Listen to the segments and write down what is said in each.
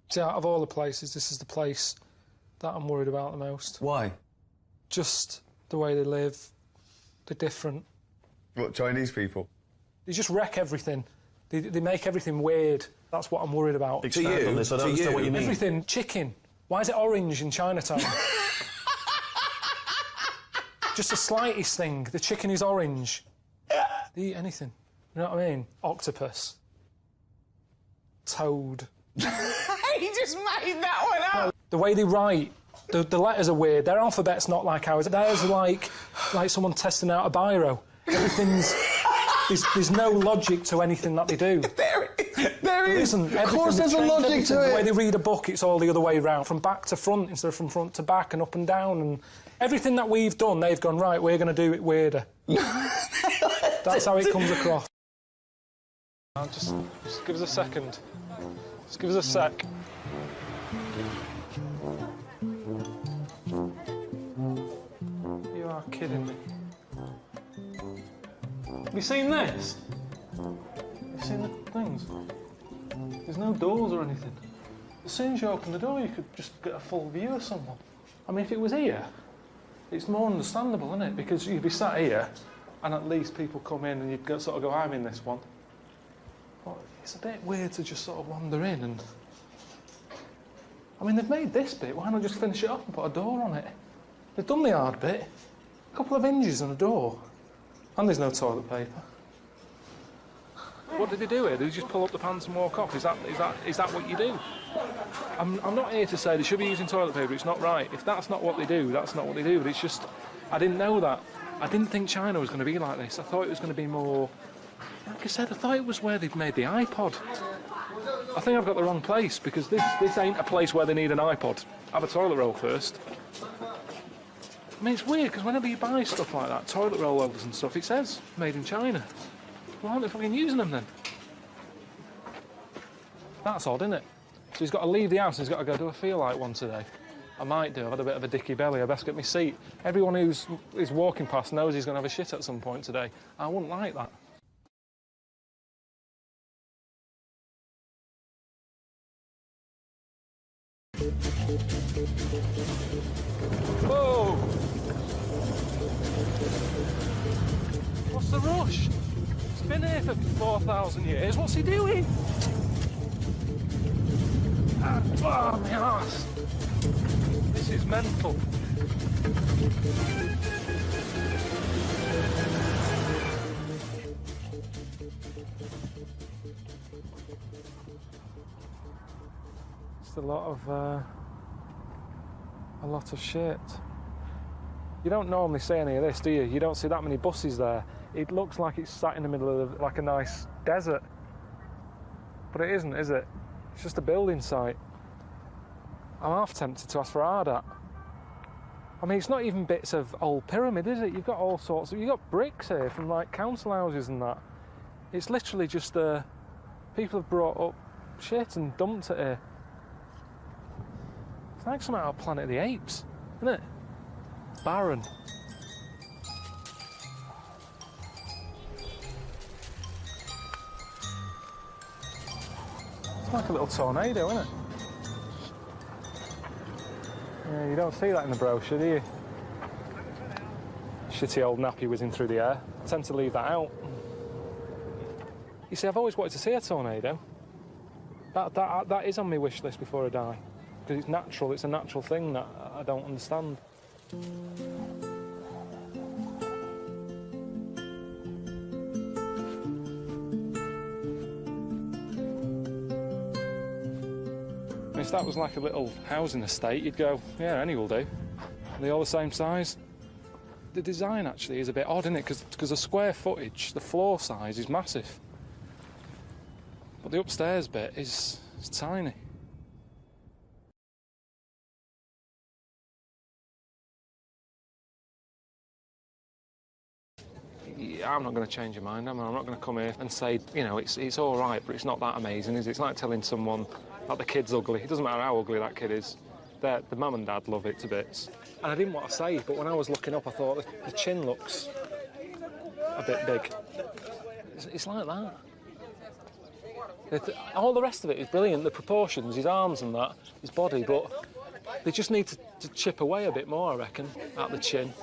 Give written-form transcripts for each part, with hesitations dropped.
See, out of all the places, this is the place that I'm worried about the most. Why? Just the way they live. They're different. What, Chinese people? They just wreck everything. They make everything weird. That's what I'm worried about. Expand on this, I don't understand what you mean. Everything. Chicken. Why is it orange in Chinatown? Just the slightest thing. The chicken is orange. They eat anything. You know what I mean? Octopus. Toad. He just made that one up! The way they write, the letters are weird. Their alphabet's not like ours. Theirs are like someone testing out a biro. Everything's... There's no logic to anything that they do. There is. Of course there's a logic to it. The way they read a book, it's all the other way round, from back to front instead of from front to back and up and down. And everything that we've done, they've gone, right, we're going to do it weirder. That's how it comes across. Just give us a second. Just give us a sec. You are kidding me. Have you seen this? Have you seen the things? There's no doors or anything. As soon as you open the door, you could just get a full view of someone. I mean, if it was here, it's more understandable, isn't it? Because you'd be sat here, and at least people come in and you'd sort of go, I'm in this one. But it's a bit weird to just sort of wander in and... I mean, they've made this bit, why not just finish it up and put a door on it? They've done the hard bit. A couple of hinges and a door. And there's no toilet paper. What did they do here? Did they just pull up the pants and walk off? Is that what you do? I'm not here to say they should be using toilet paper, it's not right. If that's not what they do, that's not what they do. But it's just, I didn't know that. I didn't think China was going to be like this. I thought it was going to be more... Like I said, I thought it was where they'd made the iPod. I think I've got the wrong place, because this ain't a place where they need an iPod. Have a toilet roll first. I mean, it's weird, because whenever you buy stuff like that, toilet roll holders and stuff, it says made in China. Why aren't they fucking using them then? That's odd, isn't it? So he's got to leave the house and he's got to go, do I feel like one today? I might do. I've had a bit of a dicky belly. I best get my seat. Everyone who's walking past knows he's going to have a shit at some point today. I wouldn't like that. Whoa! What's the rush? It's been here for 4,000 years. What's he doing? Oh, my arse. This is mental. It's a lot of shit. You don't normally see any of this, do you? You don't see that many buses there. It looks like it's sat in the middle of like a nice desert. But it isn't, is it? It's just a building site. I'm half tempted to ask for Ardat. I mean, it's not even bits of old pyramid, is it? You've got all sorts of... You've got bricks here from, like, council houses and that. It's literally just, people have brought up shit and dumped it here. It's like something out of Planet of the Apes, isn't it? Barren. It's like a little tornado, isn't it? Yeah, you don't see that in the brochure, do you? Shitty old nappy whizzing through the air. I tend to leave that out. You see, I've always wanted to see a tornado. That is on my wish list before I die. Because it's natural, it's a natural thing that I don't understand. If that was like a little housing estate, you'd go, yeah, any will do. Are they all the same size? The design actually is a bit odd, isn't it? Because the square footage, the floor size is massive. But the upstairs bit is tiny. Yeah, I'm not going to change your mind, am I? I'm not going to come here and say, you know, it's all right, but it's not that amazing, is it? It's like telling someone that the kid's ugly. It doesn't matter how ugly that kid is. The mum and dad love it to bits. And I didn't want to say, but when I was looking up, I thought the chin looks a bit big. It's like that. All the rest of it is brilliant, the proportions, his arms and that, his body, but they just need to chip away a bit more, I reckon, at the chin.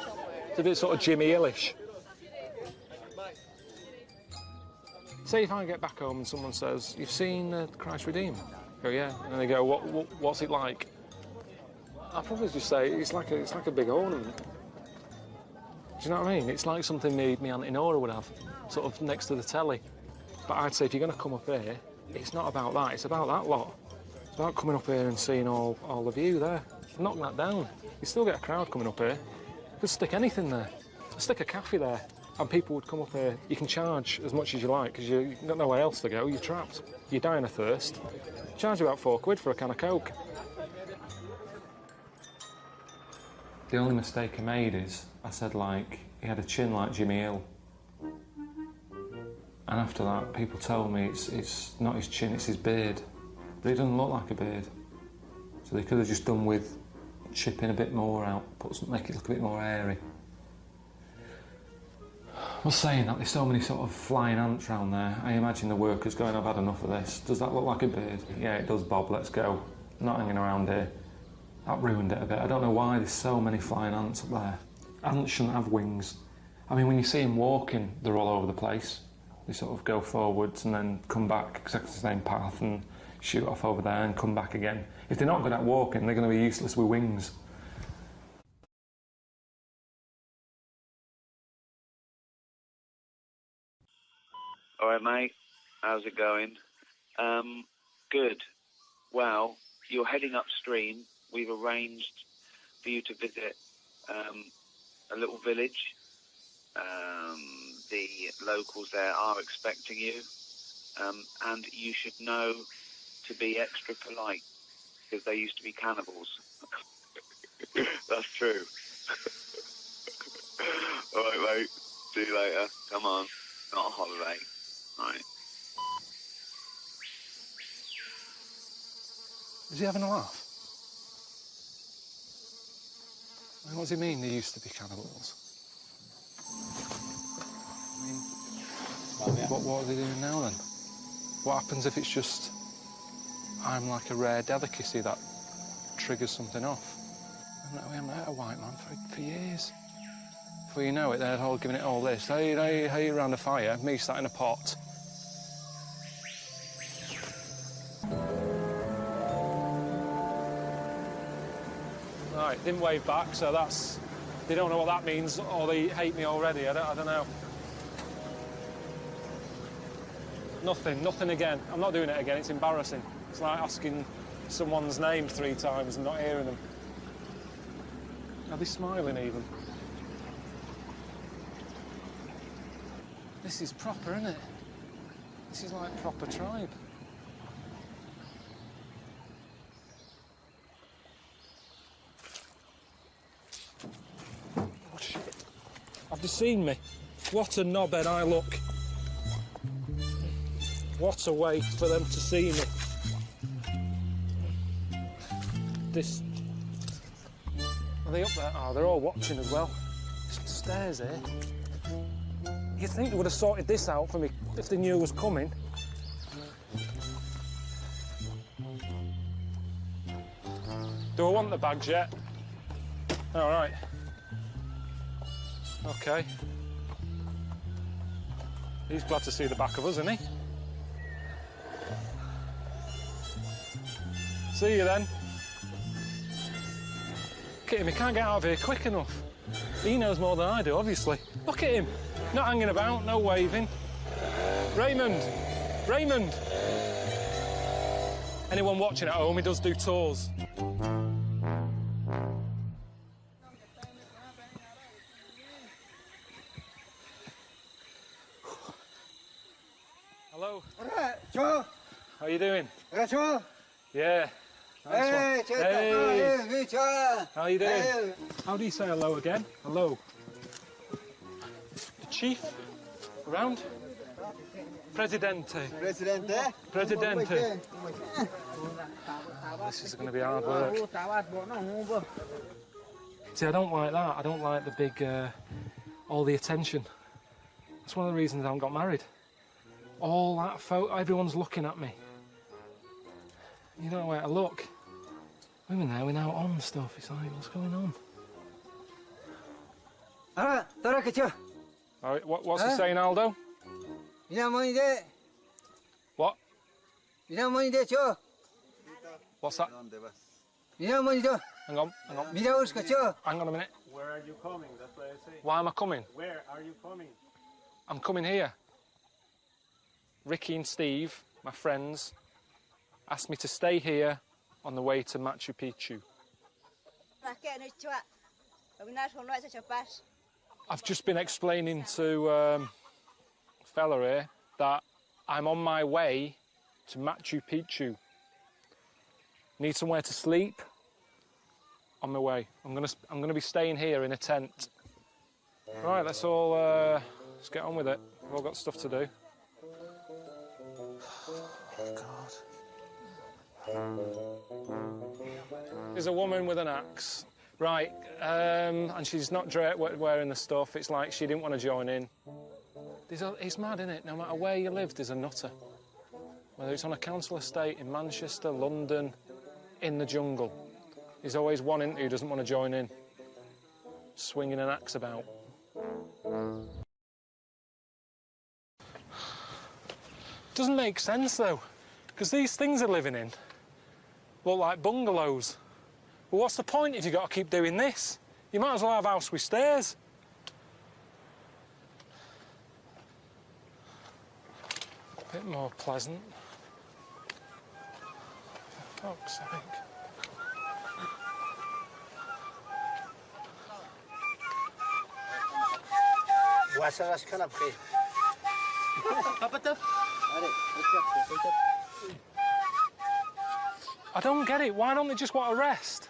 It's a bit sort of Jimmy Hill-ish. Say if I get back home and someone says, "You've seen Christ Redeemer?" I go, "Yeah." And they go, what's it like? I'll probably just say, it's like a big ornament. Do you know what I mean? It's like something me Auntie Nora would have, sort of next to the telly. But I'd say if you're going to come up here, it's not about that, it's about that lot. It's about coming up here and seeing all the view there. Knock that down. You still get a crowd coming up here. You could stick anything there. Stick a cafe there, and people would come up here. You can charge as much as you like, because you've got nowhere else to go, you're trapped. You're dying of thirst. Charge you about £4 for a can of Coke. The only mistake I made is, I said, like, he had a chin like Jimmy Hill. And after that, people told me it's not his chin, it's his beard. But it doesn't look like a beard. So they could have just done with chipping a bit more out, make it look a bit more airy. I was saying that there's so many sort of flying ants around there. I imagine the workers going, "I've had enough of this. Does that look like a beard?" "Yeah, it does, Bob, let's go. Not hanging around here." That ruined it a bit. I don't know why there's so many flying ants up there. Ants shouldn't have wings. I mean, when you see them walking, they're all over the place. They sort of go forwards and then come back exactly the same path and shoot off over there and come back again. If they're not good at walking, they're going to be useless with wings. All right, mate. How's it going? Good. Well, you're heading upstream. We've arranged for you to visit a little village. The locals there are expecting you, and you should know to be extra polite, because they used to be cannibals. That's true. All right, mate. See you later. Come on. Not a holiday. All right. Is he having a laugh? I mean, what does he mean they used to be cannibals? I mean, what are they doing now then? What happens if it's just, I'm like a rare delicacy that triggers something off? We haven't had a white man for years. Before you know it, they're all giving it all this. Hey, around the fire, me sat in a pot. Right, didn't wave back, so that's... They don't know what that means, or they hate me already, I don't know. Nothing again. I'm not doing it again, it's embarrassing. It's like asking someone's name 3 times and not hearing them. Are they smiling even? This is proper, isn't it? This is like proper tribe. Oh, shit. Have they seen me? What a knobhead I look. What a way for them to see me. This... Are they up there? Oh, they're all watching as well. Some stairs here. You'd think they would have sorted this out for me if they knew I was coming. Do I want the bags yet? All right. OK. He's glad to see the back of us, isn't he? See you then. Look at him, he can't get out of here quick enough. He knows more than I do, obviously. Look at him. Not hanging about, no waving. Raymond! Raymond! Anyone watching at home, he does do tours. Hello. Joe. How you doing? Joe. Yeah. Nice one. Hey. How you doing? Hey. How do you say hello again? Hello. The chief? Around? Presidente. Presidente. Presidente. This is going to be hard work. See, I don't like that. I don't like the big, all the attention. That's one of the reasons I haven't got married. All that photo, everyone's looking at me. You don't know where to look. Women there, we're now on stuff. It's like, what's going on? All right, what's he saying, Aldo? What? What's that? Hang on. Hang on a minute. Where are you coming? That's what I say. Why am I coming? Where are you coming? I'm coming here. Ricky and Steve, my friends, asked me to stay here on the way to Machu Picchu. I've just been explaining to a fella here that I'm on my way to Machu Picchu. Need somewhere to sleep. On my way. I'm gonna be staying here in a tent. Right, let's let's get on with it. We've all got stuff to do. Oh, God. There's a woman with an axe. Right, and she's not wearing the stuff. It's like she didn't want to join in. It's mad, isn't it? No matter where you live, there's a nutter. Whether it's on a council estate in Manchester, London, in the jungle. There's always one in who doesn't want to join in, swinging an axe about. Doesn't make sense, though, because these things are living in look like bungalows. Well, what's the point if you've got to keep doing this? You might as well have a house with stairs. A bit more pleasant. For fuck's sake. I don't get it. Why don't they just want to rest?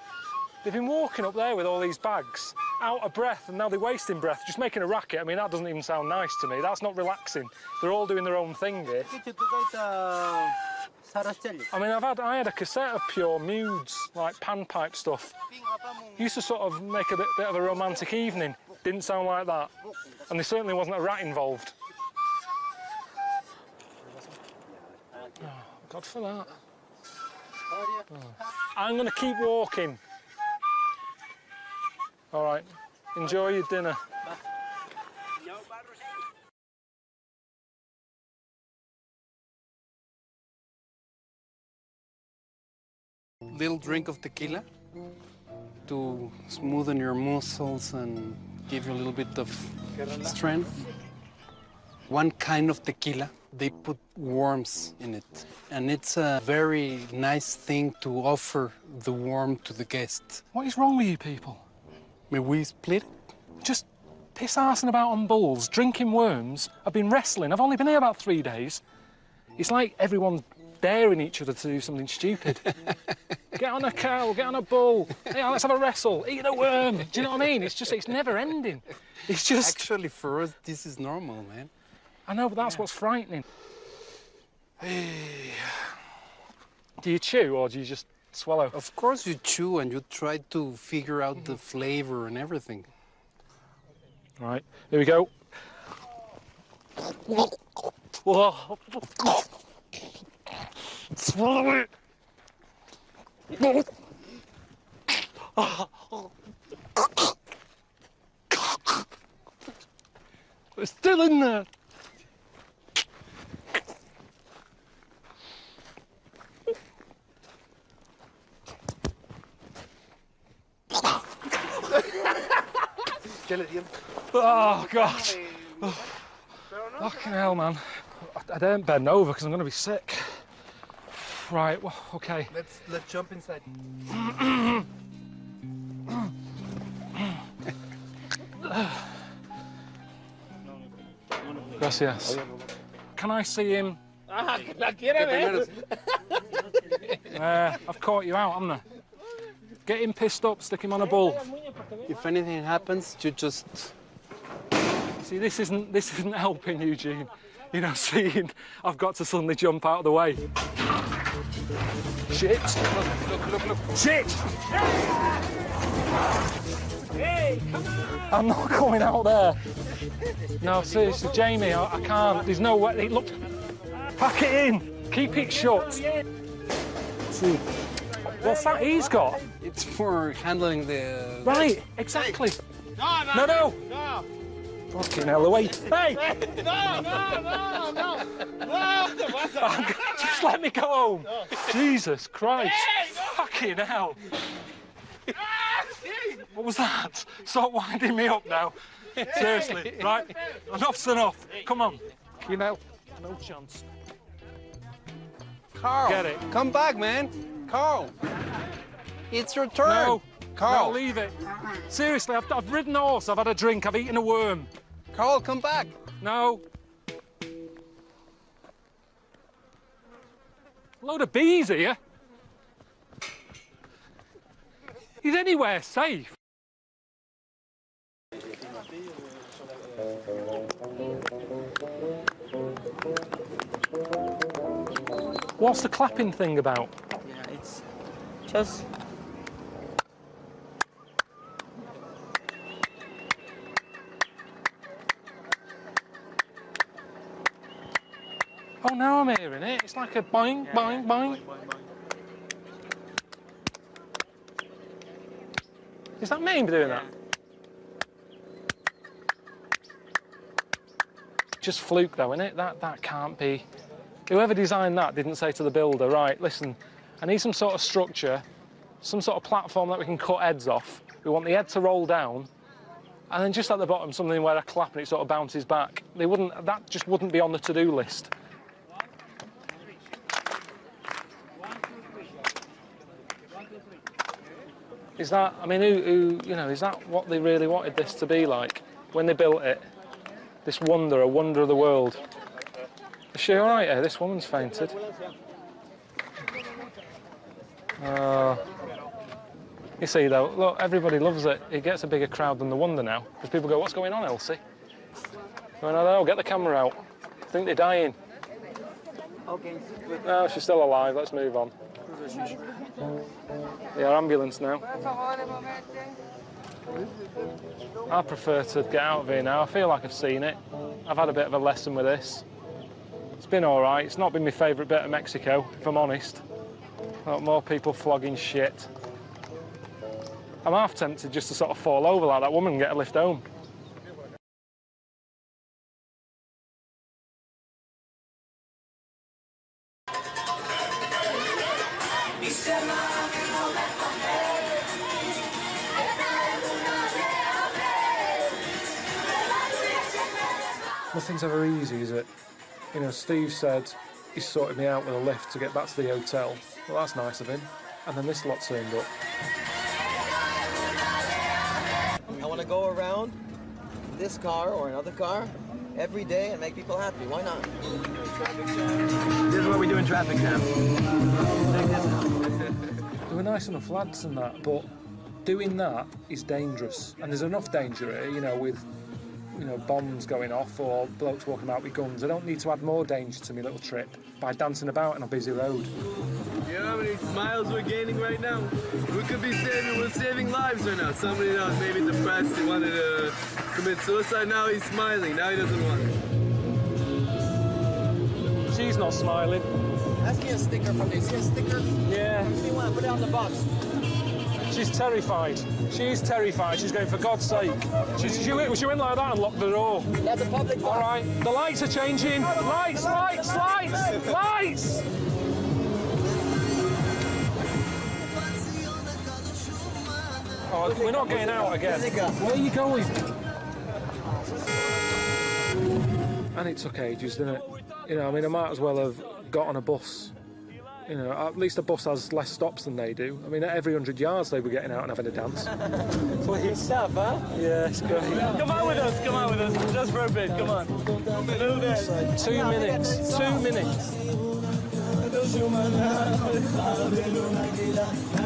They've been walking up there with all these bags, out of breath, and now they're wasting breath, just making a racket. I mean, that doesn't even sound nice to me. That's not relaxing. They're all doing their own thing here. I mean, I had a cassette of pure mudes, like panpipe stuff. Used to sort of make a bit of a romantic evening. Didn't sound like that. And there certainly wasn't a rat involved. Oh, God for that. Oh. I'm going to keep walking. All right. Enjoy your dinner. Little drink of tequila to smoothen your muscles and give you a little bit of strength. One kind of tequila, they put worms in it. And it's a very nice thing to offer the worm to the guest. What is wrong with you people? May we split? Just piss-arsing about on bulls, drinking worms. I've been wrestling. I've only been here about 3 days. It's like everyone's daring each other to do something stupid. Get on a cow, get on a bull. Hey, let's have a wrestle. Eat a worm. Do you know what I mean? It's never ending. It's just... Actually, for us, this is normal, man. I know, but that's what's frightening. Do you chew or do you just swallow? Of course you chew and you try to figure out the flavor and everything. Right, here we go. Swallow it. It's still in there. Oh, God. Oh. Fucking hell, man. I don't bend over because I'm going to be sick. Right, well, OK. Let's jump inside. Gracias. Can I see him? I've caught you out, haven't I? Get him pissed up, stick him on a bull. If anything happens, you just... See, this isn't helping, Eugene. You know, seeing I've got to suddenly jump out of the way. Shit! Look. Shit! Hey, come on! I'm not going out there. No, seriously, Jamie, I can't. There's no way. Look, Pack it in. Keep it shut. See, what's that he's got? It's for handling the... Right, exactly. No. Fucking hell, wait. Hey! No! Just let me go home. Jesus Christ. Fucking hell. What was that? Stop winding me up now. Seriously, right? Enough's enough. Come on. You know, no chance. Karl, Get it. Come back, man. Karl, it's your turn. No. Karl. No, leave it. Seriously, I've ridden a horse, I've had a drink, I've eaten a worm. Karl, come back. No. Load of bees here. Is anywhere safe? What's the clapping thing about? Yeah, it's just... Oh, now I'm hearing it. It's like a boing, boing, boing. Is that me doing that? Just fluke though, innit? That can't be. Whoever designed that didn't say to the builder, right, listen, I need some sort of structure, some sort of platform that we can cut heads off. We want the head to roll down, and then just at the bottom something where I clap and it sort of bounces back. That just wouldn't be on the to-do list. Is that, I mean, is that what they really wanted this to be like when they built it? This wonder, a wonder of the world. Is she all right here? This woman's fainted. You see, though, look, everybody loves it. It gets a bigger crowd than the wonder now. Because people go, what's going on, Elsie? Going, oh, get the camera out. I think they're dying. Okay. No, she's still alive. Let's move on. Yeah, ambulance now. I prefer to get out of here now. I feel like I've seen it. I've had a bit of a lesson with this. It's been all right. It's not been my favourite bit of Mexico, if I'm honest. More people flogging shit. I'm half tempted just to sort of fall over like that woman and get a lift home. Nothing's ever easy, is it? You know, Steve said he sorted me out with a lift to get back to the hotel. Well, that's nice of him. And then this lot turned up. I want to go around this car or another car every day and make people happy. Why not? This is what we do in traffic jam. They were nice enough lads and that, but doing that is dangerous. And there's enough danger here, you know, with bombs going off or blokes walking out with guns. I don't need to add more danger to my little trip by dancing about on a busy road. You know how many smiles we're gaining right now? We're saving lives right now. Somebody else maybe depressed, he wanted to commit suicide, now he's smiling, now he doesn't want it. She's not smiling. Ask me a sticker from this. See a sticker? Yeah. See one, put it on the box. She's terrified. She's terrified. She's going, for God's sake. She went like that and locked the door. That's a public box. All right. The lights are changing. Lights, lights, lights, lights! Oh, we're not getting out again. Where are you going? And it took ages, didn't it? You know, I mean, I might as well have got on a bus. You know, at least a bus has less stops than they do. I mean, at every 100 yards they were getting out and having a dance. Good stuff, huh? Yeah, it's great. Come on with us, just for a bit, come on. A little bit. 2 minutes, 2 minutes.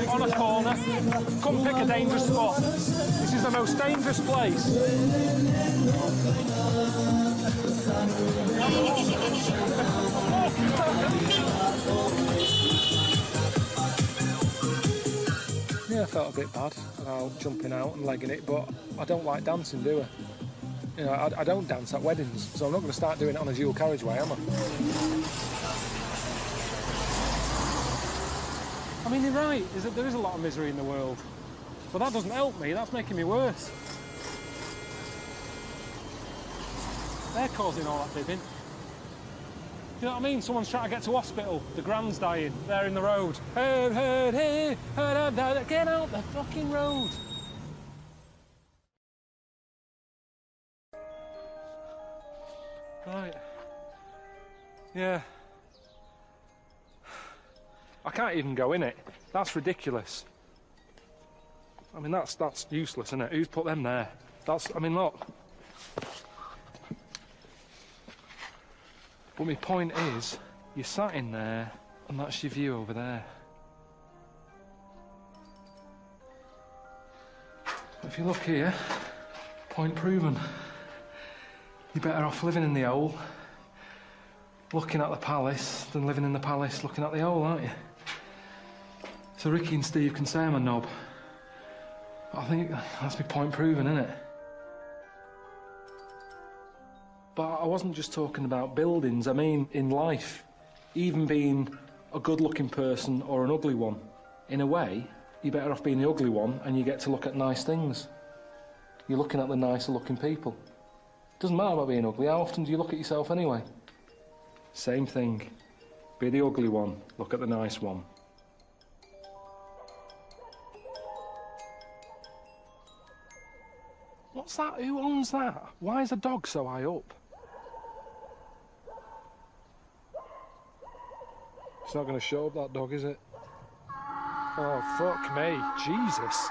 On a corner. Come pick a dangerous spot. This is the most dangerous place. Yeah, I felt a bit bad about jumping out and legging it, but I don't like dancing, do I? You know, I don't dance at weddings, so I'm not going to start doing it on a dual carriageway, am I? I mean, you're right, is that there is a lot of misery in the world. But that doesn't help me, that's making me worse. They're causing all that bibbing. You know what I mean? Someone's trying to get to hospital, the grand's dying, they're in the road. Get out the fucking road. Right. Yeah. I can't even go in it. That's ridiculous. I mean, that's useless, isn't it? Who's put them there? I mean, look. But my point is, you're sat in there, and that's your view over there. If you look here, point proven. You're better off living in the hole, looking at the palace, than living in the palace looking at the hole, aren't you? So Ricky and Steve can say I'm a knob. I think that's my point proven, isn't it? But I wasn't just talking about buildings, I mean in life. Even being a good-looking person or an ugly one. In a way, you're better off being the ugly one and you get to look at nice things. You're looking at the nicer-looking people. Doesn't matter about being ugly, how often do you look at yourself anyway? Same thing. Be the ugly one, look at the nice one. What's that? Who owns that? Why is a dog so high up? It's not going to show up, that dog, is it? Oh, fuck me. Jesus.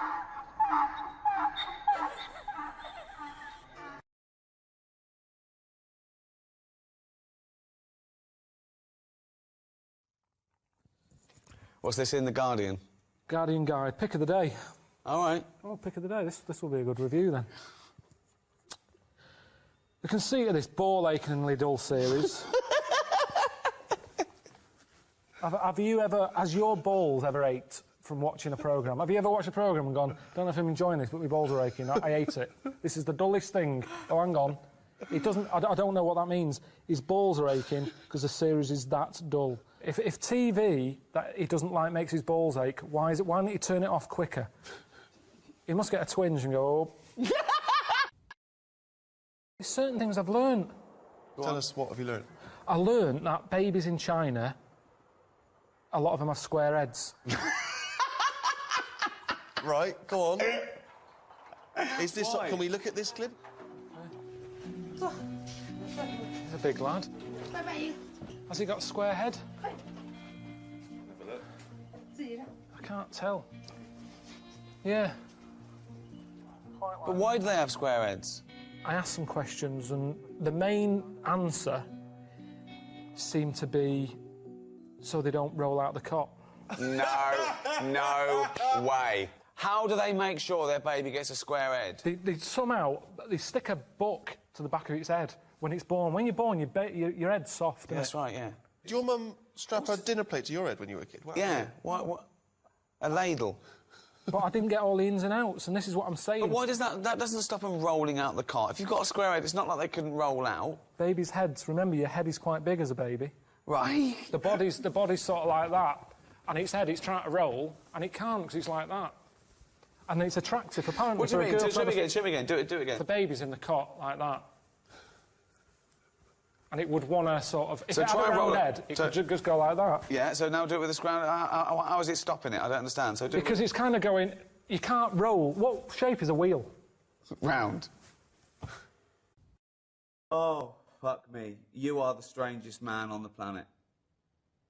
What's this in The Guardian? Guardian Guide, pick of the day. All right. Oh, pick of the day. This will be a good review, then. The conceit of this ball-achingly dull series... Has your balls ever ached from watching a programme? Have you ever watched a programme and gone, don't know if I'm enjoying this, but my balls are aching, I hate it. This is the dullest thing. Oh, hang on. It doesn't, I don't know what that means. His balls are aching because the series is that dull. If TV that he doesn't like makes his balls ache, why don't you turn it off quicker? He must get a twinge and go, oh. There's certain things I've learned. Tell us, what have you learned? I learned that babies in China, a lot of them have square heads. Right, go on. Is this... Why? Can we look at this clip? He's a big lad. Has he got a square head? Have a look. I can't tell. Yeah. But why do they have square heads? I asked some questions and the main answer seemed to be so they don't roll out the cot. No way. How do they make sure their baby gets a square head? They somehow stick a book to the back of its head when it's born. When you're born, your head's soft. Yeah, that's right, yeah. Did your mum strap a dinner plate to your head when you were a kid? Yeah, what? A ladle. But I didn't get all the ins and outs, and this is what I'm saying. But why does that doesn't stop them rolling out the cot? If you've got a square head, it's not like they can roll out. Babies' heads, remember, your head is quite big as a baby. Right. The body's sort of like that, and its head, it's trying to roll, and it can't because it's like that. And it's attractive, apparently. What do you mean? Show me again. Do it again. The baby's in the cot like that. And it would want to sort of... If it had a round head, it could just go like that. Yeah, so now do it with the scroll. How is it stopping it? I don't understand. So because it's kind of going... You can't roll. What shape is a wheel? Round. Oh, fuck me. You are the strangest man on the planet.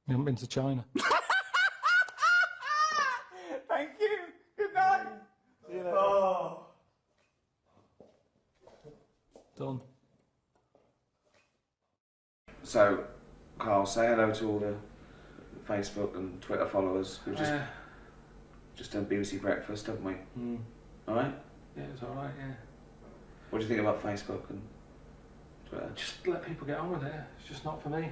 You haven't been to China. Thank you. Good night. See you later. Oh. Done. So, Carl, say hello to all the Facebook and Twitter followers. We've just done BBC Breakfast, haven't we? Mm. All right? Yeah, it's all right, yeah. What do you think about Facebook and Twitter? Just let people get on with it. It's just not for me.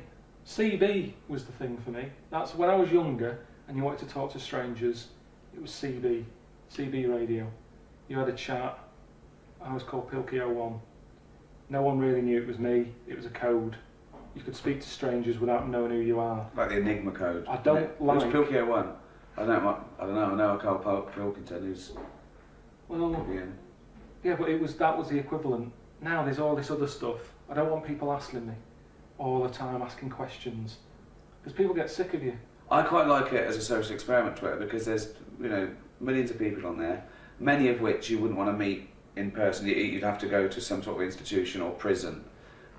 CB was the thing for me. That's when I was younger and you wanted to talk to strangers, it was CB radio. You had a chat. I was called Pilky01. No one really knew it was me. It was a code. You could speak to strangers without knowing who you are. Like the Enigma code. I don't like... It was Pilky01. I don't know. I know a Karl Pilkington who's. Well, yeah, but that was the equivalent. Now there's all this other stuff. I don't want people asking me all the time, asking questions, because people get sick of you. I quite like it as a social experiment, Twitter, because there's millions of people on there, many of which you wouldn't want to meet in person. You'd have to go to some sort of institution or prison,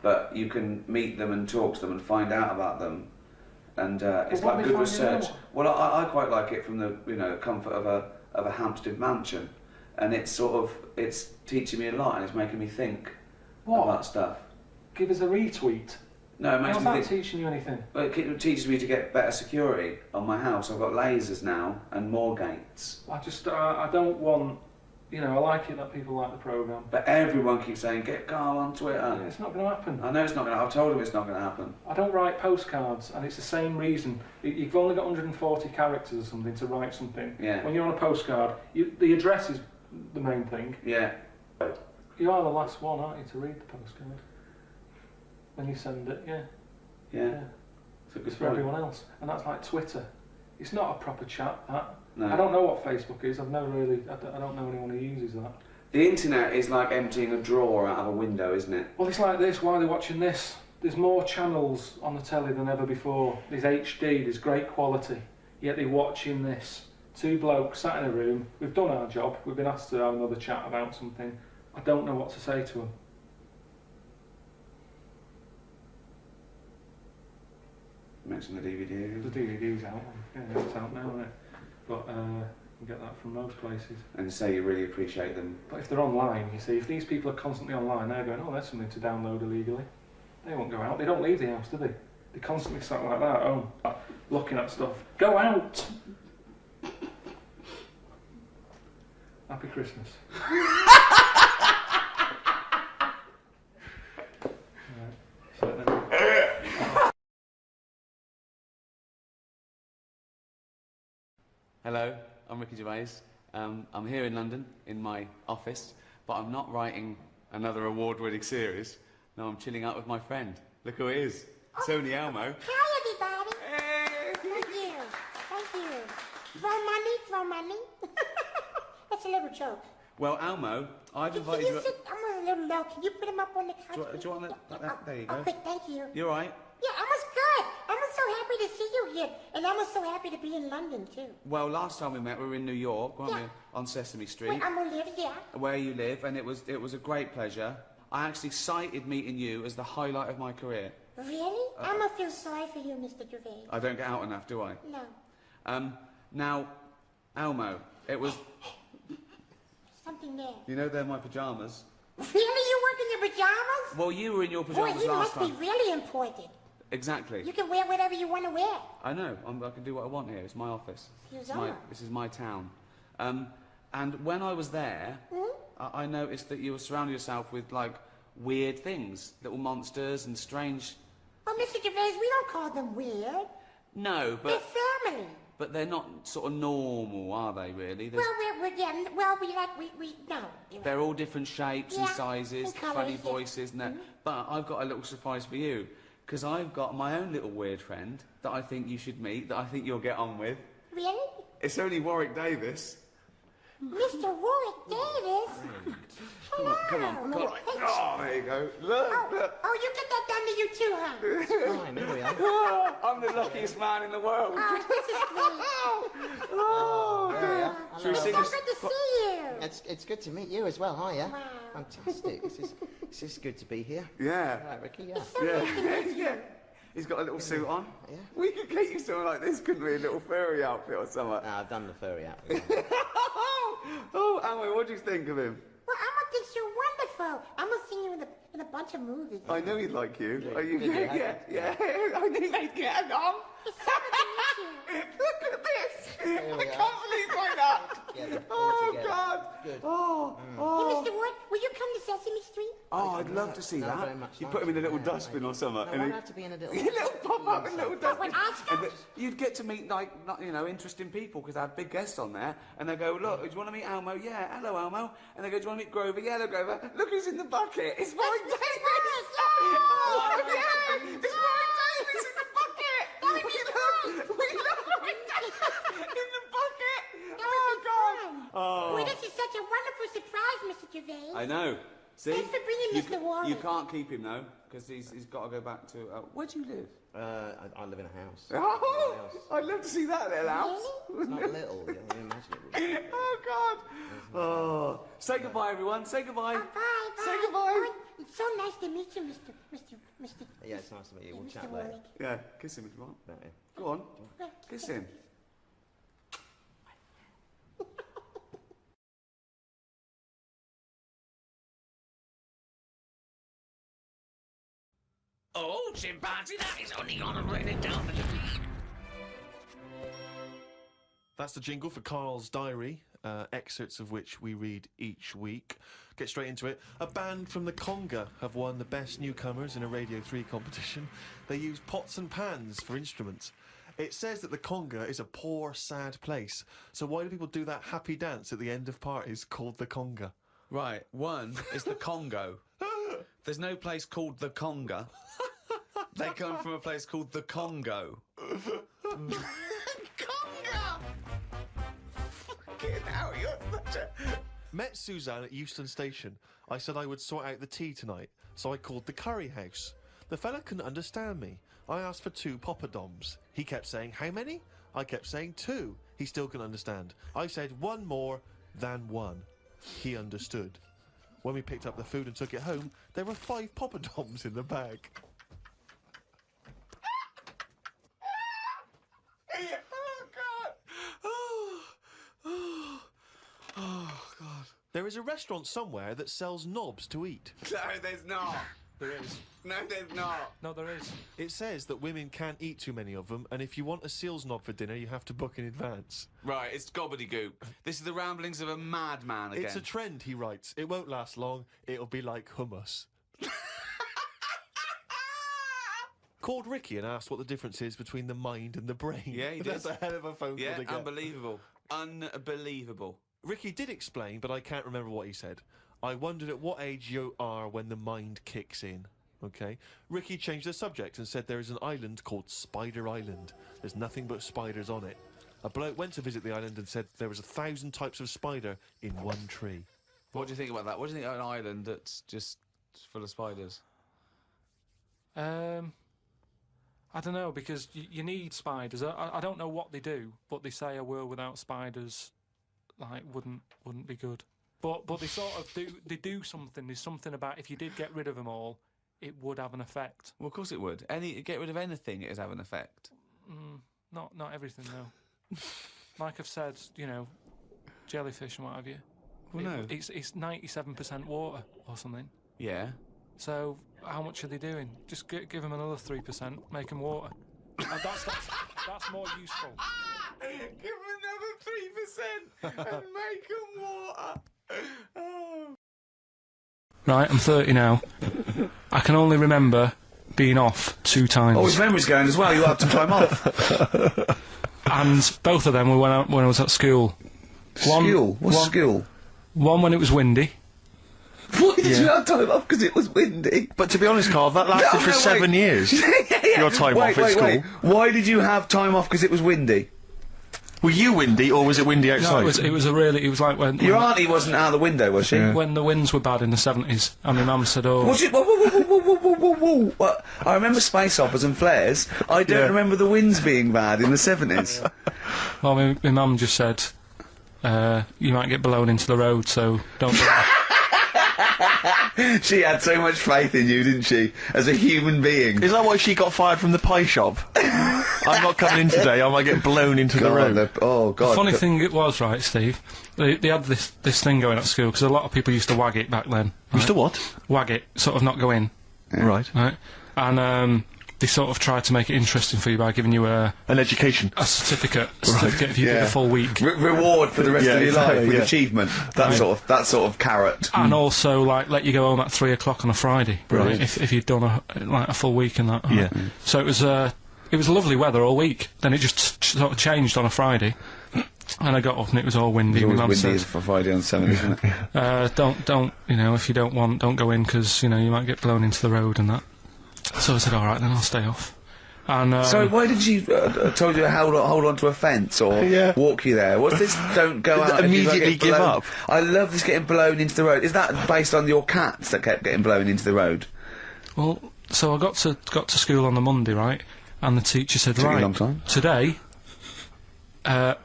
but you can meet them and talk to them and find out about them, and it's like good research. Well, I quite like it from the comfort of a Hampstead mansion, and it's teaching me a lot and it's making me think about stuff. Give us a retweet. No, it makes me think. How's that teaching you anything? Well, it teaches me to get better security on my house. I've got lasers now and more gates. I don't want, I like it that people like the programme. But everyone keeps saying, get Karl on Twitter. Yeah, it's not going to happen. I know it's not going to. I've told him it's not going to happen. I don't write postcards, and it's the same reason. You've only got 140 characters or something to write something. Yeah. When you're on a postcard, the address is the main thing. Yeah. You are the last one, aren't you, to read the postcard? When you send it, yeah. Yeah. It's for everyone else. And that's like Twitter. It's not a proper chat, that. No. I don't know what Facebook is. I don't know anyone who uses that. The internet is like emptying a drawer out of a window, isn't it? Well, it's like this. Why are they watching this? There's more channels on the telly than ever before. There's HD, there's great quality. Yet they're watching this. Two blokes sat in a room. We've done our job. We've been asked to have another chat about something. I don't know what to say to them. Mention the DVD. The DVD's out. Yeah, it's out now, isn't it? But you can get that from most places. And say you really appreciate them. But if they're online, you see, if these people are constantly online, they're going, oh, there's something to download illegally. They won't go out. They don't leave the house, do they? They're constantly sat like that at home, looking at stuff. Go out! Happy Christmas. Hello, I'm Ricky Gervais. I'm here in London, in my office, but I'm not writing another award-winning series. No, I'm chilling out with my friend. Look who it is. It's only Elmo. Hi, everybody. Hey. Thank you. Throw money. That's a little joke. Well, Elmo, I've invited you... I'm a little low. Can you put him up on the couch? Do you want that? There you go. Okay, thank you. You all right? Yeah, Elmo's good. Elmo's so happy to see you here. And Elmo's so happy to be in London, too. Well, last time we met, we were in New York, weren't we? On Sesame Street. Where Elmo lives, yeah. Where you live, and it was a great pleasure. I actually cited meeting you as the highlight of my career. Really? Elmo feels sorry for you, Mr. Gervais. I don't get out enough, do I? No. Now, Elmo, it was... Something there. You know they're my pyjamas. Really? You work in your pyjamas? Well, you were in your pyjamas last time. Boy, he must be really important. Exactly. You can wear whatever you want to wear. I know. I can do what I want here. It's my office. This is my town. And when I was there, I noticed that you were surrounding yourself with, like, weird things. Little monsters and strange... Oh, Mr. Gervais, we don't call them weird. No, but... They're family. But they're not sort of normal, are they, really? Well, no. They're all different shapes and sizes, and colours, funny voices, and that. But I've got a little surprise for you, because I've got my own little weird friend that I think you should meet, that I think you'll get on with. Really? It's only Warwick Davis. Mr. Warwick Davis? Hello. Come on. Oh, there you go. Look. Oh, you get that done to you too, huh? It's fine, here we are. I'm the luckiest man in the world. Oh, this is great. There we are. It's so good to see you. It's good to meet you as well, hiya. Wow. Fantastic. This is good to be here. Yeah. Right, Ricky, yeah. It's so nice to meet you. Yeah. He's got a little suit on. Yeah. We could get you something like this, couldn't we? A little furry outfit or something. No, I've done the furry outfit. Oh, Elmo, what do you think of him? Well, Elmo thinks you're wonderful. I'm gonna see you in a bunch of movies. I know he'd like you. Yeah, Are you? Yeah. I knew they'd get on. It's so good to meet you. Look at this. Here we I are. can't believe like that. Together, all Oh, together. God. Good. Oh. Hey, Mr. Ward, will you come to Sesame Street? Oh, I'd love to see No, that. very much You like put him in a little it. dustbin or something. No, and I'd he- have to be in a little... A little pop-up, a little dustbin. When And you'd get to meet, like, interesting people, because they had big guests on there. And they go, look, do you want to meet Elmo? Yeah, hello, Elmo. And they go, do you want to meet Grover? Yeah, hello, Grover. Look who's in the bucket. It's Warwick Davis. Oh, yeah. It's Warwick Davis in the bucket. We love Warwick Davis in the bucket. Gervais. I know. See? Thanks for bringing Mr. Warwick. You can't keep him, though, because he's got to go back to... where do you live? I live in a house. Oh, I'd love to see that little house. It's not little, you can imagine it. Oh, God. Oh. Say goodbye, everyone. Say goodbye. Bye. Say goodbye. It's so nice to meet you, Mr. Yeah, it's nice to meet you. We'll Mr. chat Warwick. later. Yeah, kiss him if you want. No. Go on. Kiss him. Oh, chimpanzee, that is only gonna bring it down to the beat. That's the jingle for Karl's diary, excerpts of which we read each week. Get straight into it. A band from the Conga have won the Best Newcomers in a Radio 3 competition. They use pots and pans for instruments. It says that the Conga is a poor, sad place. So why do people do that happy dance at the end of parties called the Conga? Right, one is the Congo. There's no place called the Conga. They come from a place called the Congo. Conga! Fucking hell, you're such a... Met Suzanne at Euston Station. I said I would sort out the tea tonight, so I called the curry house. The fella couldn't understand me. I asked for 2 poppadoms. He kept saying, how many? I kept saying 2. He still couldn't understand. I said 1 more than 1. He understood. When we picked up the food and took it home, there were 5 poppadoms in the bag. Oh, God. There is a restaurant somewhere that sells knobs to eat. No, there's not. There is. No, there's not. No, there is. It says that women can't eat too many of them, and if you want a seal's knob for dinner, you have to book in advance. Right, it's gobbledygook. This is the ramblings of a madman again. It's a trend, he writes. It won't last long. It'll be like hummus. Called Ricky and asked what the difference is between the mind and the brain. Yeah, he did. That's a hell of a phone call to get. Unbelievable. Unbelievable. Ricky did explain, but I can't remember what he said. I wondered at what age you are when the mind kicks in. Okay. Ricky changed the subject and said there is an island called Spider Island. There's nothing but spiders on it. A bloke went to visit the island and said there was 1,000 types of spider in one tree. What do you think about that? What do you think of an island that's just full of spiders? I don't know, because you need spiders. I don't know what they do, but they say a world without spiders, like, wouldn't be good. But they sort of do something. There's something about if you did get rid of them all, it would have an effect. Well, of course it would. Get rid of anything, it'd have an effect. Not everything, though. Like I've said, you know, jellyfish and what have you. Well, no. It's 97% water or something. Yeah. So how much are they doing? Just give them another 3%, make them water. That's more useful. Give them another 3% and make them water. Oh. Right, I'm 30 now. I can only remember being off 2 times. Oh, his memory's going as well. You had some time off. And both of them were when I was at school. What's school? One when it was windy. Why did you have time off? Because it was windy. But to be honest, Karl, that lasted for 7 years. Your time off at school. Why did you have time off? Because it was windy. Were you windy, or was it windy outside? No, it was like when... Your auntie wasn't out the window, was she? Yeah. When the winds were bad in the 70s, and my mum said, oh... Was it? Whoa. What? I remember space operas and flares. I don't remember the winds being bad in the 70s. Well, my mum just said, you might get blown into the road, so don't do that. She had so much faith in you, didn't she? As a human being. Is that why she got fired from the pie shop? I'm not coming in today, I might get blown into the road. Oh, God. The funny thing it was, right, Steve, they had this thing going at school, because a lot of people used to wag it back then. Right? Used to what? Wag it, sort of not go in. Yeah. Right. And, they sort of tried to make it interesting for you by giving you an education. A certificate if you did a full week. Reward for the rest of your life with achievement. That sort of carrot. And also, like, let you go home at 3 o'clock on a Friday. Right. If you'd done a full week and that. Yeah. So it was lovely weather all week. Then it just sort of changed on a Friday. And I got up and it was all windy. It was always windy for Friday on 7, isn't it? Don't, you know, if you don't go in because, you know, you might get blown into the road and that. So I said, all right, then I'll stay off. And so why did you told you to hold on to a fence or walk you there? What's this? Don't go out. Immediately give up. I love this getting blown into the road. Is that based on your cats that kept getting blown into the road? Well, so I got to school on the Monday, right? And the teacher said, right, a long time. Today, to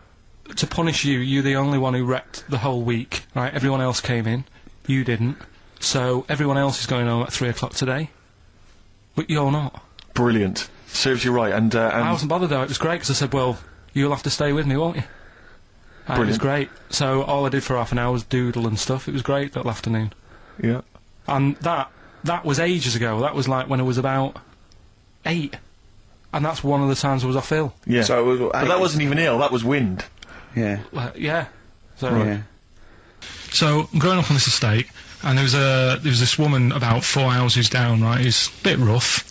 punish you, you're the only one who wrecked the whole week, right? Everyone else came in, you didn't. So everyone else is going home at 3 o'clock today, but you're not. Brilliant. Serves you right, and I wasn't bothered though, it was great, because I said, well, you'll have to stay with me, won't you? And it was great. So all I did for half an hour was doodle and stuff. It was great that afternoon. Yeah. And that was ages ago. That was like when I was about 8. And that's one of the times I was off ill. Yeah. So it was, but that wasn't even ill, that was wind. Yeah. Yeah. So, yeah. So, I'm growing up on this estate, and there was this woman about 4 houses down, right, who's a bit rough.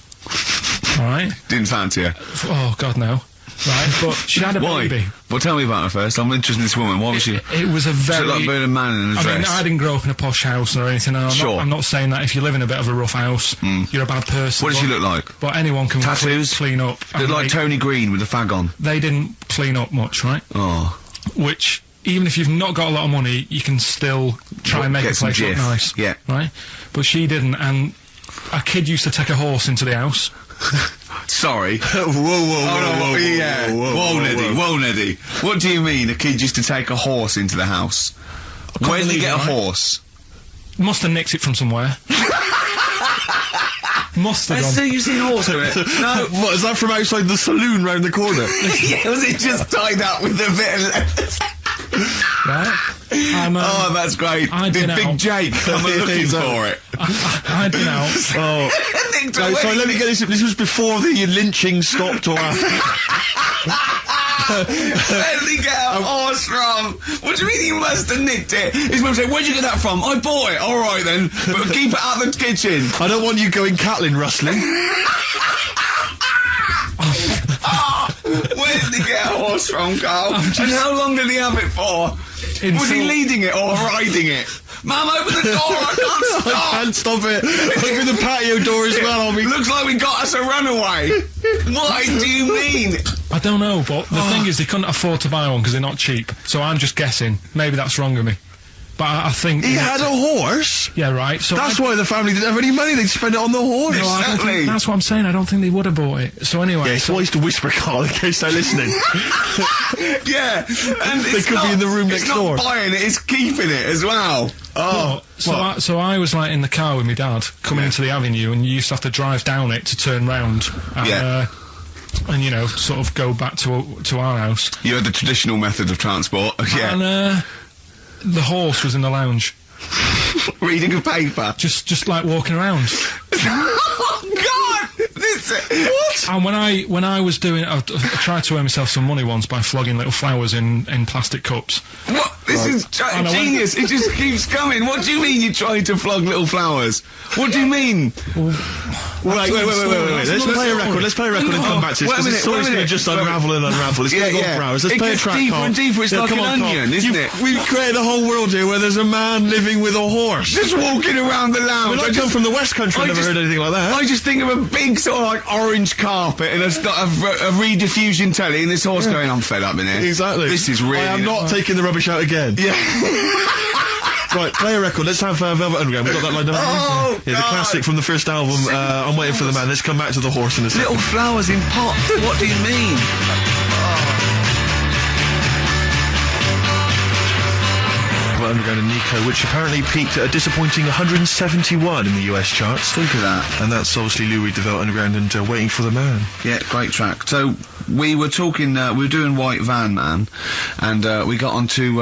Alright? Didn't fancy her. Oh, God, no. Right, but she had a baby. Well, tell me about her first. I'm interested in this woman. Why was she? It was a very... She looked like being a man in a dress. I mean, I didn't grow up in a posh house or anything, and I'm not saying that if you live in a bit of a rough house, you're a bad person. What did she look like? But anyone can tattoos? Clean up. Looked like Tony Green with a fag on. They didn't clean up much, right? Oh. Which, even if you've not got a lot of money, you can still try and make a place look nice. Yeah. Right? But she didn't, and a kid used to take a horse into the house. Sorry. Whoa, Neddy. What do you mean a kid used to take a horse into the house? Where did he get a horse? Must have nicked it from somewhere. Must have gone. So you've seen a horse with it? No. What, is that from outside the saloon round the corner? Yeah, was it just tied up with a bit of leather? Right? Oh, that's great. Did Big Jake come looking for it? I'd been out. Oh. No, sorry, let me get this. This was before the lynching stopped or after. Where did he get a horse from? What do you mean he must have nicked it? His mum said, where'd you get that from? I bought it. Alright then, but keep it out of the kitchen. I don't want you going Catlin rustling. Where did he get a horse from, Carl? And how long did he have it for? Was he leading it or riding it? Mum, open the door, I can't stop! I can't stop it! Open the patio door as well, I'll be... Looks like we got us a runaway! What do you mean? I don't know, but the thing is, they couldn't afford to buy one because they're not cheap, so I'm just guessing. Maybe that's wrong of me. But I think... He had a horse? Yeah, right, so... That's why the family didn't have any money, they'd spend it on the horse. No, I don't think, that's what I'm saying, I don't think they would have bought it. So anyway... Yeah, it's wise to whisper, Carl, in case they're listening. Yeah, and they could be in the room next door. It's not buying it, it's keeping it as well. Oh, so I was like in the car with my dad, coming into the avenue, and you used to have to drive down it to turn round. And, and you know, sort of go back to our house. You had the traditional method of transport, yeah. And, the horse was in the lounge. Reading a paper? Just like walking around. Oh, God! What? And when I was doing... I tried to earn myself some money once by flogging little flowers in plastic cups. What? This is genius! It just keeps coming. What do you mean you tried to flog little flowers? What do you mean? Wait. Let's play a record and come back to this, because it's always going to just unravel and unravel. It's going to go for hours. Let's play a track, deeper and deeper. It's like an onion, isn't it? We've created a whole world here where there's a man living with a horse. Just walking around the lounge. I come from the West Country, I've never heard anything like that. I just think of a big sort of like orange carpet and a rediffusion telly and this horse going, I'm fed up in here. Exactly. This is really... I am not taking the rubbish out again. Yeah. Right, play a record. Let's have Velvet Underground. We've got that lined up. Oh, yeah, the classic from the first album, I'm Waiting for the Man. Let's come back to the horse in a second. Little flowers in pots. What do you mean? Underground and Nico, which apparently peaked at a disappointing 171 in the US charts. Think of that. And that's obviously Lou Reed, Velvet Underground, and Waiting for the Man. Yeah, great track. So we were talking, we were doing White Van Man, and we got onto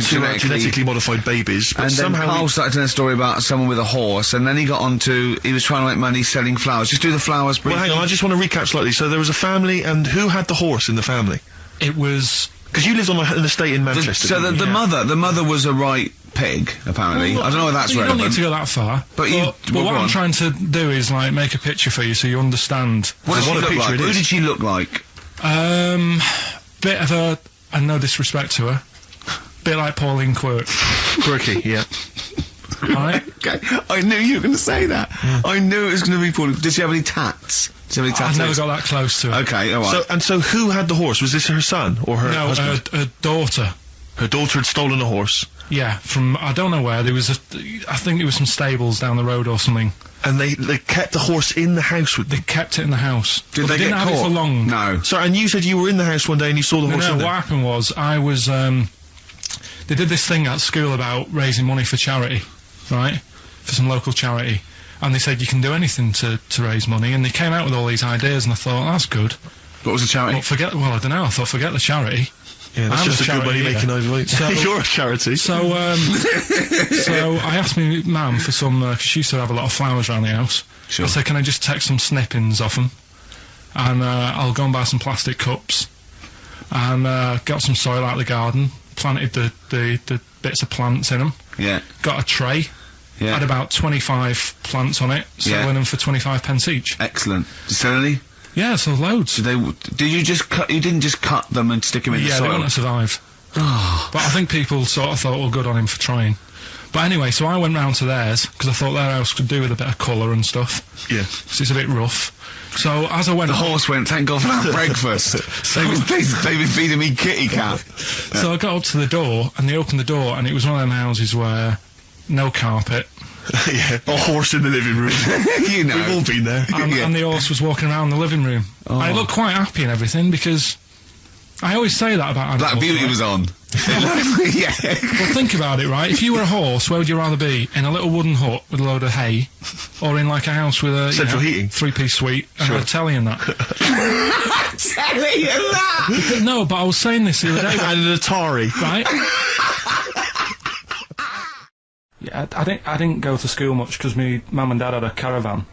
genetically modified babies. But and then somehow Carl started telling a story about someone with a horse, and then he got onto he was trying to make money selling flowers. Just do the flowers briefly. Well, hang on, I just want to recap slightly. So there was a family, and who had the horse in the family? It was... Because you lived on an estate in Manchester. The mother was a right pig, apparently. I don't know if that's relevant. You don't need to go that far. But what I'm trying to do is, like, make a picture for you so you understand. What did she look like? Who did she look like? Bit of a... and no disrespect to her, bit like Pauline Quirky. Quirky, yeah. Right? Okay, I knew you were going to say that. I knew it was going to be porn. Did she have any tats? Did she have any tattoos? I've never got that close to it. Okay, alright. So who had the horse? Was this her son or her husband? No, her daughter. Her daughter had stolen a horse. Yeah, from, I don't know where, there was I think there was some stables down the road or something. And they kept the horse in the house with them? They kept it in the house. Did they didn't get have caught? it for long. No. Sorry, and you said you were in the house one day and you saw the horse in No, there? what happened was, I was, they did this thing at school about raising money for charity, right? For some local charity. And they said you can do anything to raise money, and they came out with all these ideas, and I thought, that's good. What was the charity? Well, I don't know, I thought, forget the charity. Yeah, that's just a good money making overweight. So, you're a charity. So I asked my mum for some, because she used to have a lot of flowers around the house. Sure. I said, can I just take some snippings off them? And I'll go and buy some plastic cups. And got some soil out of the garden, planted the bits of plants in them. Yeah. Got a tray. Yeah. Had about 25 plants on it, selling them for 25 pence each. Excellent. Did you sell any? Yeah, so loads. Did you just cut? You didn't just cut them and stick them in the soil? Yeah, they wouldn't have survived. But I think people sort of thought, well, good on him for trying. But anyway, so I went round to theirs, because I thought their house could do with a bit of colour and stuff. Yeah. So it's a bit rough. So as I went... The horse went, thank God for that breakfast. They've been feeding me kitty cat. So I got up to the door, and they opened the door, and it was one of them houses where no carpet. Yeah, a horse in the living room. You know. We've all been there. And the horse was walking around the living room. Oh. And it looked quite happy and everything, because I always say that about animals. Black Beauty was on. Yeah. Well, think about it, right? If you were a horse, where would you rather be? In a little wooden hut with a load of hay, or in like a house with a central heating, 3-piece suite, and a telly and that? Telly and that. No, but I was saying this the other day. And an Atari, right? Yeah, I didn't go to school much because my mum and dad had a caravan.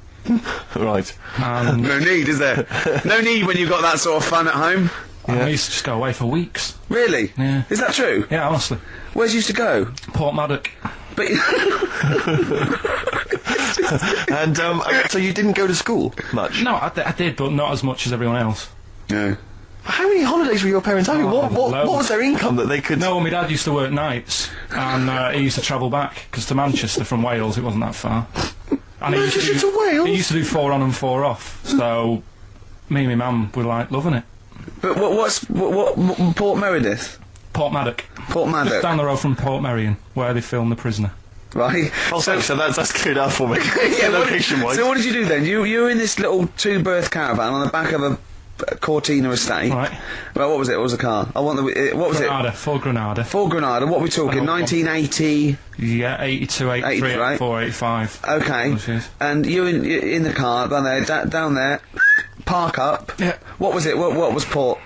Right. No need, is there? No need when you've got that sort of fun at home. Yeah. I used to just go away for weeks. Really? Yeah. Is that true? Yeah, honestly. Where'd you used to go? Port Maddock. But and so you didn't go to school much? No, I did, but not as much as everyone else. No. How many holidays were your parents having? What was their income that they could... No, my dad used to work nights, and he used to travel back, because to Manchester from Wales it wasn't that far. And Manchester to Wales? He used to do 4 on and 4 off, so me and my mum were like loving it. But what Port Meredith? Port Maddock. Port Maddock. Just down the road from Port Merion, where they filmed The Prisoner. Right. Oh, so that's cleared out for me. Yeah, location-wise. So what did you do then? You were in this little 2-berth caravan on the back of a Cortina estate. Right. Well, what was it? What was the car? What was Granada, it? Ford Granada. Ford Granada. What are we talking? 1980. Yeah, 82, 83, right? 84, 85. Okay. And you in the car down there, park up. Yeah. What was it? What was Port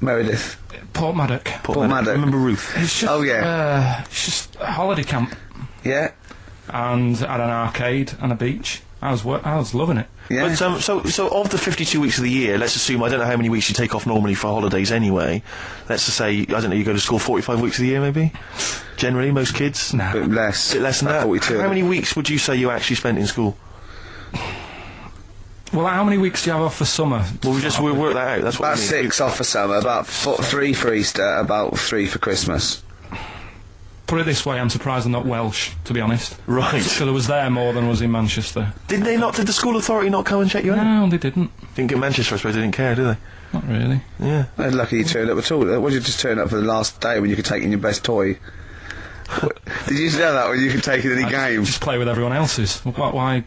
Meredith? Port Maddock. Port Maddock. I remember Ruth. It's just, it's just a holiday camp. Yeah. And had an arcade and a beach. I was loving it. Yeah. But, so of the 52 weeks of the year, let's assume, I don't know how many weeks you take off normally for holidays anyway, let's just say, I don't know, you go to school 45 weeks of the year maybe? Generally, most kids? No. Bit less. Bit less than that? 42. How many weeks would you say you actually spent in school? Well, how many weeks do you have off for summer? Well, we'll work that out, that's what About 6 off for summer, about 3 for Easter, about 3 for Christmas. Put it this way, I'm surprised I'm not Welsh, to be honest. Right. Because I was there more than was in Manchester. Did the school authority not come and check you out? No, they didn't. Didn't get Manchester, I suppose, they didn't care, do they? Not really. Yeah. They're lucky you turned up at all. What did you just turn up for the last day when you could take in your best toy? Did you know that when you could take in any game? Just play with everyone else's. Why,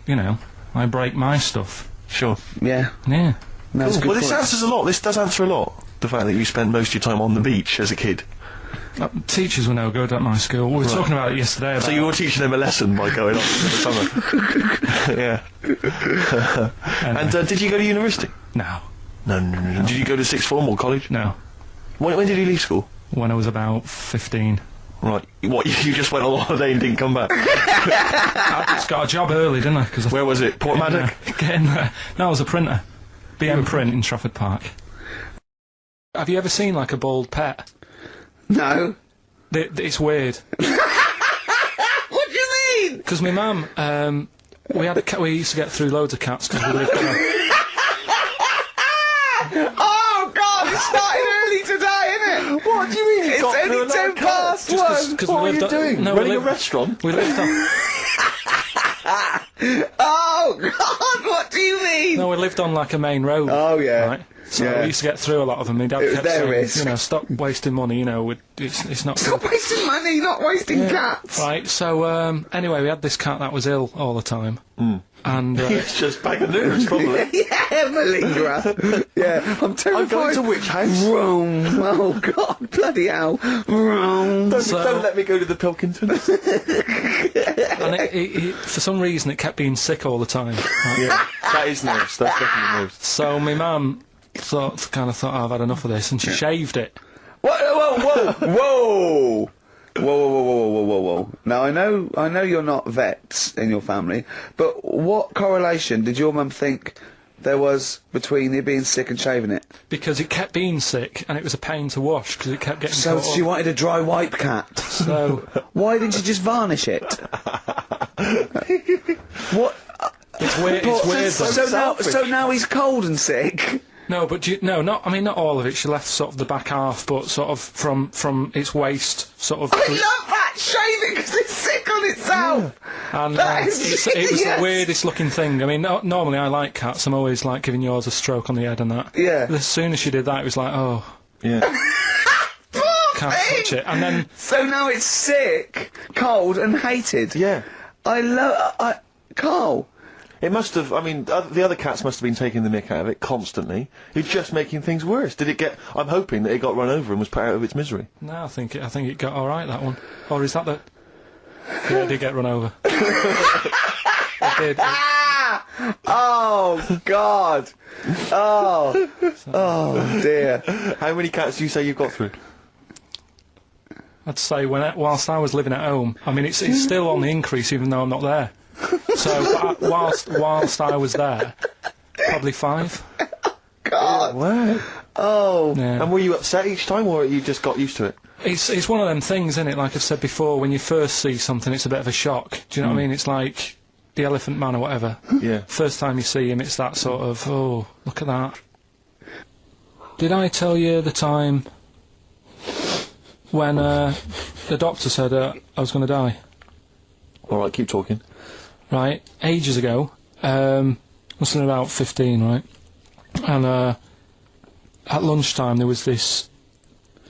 why break my stuff? Sure. Yeah. Yeah. No, cool. Well, this answers a lot. This does answer a lot. The fact that you spent most of your time on the beach as a kid. Teachers were no good at my school. We were talking about it yesterday. About so you were teaching them a lesson by going off for the summer? Yeah. Anyway. And did you go to university? No. No. Did you go to sixth form or college? No. When did you leave school? When I was about 15. Right. What, you just went on holiday and didn't come back? I just got a job early, didn't I? Where was it? Port Maddock? Getting there. No, I was a printer. BM Print in Trafford Park. Have you ever seen, like, a bald pet? No. It's weird. What do you mean? Because my mum, we had a cat. We used to get through loads of cats because we lived there. Oh God! It started early today, isn't it? What do you mean? It's only 10 past 1. What are you doing? No, running a restaurant? We lived on. Oh, God, what do you mean? No, we lived on like a main road. Oh, yeah. Right? So Yeah. we used to get through a lot of them. My dad It was kept their saying, risk. you know, stop wasting money, you know, it's not Stop good. wasting money, not wasting cats. Right, so, anyway, we had this cat that was ill all the time. And, It's just bag of nerves, probably. Yeah, malingerer. Yeah, I'm terrified. I'm going to which house? Rome. Oh, God, bloody hell. Rome. Don't let me go to the Pilkingtons. and it, for some reason, it kept being sick all the time. Right? Yeah, that is nerves. That's definitely nerves. So my mum thought, oh, I've had enough of this, and she shaved it. Whoa. Whoa. Now, I know you're not vets in your family, but what correlation did your mum think there was between you being sick and shaving it? Because it kept being sick, and it was a pain to wash, because it kept getting So caught she up. wanted a dry wipe cat. So... Why didn't you just varnish it? What? It's weird, So now he's cold and sick. No, but not all of it. She left sort of the back half, but sort of from its waist, sort of. I love that shaving because it's sick on itself. And That is it was genius. the weirdest looking thing. I mean, normally I like cats. I'm always like giving yours a stroke on the head and that. Yeah. As soon as she did that, it was like, oh, Yeah. can't touch it. And then So now it's sick, cold, and hated. Yeah. Carl. It must have, I mean, the other cats must have been taking the mick out of it constantly. It's just making things worse. Did it get, I'm hoping that it got run over and was put out of its misery. no, I think it got all right, that one. Or is that the? Yeah, it did get run over. It did. Oh, God. Oh, dear. How many cats do you say you've got through? I'd say whilst I was living at home, I mean, it's still on the increase even though I'm not there. So whilst I was there, probably 5. God. Wow. Oh. Yeah. And were you upset each time, or you just got used to it? It's one of them things, isn't it? Like I've said before, when you first see something, it's a bit of a shock. Do you know what I mean? It's like the Elephant Man or whatever. Yeah. First time you see him, it's that sort of, oh, look at that. Did I tell you the time when the doctor said I was going to die? All right, keep talking. Right, ages ago, must have been about 15, right? And at lunchtime there was this.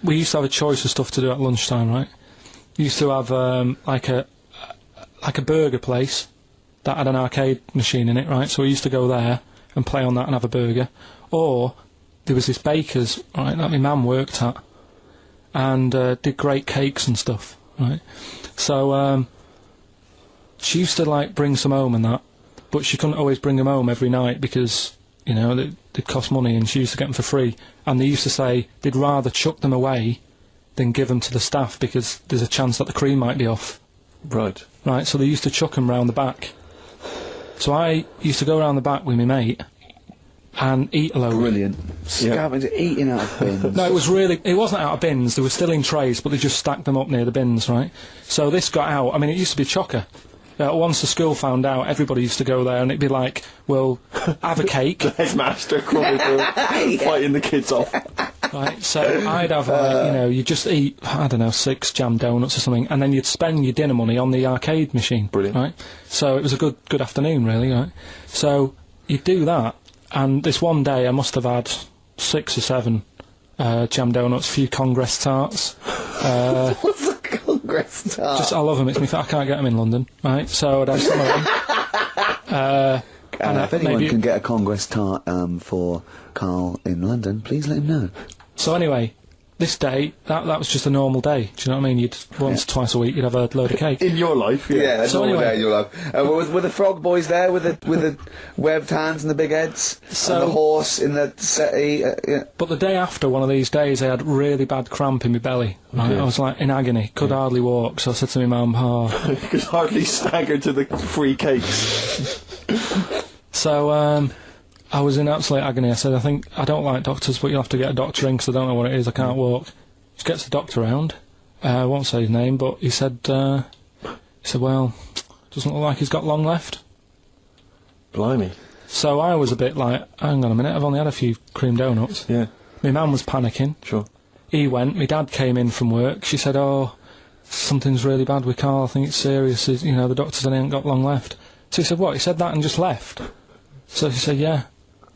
We used to have a choice of stuff to do at lunchtime, right? We used to have like a burger place that had an arcade machine in it, right? So we used to go there and play on that and have a burger. Or there was this baker's, right, that my mum worked at, and did great cakes and stuff, right? So she used to like bring some home and that, but she couldn't always bring them home every night because, you know, they cost money, and she used to get them for free. And they used to say they'd rather chuck them away than give them to the staff because there's a chance that the cream might be off. Right. Right, so they used to chuck them round the back. So I used to go round the back with my mate and eat a load. Brilliant. Scavenging, eating out of bins. No, it wasn't out of bins, they were still in trays, but they just stacked them up near the bins, right? So this got out, I mean, it used to be a chocker. Once the school found out, everybody used to go there, and it'd be like, well, have a cake. The headmaster probably fighting the kids off. Right, so I'd have, like, you know, you'd just eat, I don't know, 6 jam donuts or something, and then you'd spend your dinner money on the arcade machine. Brilliant. Right? So it was a good afternoon, really, right? So you'd do that, and this one day I must have had 6 or 7 jam donuts, a few Congress tarts. What's a Congress tart? I love them, it's me, I can't get them in London, right? So I'd have some of them. If anyone can get a Congress tart for Carl in London, please let him know. So anyway, this day, that was just a normal day. Do you know what I mean? You'd once, twice a week, you'd have a load of cake. In your life, yeah. Yeah, that's So all anyway- day in your life. Were the frog boys there with the webbed hands and the big heads? So- and the horse in the settee? Yeah. But the day after one of these days, I had really bad cramp in my belly. Right? Yeah. I was like in agony, could hardly walk. So I said to my mum, You could hardly stagger to the free cakes. So I was in absolute agony. I said, I don't like doctors, but you'll have to get a doctor in because I don't know what it is. I can't walk. Just gets the doctor round. I won't say his name, but he said, well, doesn't look like he's got long left. Blimey. So I was a bit like, hang on a minute, I've only had a few cream donuts. Yeah. My mum was panicking. Sure. He went, my dad came in from work. She said, oh, something's really bad with Carl, I think it's serious. You know, the doctor said he ain't got long left. So he said, what? He said that and just left. So she said, yeah.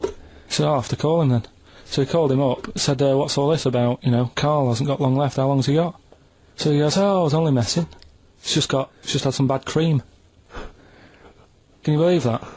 He said, I'll have to call him then. So he called him up, said, what's all this about? You know, Karl hasn't got long left, how long's he got? So he goes, oh, I was only messing. It's just had some bad cream. Can you believe that?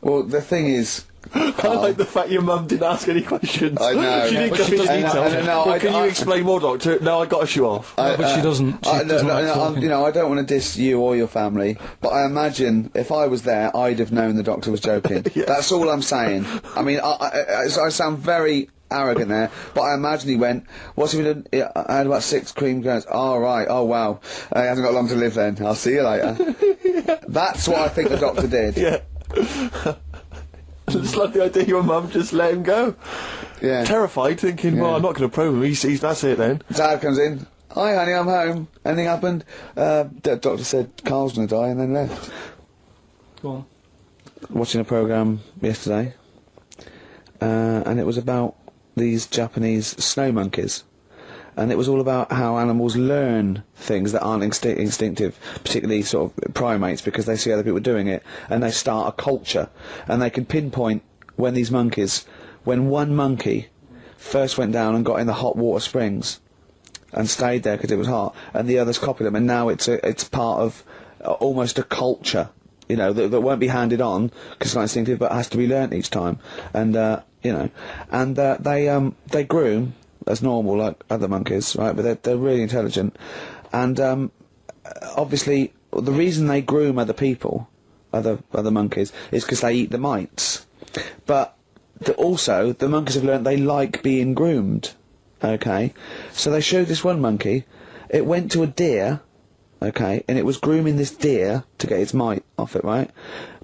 Well, the thing is... I like the fact your mum didn't ask any questions. I know. She didn't go into detail. Can you explain more, Doctor? No, I got to shoe off. But she doesn't. She doesn't you know, I don't want to diss you or your family, but I imagine if I was there, I'd have known the doctor was joking. Yeah. That's all I'm saying. I mean, I sound very arrogant there, but I imagine he went, what's he been doing? I had about 6 cream cones. Oh, right. Oh, wow. He hasn't got long to live then. I'll see you later. That's what I think the doctor did. Yeah. I just love the idea your mum just let him go. Yeah. Terrified, thinking, well, I'm not going to probe him. He's that's it then. Dad comes in. Hi, honey, I'm home. Anything happened? The doctor said Karl's going to die and then left. Go on. Watching a programme yesterday, and it was about these Japanese snow monkeys. And it was all about how animals learn things that aren't instinctive, particularly sort of primates, because they see other people doing it, and they start a culture. And they can pinpoint when one monkey first went down and got in the hot water springs and stayed there because it was hot, and the others copied them, and now it's part of almost a culture, you know, that won't be handed on because it's not instinctive, but has to be learnt each time. And you know, and they groom as normal, like other monkeys, right? But they're really intelligent, and obviously the reason they groom other people, other monkeys, is because they eat the mites. But also the monkeys have learned they like being groomed. Okay, so they showed this one monkey. It went to a deer, okay, and it was grooming this deer to get its mite off it, right?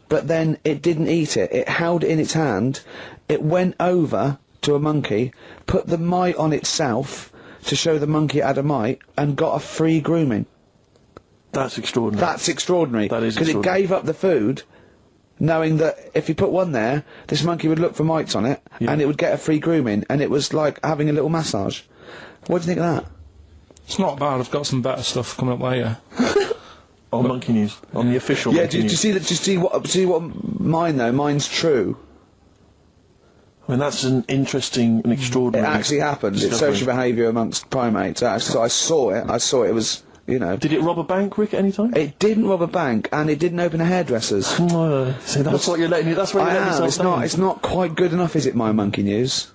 But then it didn't eat it. It held it in its hand. It went over to a monkey, put the mite on itself to show the monkey it had a mite, and got a free grooming. That's extraordinary. That's extraordinary. That is extraordinary. Because it gave up the food, knowing that if you put one there, this monkey would look for mites on it, and it would get a free grooming, and it was like having a little massage. What do you think of that? It's not bad. I've got some better stuff coming up later. On Monkey News, on the official. Yeah, Monkey do you News. see that? See what mine though? Mine's true. I mean, that's an interesting and extraordinary... It actually happened. It's social behaviour amongst primates. So I saw it. It was, you know... Did it rob a bank, Rick, at any time? It didn't rob a bank, and it didn't open a hairdresser's. See, that's what you're letting... That's what you're letting yourself down. It's not quite good enough, is it, my Monkey News?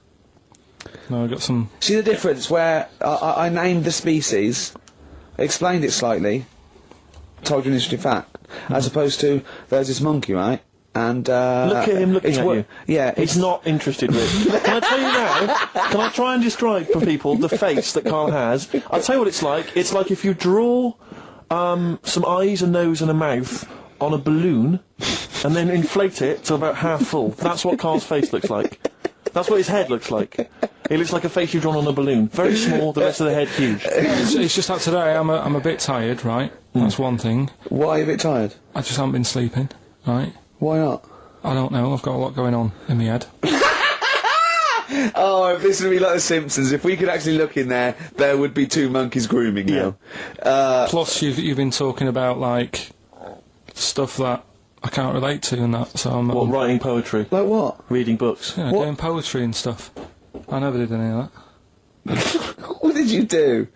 No, I got some... See the difference where I named the species, explained it slightly, told you an interesting fact, as opposed to, there's this monkey, right? And look at him looking at you. Yeah, he's not interested, Rick. Can I tell you now? Can I try and describe for people the face that Karl has? I'll tell you what it's like. It's like if you draw some eyes, a nose, and a mouth on a balloon, and then inflate it to about half full. That's what Karl's face looks like. That's what his head looks like. It looks like a face you've drawn on a balloon. Very small. The rest of the head huge. It's just that today I'm a bit tired, right? That's one thing. Why are you a bit tired? I just haven't been sleeping, right? Why not? I don't know, I've got a lot going on in my head. Oh, if this would be like The Simpsons, if we could actually look in there, there would be 2 monkeys grooming now. Plus, you've been talking about, like, stuff that I can't relate to and that, so I'm... writing poetry? Like what? Reading books? Yeah, doing poetry and stuff. I never did any of that. What did you do?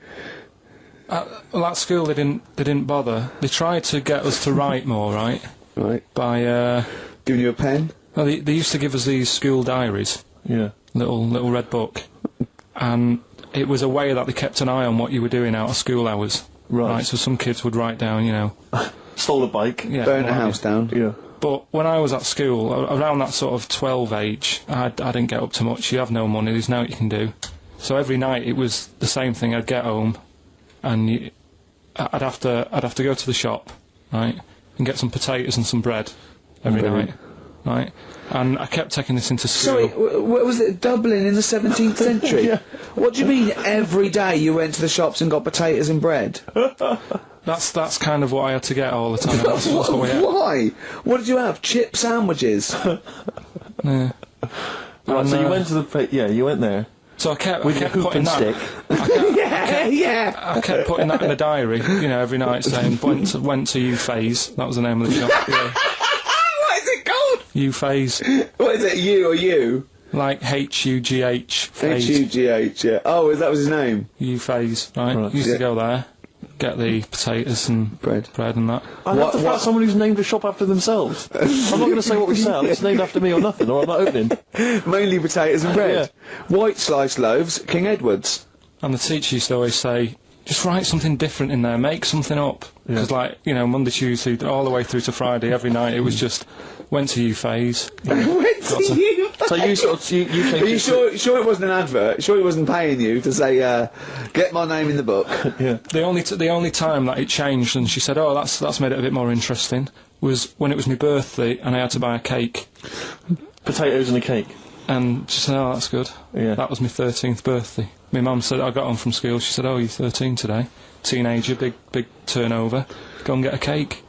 Well, at school they didn't bother. They tried to get us to write more, right? Right. By, giving you a pen? Well, they used to give us these school diaries. Yeah. Little red book. And it was a way that they kept an eye on what you were doing out of school hours. Right. So some kids would write down, you know... Stole a bike. Yeah. Burnt a house down. Yeah. But when I was at school, around that sort of 12 age, I didn't get up to much. You have no money, there's nothing you can do. So every night it was the same thing. I'd get home, and I'd have to go to the shop, right, and get some potatoes and some bread every night, right? And I kept taking this into school. Sorry, what was it, Dublin in the 17th century? Yeah. What do you mean every day you went to the shops and got potatoes and bread? That's kind of what I had to get all the time. That's what we had. Why? What did you have? Chip sandwiches? Yeah. Right, so you went to the... Yeah, you went there. So I kept with your hoop putting and that... stick. I kept putting that in the diary, you know, every night saying, went to you phase, that was the name of the shop. Yeah. U phase. What is it, you or you? Like H-U-G-H. H-U-G-H, yeah. Oh, that was his name? U phase, right? Used to go there, get the potatoes and bread and that. I love the fact someone who's named a shop after themselves. I'm not going to say what we sell, it's named after me or nothing, or I'm not opening. Mainly potatoes and bread. Yeah. White sliced loaves, King Edward's. And the teacher used to always say, just write something different in there, make something up. Because, like, you know, Monday, Tuesday, all the way through to Friday, every night, it was just, went to U phase. Went to U phase? So you sort of, you Are you sure it wasn't an advert? Sure he wasn't paying you to say, get my name in the book? Yeah. The only time that it changed, and she said, oh, that's made it a bit more interesting, was when it was my birthday, and I had to buy a cake. Potatoes and a cake? And she said, oh, that's good. Yeah. That was my 13th birthday. My mum said, I got home from school, she said, oh, you're 13 today. Teenager, big turnover. Go and get a cake.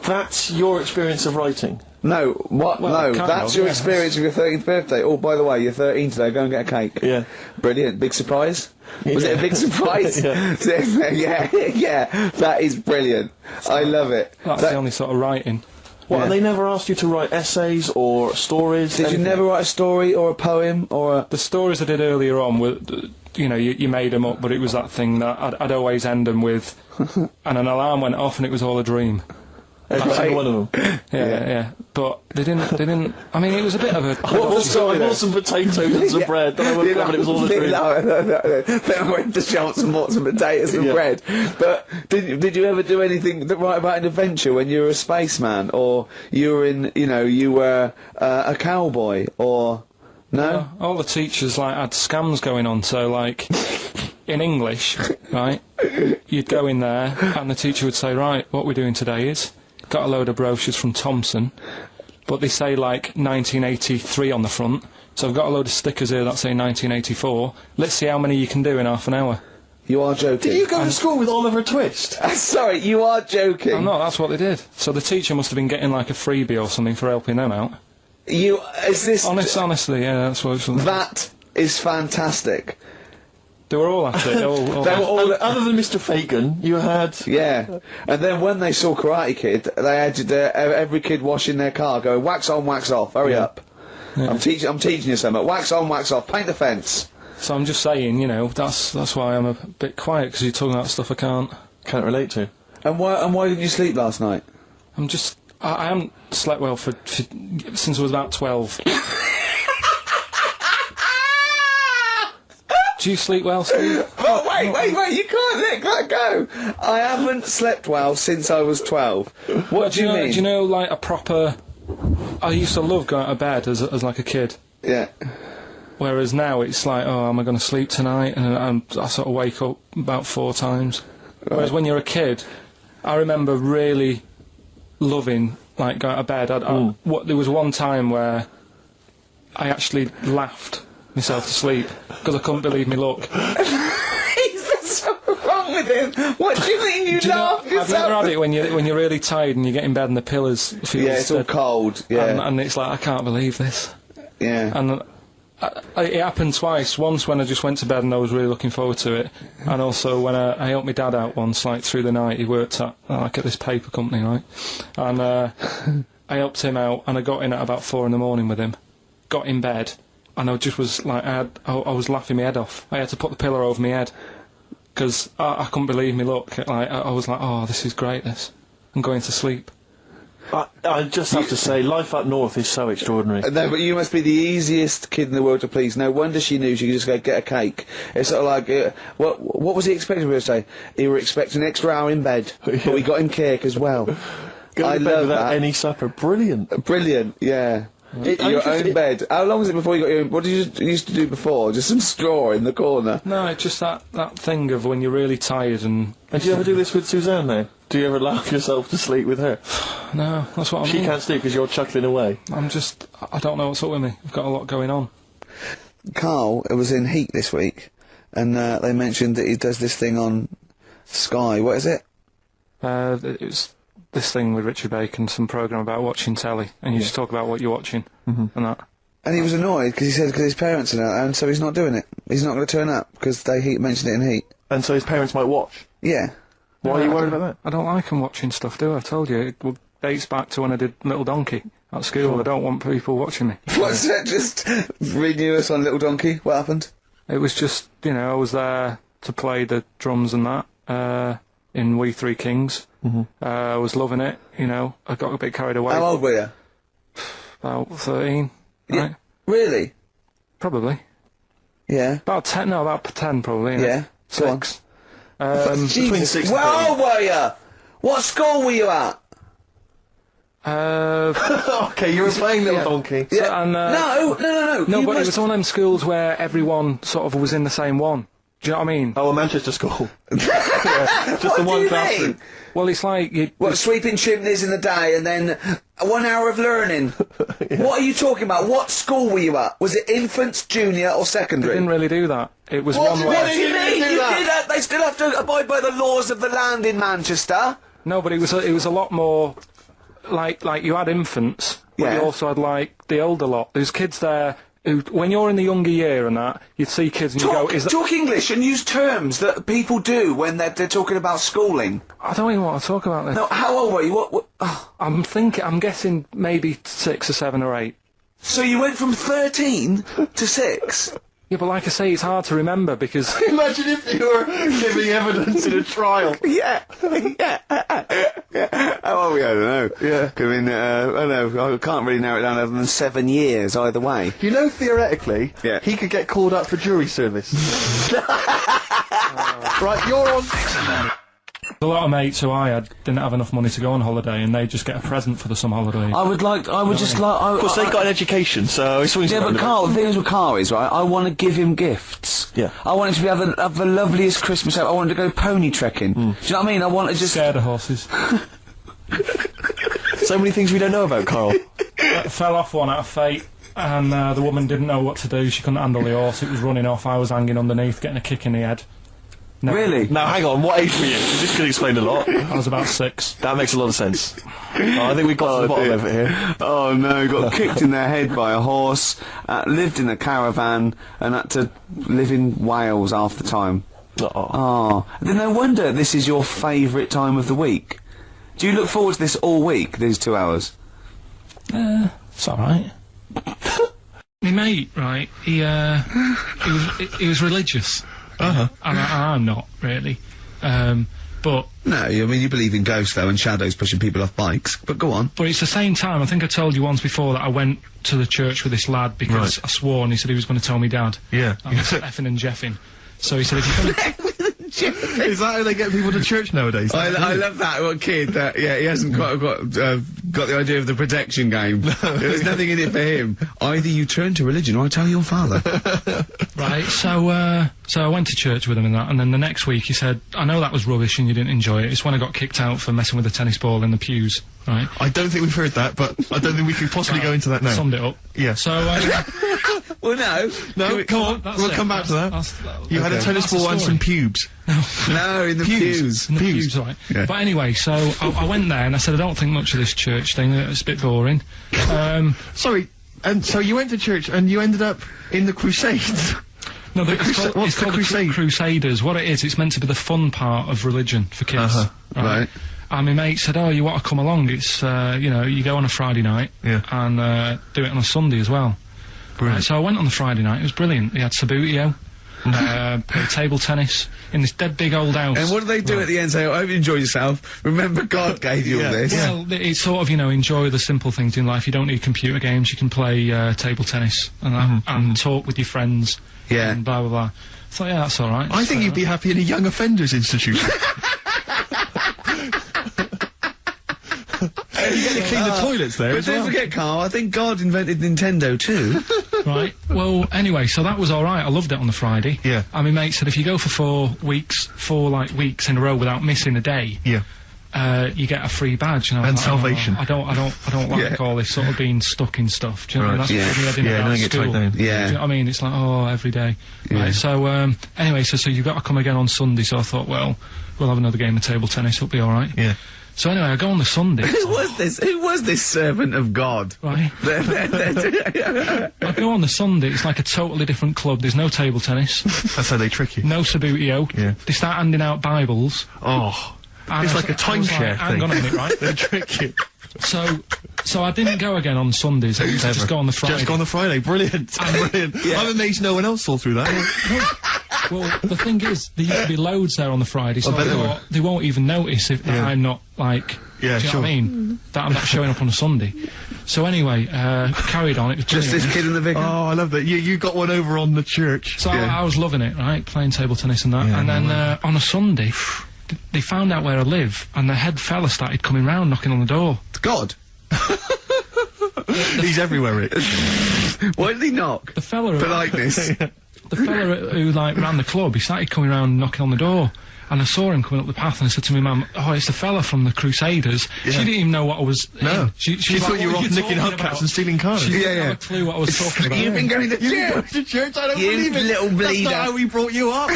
That's your experience of writing? No, what? Well, no, that's your experience of your 13th birthday. Oh, by the way, you're 13 today, go and get a cake. Yeah. Brilliant. Big surprise? Was it a big surprise? yeah, that is brilliant. I love it. That's the only sort of writing. What, and they never asked you to write essays or stories? Did you never write a story or a poem or a... The stories I did earlier on were, you know, you made them up, but it was that thing that I'd always end them with, and an alarm went off and it was all a dream. Every single one of them. Yeah. But they didn't. I mean, it was a bit of a. I bought some potatoes and some bread. Then I woke up and it was all a dream. Then I went to shops and bought some potatoes and bread. But did you ever do anything that write about an adventure when you were a spaceman, or you were a cowboy, or no? All the teachers had scams going on. So in English, right? You'd go in there and the teacher would say, right, what we're doing today is. Got a load of brochures from Thomson, but they say 1983 on the front, so I've got a load of stickers here that say 1984. Let's see how many you can do in half an hour. You are joking. Did you go to school with Oliver Twist? Sorry, you are joking. I'm not, that's what they did. So the teacher must have been getting a freebie or something for helping them out. Honestly, yeah, that's what it was. That is fantastic. They were all at it. They were all, other than Mr. Fagan, you had... Yeah. And then when they saw Karate Kid, they had every kid washing their car going, wax on, wax off, hurry up. Yeah. I'm teaching you something. Wax on, wax off, paint the fence. So I'm just saying, you know, that's why I'm a bit quiet, because you're talking about stuff I can't relate to. And why didn't you sleep last night? I haven't slept well since I was about 12. Do you sleep well, Steve? Oh, wait, you can't let that go. I haven't slept well since I was 12. What do you mean? Do you know, a proper... I used to love going to bed as a kid. Yeah. Whereas now it's oh, am I going to sleep tonight? And I sort of wake up about 4 times. Right. Whereas when you're a kid, I remember really loving, going to bed. There was one time where I actually laughed myself to sleep because I couldn't believe me luck. Is something wrong with him? What do you mean you laugh yourself? Have you ever had it when you're really tired and you get in bed and the pillows feel it's all cold. Yeah, and it's I can't believe this. Yeah, and it happened twice. Once when I just went to bed and I was really looking forward to it, and also when I helped my dad out once, through the night. He worked at at this paper company, right? And I helped him out, and I got in at about 4 in the morning with him. Got in bed. And I just was I was laughing my head off. I had to put the pillow over my head because I couldn't believe me luck. I was oh, this is great. I'm going to sleep. I just have to say, life up north is so extraordinary. No, but you must be the easiest kid in the world to please. No wonder she knew she could just go get a cake. It's sort of what was he expecting me to say? He were expecting an extra hour in bed, but we got him cake as well. Go to bed without any supper. Brilliant. Brilliant, yeah. Your own bed. How long was it before you got your own... What did you used to do before? Just some straw in the corner? No, it's just that thing of when you're really tired and... And do you ever do this with Suzanne, though? Do you ever laugh yourself to sleep with her? No, that's what I mean. She can't sleep because you're chuckling away. I don't know what's up with me. I've got a lot going on. Carl was in Heat this week, and they mentioned that he does this thing on Sky. What is it? It was... this thing with Richard Bacon, some programme about watching telly, and you just talk about what you're watching, and that. And he was annoyed, because he said his parents are there, and so he's not doing it. He's not going to turn up, because they mentioned it in Heat. And so his parents might watch? Yeah. Why are you worried about that? I don't like him watching stuff, do I? I told you, it dates back to when I did Little Donkey. at school. I don't want people watching me. What's that? Just renew us on Little Donkey. What happened? It was just, you know, I was there to play the drums and that, in We Three Kings. I was loving it, you know. I got a bit carried away. How old were you? About 13, yeah. Right? Really? Probably. Yeah. About 10 probably. Yeah. 6. Between 6 and Where old were you? What school were you at? Okay, you were playing Little Donkey. Yeah. So, and, No, No, but it was one of them schools where everyone sort of was in the same one. Do you know what I mean? Oh, a Manchester school. Just the one do you classroom. mean? Well, it's like... sweeping chimneys in the day and then 1 hour of learning? What are you talking about? What school were you at? Was it infants, junior or secondary? They didn't really do that. It was What one do way... you mean? You did that? They still have to abide by the laws of the land in Manchester. No, but it was a lot more... Like you had infants, but Yeah. you also had, like, the older lot. There's kids there who, when you're in the younger year and that, you'd see kids and you go, is that... Talk English and use terms that people do when they're talking about schooling. I don't even want to talk about this. No, how old were you? What? Oh. I'm guessing maybe 6 or 7 or 8. So you went from 13 to 6? Yeah, but like I say, it's hard to remember because... Imagine if you were giving evidence in a trial. Yeah. How old were you? I don't know. Yeah. I mean, I don't know. I can't really narrow it down other than 7 years either way. You know, theoretically, Yeah. he could get called up for jury service. Right, you're on. A lot of mates who I had didn't have enough money to go on holiday, and they just get a present for the summer holiday. I would just like... Of course, they got an education, so... Yeah, but Carl, the thing is with Carl is, right, I want to give him gifts. Yeah. I want him to have the loveliest Christmas ever. I want him to go pony trekking. Do you know what I mean? I want to just... Scared of horses. So many things we don't know about Carl. Fell off one out of fate, and the woman didn't know what to do. She couldn't handle the horse. It was running off. I was hanging underneath, getting a kick in the head. No. Really? Now, hang on, what age were you? This could explain a lot. I was about 6. That makes a lot of sense. I think we got to the bottom of it here. Oh no, got kicked in the head by a horse, lived in a caravan, and had to live in Wales half the time. Oh. Then no wonder this is your favourite time of the week. Do you look forward to this all week, these 2 hours? It's alright. My mate, right, he was religious. Uh-huh. And I'm not, really. But... No, I mean, you believe in ghosts, though, and shadows pushing people off bikes, but go on. But it's the same time, I think I told you once before that I went to the church with this lad because I swore and he said he was going to tell me dad. Yeah. I was effing and jeffing. So he said, if you're going to... Is that how they get people to church nowadays? I love that, what kid, that, yeah, he hasn't got the idea of the protection game. There's nothing in it for him. Either you turn to religion or I tell your father. Right, so I went to church with him and that, and then the next week he said, I know that was rubbish and you didn't enjoy it. It's when I got kicked out for messing with a tennis ball in the pews, right? I don't think we've heard that, but I don't think we can possibly go into that now. Summed it up. Yeah. So, well, no, come on, we'll come back to that. You had a tennis ball and some pubes. No, in the pews. In the pews, right. Yeah. But anyway, so I went there and I said, I don't think much of this church thing, it's a bit boring. Sorry, and so you went to church and you ended up in the Crusades? No, it's called the Crusaders. What it is, it's meant to be the fun part of religion for kids. Right. And my mate said, oh, you want to come along? It's, you know, you go on a Friday night and do it on a Sunday as well. Right, so I went on the Friday night, it was brilliant. They had Sabutio, played table tennis in this dead big old house. And what do they do at the end? Say, I hope you enjoy yourself. Remember, God gave you all this. Well, it's sort of, you know, enjoy the simple things in life. You don't need computer games. You can play table tennis and that, and talk with your friends. Yeah. And blah, blah, blah. So, yeah, that's alright. I think you'd be happy in a young offenders institution. You get to clean the toilets there. But don't forget, Carl, I think God invented Nintendo too. Right. Well, anyway, so that was alright. I loved it on the Friday. Yeah. And my mate said if you go for 4 weeks in a row without missing a day, you get a free badge. And salvation. I don't like all this sort of being stuck in stuff. Do you know what I mean? That's putting your head in about school. Do you know what I mean? It's like, oh, every day. Right, so, anyway, so you've got to come again on Sunday, so I thought, well, we'll have another game of table tennis, it'll be alright. Yeah. So anyway, I go on the Sunday. Who was this servant of God? Right. I go on the Sunday, it's like a totally different club, there's no table tennis. That's how they trick you. No Sabutio. Yeah. They start handing out Bibles. Oh. And it's like a timeshare thing. Hang on a minute, right? They trick you. So I didn't go again on Sundays. I used to just go on the Friday. Just go on the Friday. Brilliant. Brilliant. I'm amazed no one else saw through that. Well, the thing is, there used to be loads there on the Friday, so I thought they won't even notice if that I'm not, like... Yeah, do you know what I mean? That I'm not showing up on a Sunday. So anyway, carried on. It was just this kid in the vicar. Oh, I love that. You got one over on the church. So I was loving it, right? Playing table tennis and that. And then on a Sunday, they found out where I live, and the head fella started coming round, knocking on the door. God. He's everywhere, Rick. Why did he knock? The fella... Politeness. The fella who, like, ran the club, he started coming round knocking on the door. And I saw him coming up the path, and I said to my mum, "Oh, it's the fella from the Crusaders." Yeah. She didn't even know what I was. No, she thought like, you were off nicking hubcaps and stealing cars. She didn't have a clue what I was talking about. You've been going to church. I don't believe it. Little bleeder. That's not how we brought you up.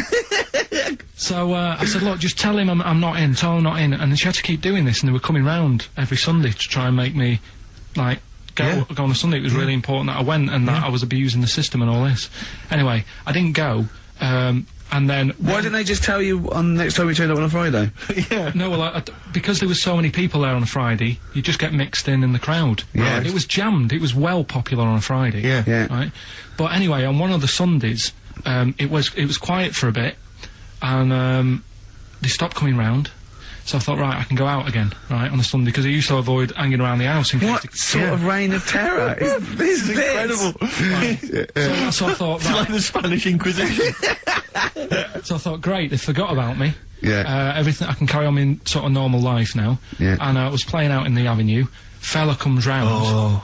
So I said, "Look, just tell him I'm not in. Tell him I'm not in." And then she had to keep doing this, and they were coming round every Sunday to try and make me, like, go on a Sunday. It was really important that I went and that I was abusing the system and all this. Anyway, I didn't go. And then... Why didn't they just tell you on next time we turned up on a Friday? No, well, because there was so many people there on a Friday, you just get mixed in the crowd. Yeah. It was jammed. It was well popular on a Friday. Yeah. Right? But anyway, on one of the Sundays, it was quiet for a bit, and they stopped coming round. So I thought, right, I can go out again, right, on a Sunday, because I used to avoid hanging around the house in case... What sort of reign of terror is incredible. Right. So I thought, it's like the Spanish Inquisition. So I thought, great, they forgot about me. Yeah. Everything, I can carry on in sort of normal life now. Yeah. And I was playing out in the avenue. Fella comes round.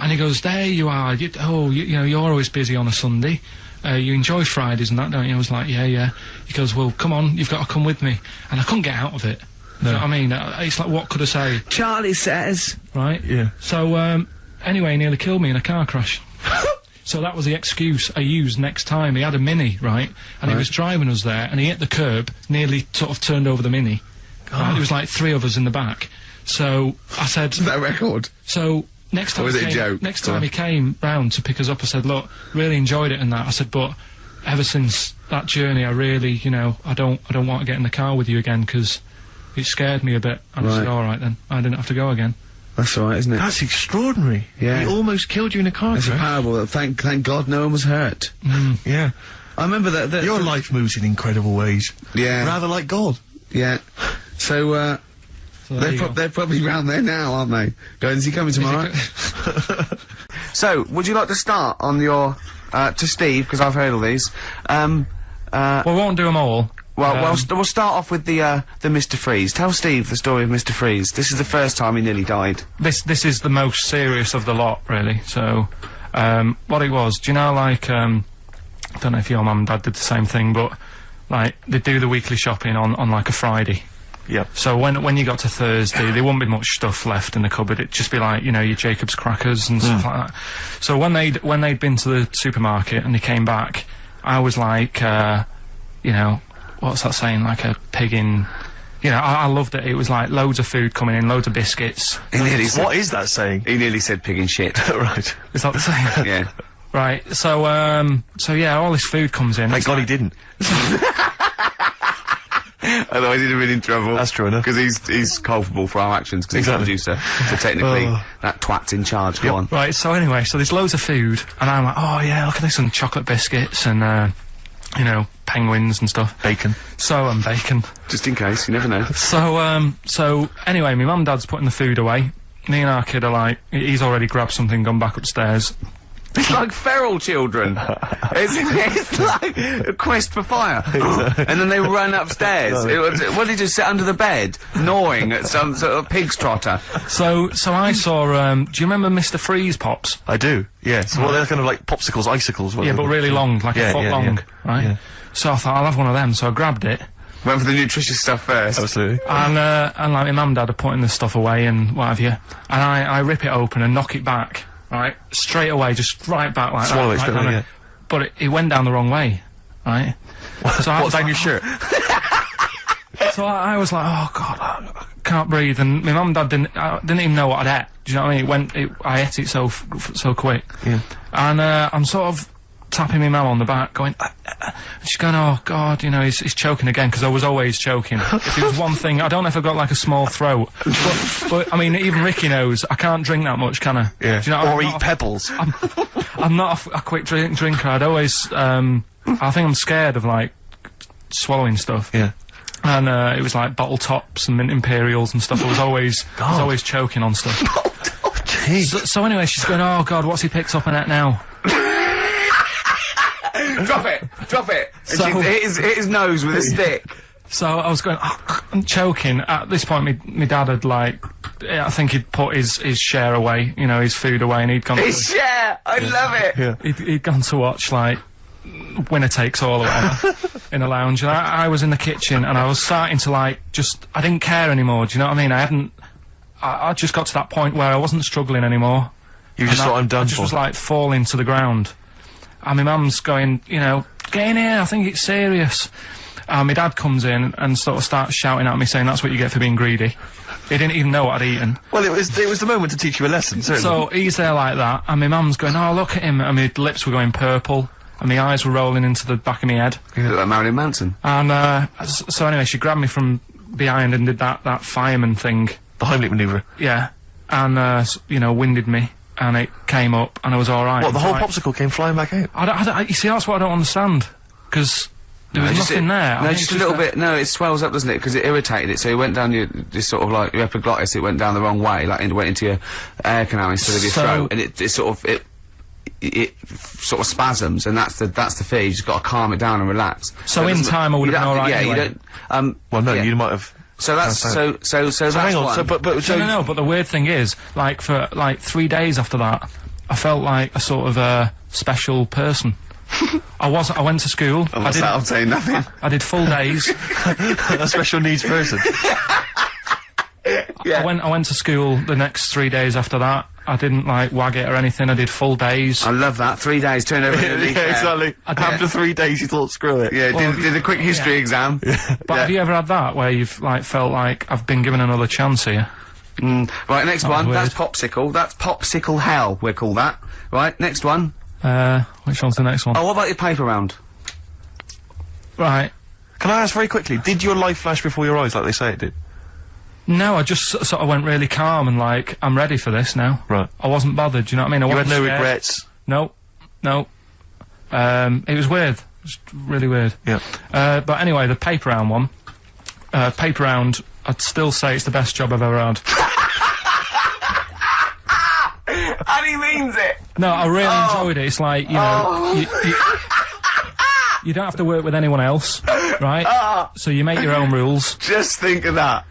And he goes, "There you are. You know, you're always busy on a Sunday. You enjoy Fridays and that, don't you?" I was like, yeah. He goes, "Well, come on, you've got to come with me." And I couldn't get out of it. No. You know what I mean? It's like, what could I say? Charlie says. Right? Yeah. So, anyway, he nearly killed me in a car crash. So that was the excuse I used next time. He had a Mini, right? And he was driving us there, and he hit the curb, nearly sort of turned over the Mini. Right? There was like 3 of us in the back. So I said... Is that a record? So... Next time, he came round to pick us up, I said, "Look, really enjoyed it and that." I said, "But ever since that journey, I really, you know, I don't want to get in the car with you again because it scared me a bit." And I said, "All right then, I didn't have to go again." That's all right, isn't it? That's extraordinary. Yeah. He almost killed you in a car crash. It's a parable. Thank God no one was hurt. Yeah. I remember that. Your life moves in incredible ways. Yeah. Rather like God. Yeah. So, they're probably round there now, aren't they? Going, is he coming tomorrow? So, would you like to start on your, to Steve, because I've heard all these. We won't do them all. Well, we'll start off with the Mr. Freeze. Tell Steve the story of Mr. Freeze. This is the first time he nearly died. This is the most serious of the lot, really. So, what it was, do you know, like, I don't know if your mum and dad did the same thing, but, like, they do the weekly shopping on like, a Friday. Yeah. So when you got to Thursday, there wouldn't be much stuff left in the cupboard. It'd just be like, you know, your Jacob's crackers and stuff like that. So when they'd been to the supermarket and they came back, I was like, you know, what's that saying? Like a pig in... You know, I loved it. It was like loads of food coming in, loads of biscuits. What is that saying? He nearly said pig in shit. Right. Is that the saying? Yeah. Right. So yeah, all this food comes in. Thank God he didn't. Otherwise he'd have been in trouble. That's true enough. Because he's culpable for our actions, because he's the producer. So technically, that twat's in charge. Go on. Right, so anyway, so there's loads of food, and I'm like, oh yeah, look at this, and chocolate biscuits, and, you know, penguins and stuff. Bacon. And bacon. Just in case, you never know. So anyway, my mum and dad's putting the food away. Me and our kid are like, he's already grabbed something, gone back upstairs. It's like feral children. it's like a quest for fire. And then they run upstairs. What did he just sit under the bed, gnawing at some sort of pig's trotter? So I saw, do you remember Mr. Freeze Pops? I do, yeah. So they're kind of like popsicles, icicles. Yeah, but really long, like a foot long, right? Yeah. So I thought, I'll have one of them, so I grabbed it. Went for the nutritious stuff first. Absolutely. And like my mum and dad are putting this stuff away and what have you. And I rip it open and knock it back. Right, straight away, just right back like Swallow that. Swallow it, yeah. But it went down the wrong way, right? So what, down your shirt? So I was like, oh God, I can't breathe, and my mum and dad didn't even know what I'd ate. Do you know what I mean? I ate it so quick. Yeah. And I'm sort of tapping my mum on the back, going, And she's going, oh God, you know, he's choking again, because I was always choking. If it was one thing, I don't know if I've got like a small throat, but I mean, even Ricky knows I can't drink that much, can I? Yeah. Do you know, or eat pebbles. I'm not a quick drinker. I'd always, I think I'm scared of like swallowing stuff. Yeah. And it was like bottle tops and mint imperials and stuff. I was always choking on stuff. So anyway, she's going, oh God, what's he picked up on it now? Drop it! And hit his nose with a stick. So I was going, I'm choking. At this point, my dad had like, I think he'd put his share away, you know, his food away, and he'd gone his share! I love it! Yeah. He'd gone to watch like Winner Takes All or whatever in a lounge, and I was in the kitchen, and I was starting to like I didn't care anymore. Do you know what I mean? I just got to that point where I wasn't struggling anymore. You just thought, I'm done for. I just was like falling to the ground. And my mum's going, you know, get in here, I think it's serious. And my dad comes in and sort of starts shouting at me, saying that's what you get for being greedy. He didn't even know what I'd eaten. Well, it was the moment to teach you a lesson, certainly. So he's there like that, and my mum's going, oh, look at him, and my lips were going purple, and my eyes were rolling into the back of my head. You look like Marilyn Manson. And, so anyway, she grabbed me from behind and did that fireman thing. The Heimlich manoeuvre. Yeah. And, you know, winded me. And it came up, and I was alright. What, the whole popsicle came flying back out? You see, that's what I don't understand. Because there was nothing there. No, just a little bit. No, it swells up, doesn't it? Because it irritated it. So it went down this sort of like your epiglottis. It went down the wrong way, like it went into your air canal instead of your throat, and it sort of spasms, and that's the fear. You just got to calm it down and relax. So in time, I would have been alright. Yeah, anyway. you don't. Well, no, you might have. So that's so hang on. So, but no. But the weird thing is, like for like 3 days after that, I felt like a sort of special person. I went to school. I'm saying nothing. I did full days. A special needs person. Yeah. I went to school the next 3 days after that. I didn't like wag it or anything. I did full days. I love that. 3 days, turned over in a leaf. Yeah, exactly. After 3 days, you thought, screw it. Yeah, did a quick history exam. But have you ever had that where you've like felt like I've been given another chance here? Right, next one. That's popsicle. That's popsicle hell. We'll call that. Right, next one. Which one's the next one? Oh, what about your paper round? Right. Can I ask very quickly? Did your life flash before your eyes like they say it did? No, I just sort of went really calm and like, I'm ready for this now. Right. I wasn't bothered, do you know what I mean? You had no regrets? No. It was weird. It was really weird. Yeah. But anyway, the paper round one. Paper round, I'd still say it's the best job I've ever had. And he means it! No, I really enjoyed it. It's like, you know, you don't have to work with anyone else, right? So you make your own rules. Just think of that.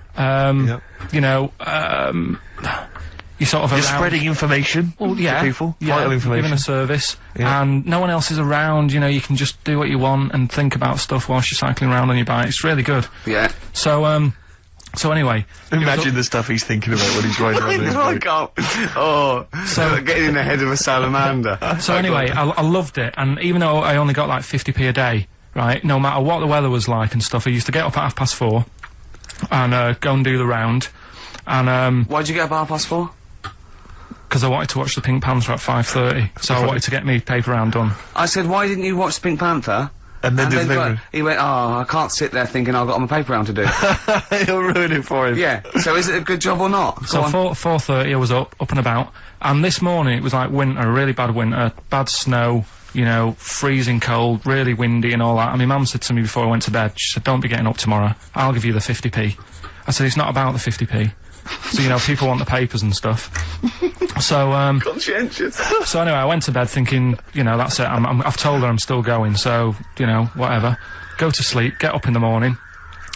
You know, you sort of You're spreading information to people, vital information. Giving a service, and no one else is around, you know, you can just do what you want and think about stuff whilst you're cycling around on your bike. It's really good. Yeah. So anyway... Imagine the stuff he's thinking about when he's riding around his bike. So getting in the head of a salamander. So anyway, I loved it, and even though I only got like 50p a day, right, no matter what the weather was like and stuff, I used to get up at 4:30 and go and do the round. And why'd you get up at 4:30? Because I wanted to watch the Pink Panther at 5:30, so I wanted to get me paper round done. I said, why didn't you watch Pink Panther? And then he went, I can't sit there thinking I've got my paper round to do. He'll ruin it for him. Yeah. So is it a good job or not? So 4:30 I was up and about, and this morning it was like winter, really bad winter, bad snow, you know, freezing cold, really windy and all that. And my mum said to me before I went to bed, she said, don't be getting up tomorrow, I'll give you the 50p. I said, it's not about the 50p. So, you know, people want the papers and stuff. So, conscientious. So anyway, I went to bed thinking, you know, that's it, I've told her I'm still going, so, you know, whatever. Go to sleep, get up in the morning,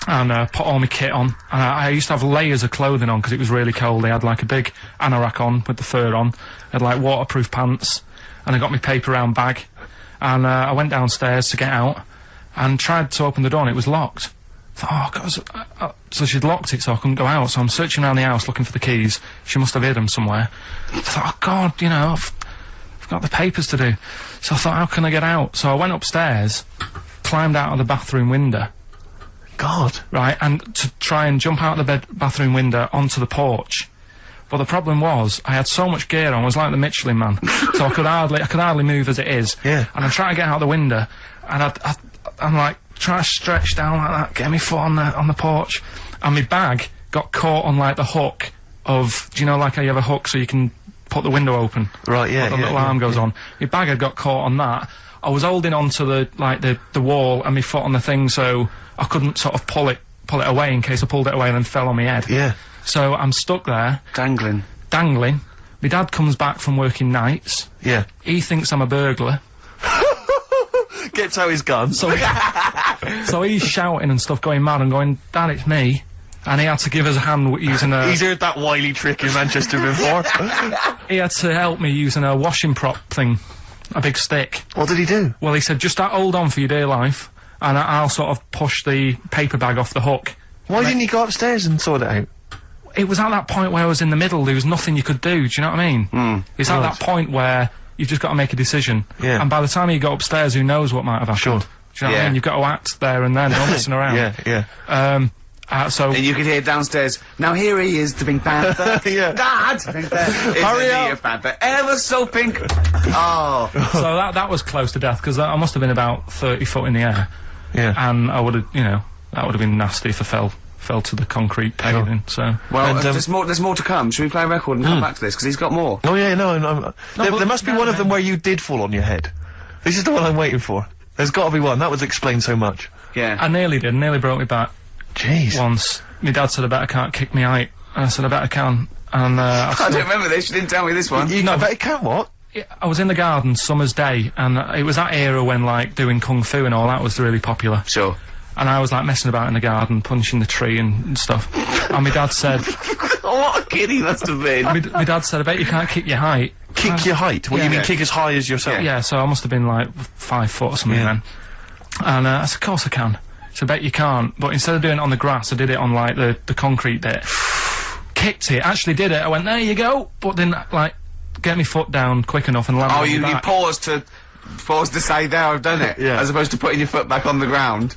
and put all my kit on. And I used to have layers of clothing on because it was really cold. I had like a big anorak on with the fur on. I had like waterproof pants, and I got my paper round bag. And I went downstairs to get out, and tried to open the door, and it was locked. I thought, oh, God, so she'd locked it so I couldn't go out, so I'm searching around the house looking for the keys. She must have hid them somewhere. I thought, oh, God, you know, I've got the papers to do. So I thought, how can I get out? So I went upstairs, climbed out of the bathroom window. God. Right, and to try and jump out of the bathroom window onto the porch. But the problem was, I had so much gear on, I was like the Michelin Man. So I could hardly move as it is. Yeah. And I tried to get out the window, and I'm like trying to stretch down like that, get my foot on the porch, and my bag got caught on like the hook of, do you know like how you have a hook so you can put the window open? Right, yeah, the little arm goes on. My bag had got caught on that. I was holding onto the wall and my foot on the thing, so I couldn't sort of pull it away in case I pulled it away and then fell on my head. Yeah. So I'm stuck there. Dangling. My dad comes back from working nights. Yeah. He thinks I'm a burglar. Gets out his gun. So he's shouting and stuff, going mad and going, Dad, it's me. And he had to give us a hand using a... He's heard that wily trick in Manchester before. He had to help me using a washing prop thing. A big stick. What did he do? Well, he said, just hold on for your dear life, and I'll sort of push the paper bag off the hook. Why didn't you go upstairs and sort it out? It was at that point where I was in the middle, there was nothing you could do, do you know what I mean? It's at that point where you've just got to make a decision. Yeah. And by the time you got upstairs, who knows what might have happened. Sure. Do you know what I mean? You've got to act there and then, not messing around. Yeah. So... And you could hear downstairs, now here he is, the Pink Panther. Yeah. Dad! Hurry up! Panther, ever so pink! Oh. So that was close to death, because I must have been about 30 foot in the air. Yeah. And I would have, you know, that would have been nasty if I fell to the concrete paving, so... Well, there's more to come. Should we play a record and come back to this? Because he's got more. Oh yeah, no. There must be one of them where you did fall on your head. This is the one I'm waiting for. There's got to be one. That would explain so much. Yeah. I nearly broke my back. Jeez. Once. My dad said I bet I can't kick me height. And I said I bet I can. And I don't remember this, you didn't tell me this one. I bet you can what? I was in the garden, summer's day, and it was that era when, like, doing kung fu and all that was really popular. Sure. And I was, like, messing about in the garden, punching the tree and stuff. And my dad said... What a kid he must have been. My dad said, I bet you can't kick your height. Kick your height? What, you mean kick as high as yourself? Yeah, so I must have been, like, 5 foot or something then. And I said, of course I can. So I bet you can't. But instead of doing it on the grass, I did it on, like, the concrete bit. Kicked it, actually did it. I went, there you go. But then, like, get my foot down quick enough and land on my back. You paused to say, there, I've done it. Yeah. As opposed to putting your foot back on the ground.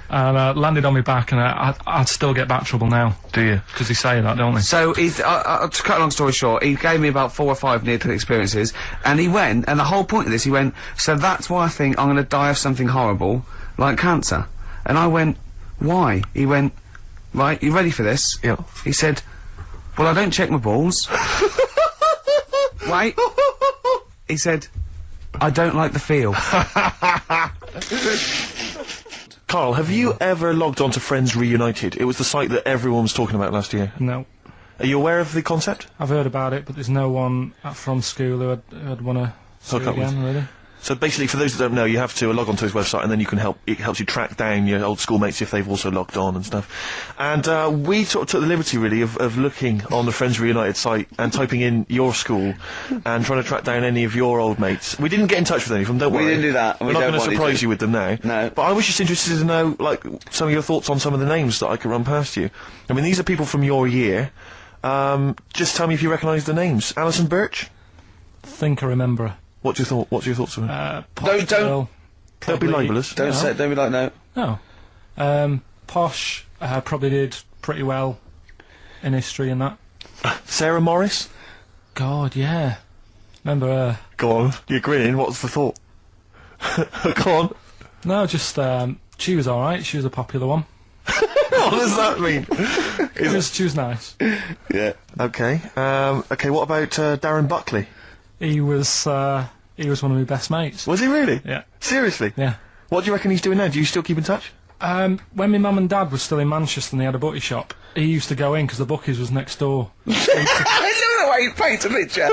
And landed on my back, and I'd still get back trouble now. Do you? Because they say that, don't they? So, to cut a long story short, he gave me about 4 or 5 near-death experiences, and he went, and the whole point of this, he went, so that's why I think I'm going to die of something horrible, like cancer. And I went, why? He went, right, you ready for this? Yeah. He said, well, I don't check my balls. Wait. He said, I don't like the feel. Karl, have you ever logged on to Friends Reunited? It was the site that everyone was talking about last year. No. Are you aware of the concept? I've heard about it, but there's no one from school who'd want to see it again, really. So basically, for those that don't know, you have to log on to his website, and then you can it helps you track down your old schoolmates if they've also logged on and stuff. And we sort of took the liberty, really, of looking on the Friends Reunited site and typing in your school and trying to track down any of your old mates. We didn't get in touch with any of them, don't worry. We didn't do that. We're not going to surprise you with them now. No. But I was just interested to know, like, some of your thoughts on some of the names that I could run past you. I mean, these are people from your year. Just tell me if you recognise the names. Alison Birch? Think I remember her. What's your thoughts of her? Don't be libellous. Don't be like, no. No. Posh, probably did pretty well in history and that. Sarah Morris? God, yeah. Remember her. Go on, you're grinning, what's the thought? Go on. No, just, she was alright, she was a popular one. What does that mean? She was nice. Yeah. Okay, okay, what about Darren Buckley? He was one of my best mates. Was he really? Yeah. Seriously? Yeah. What do you reckon he's doing now? Do you still keep in touch? When my mum and dad were still in Manchester and they had a butty shop, he used to go in because the Bucky's was next door. I know the way you paint a picture.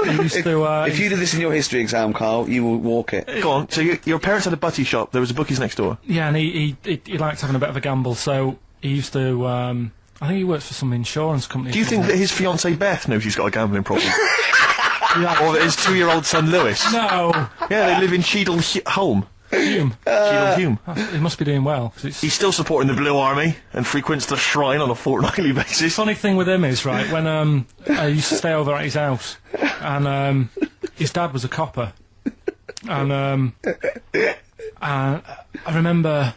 If you did this in your history exam, Karl, you will walk it. Go on, so your parents had a butty shop, there was a Bucky's next door? Yeah, and he liked having a bit of a gamble, so he used to, I think he works for some insurance company. Do you think that his fiancée Beth knows he's got a gambling problem? Or that his 2-year-old son Lewis? No! Yeah, they live in Cheadle Hume. Cheadle Hume. He must be doing well. He's still supporting the Blue Army and frequents the shrine on a fortnightly basis. Funny thing with him is, right, when I used to stay over at his house, and his dad was a copper, and I remember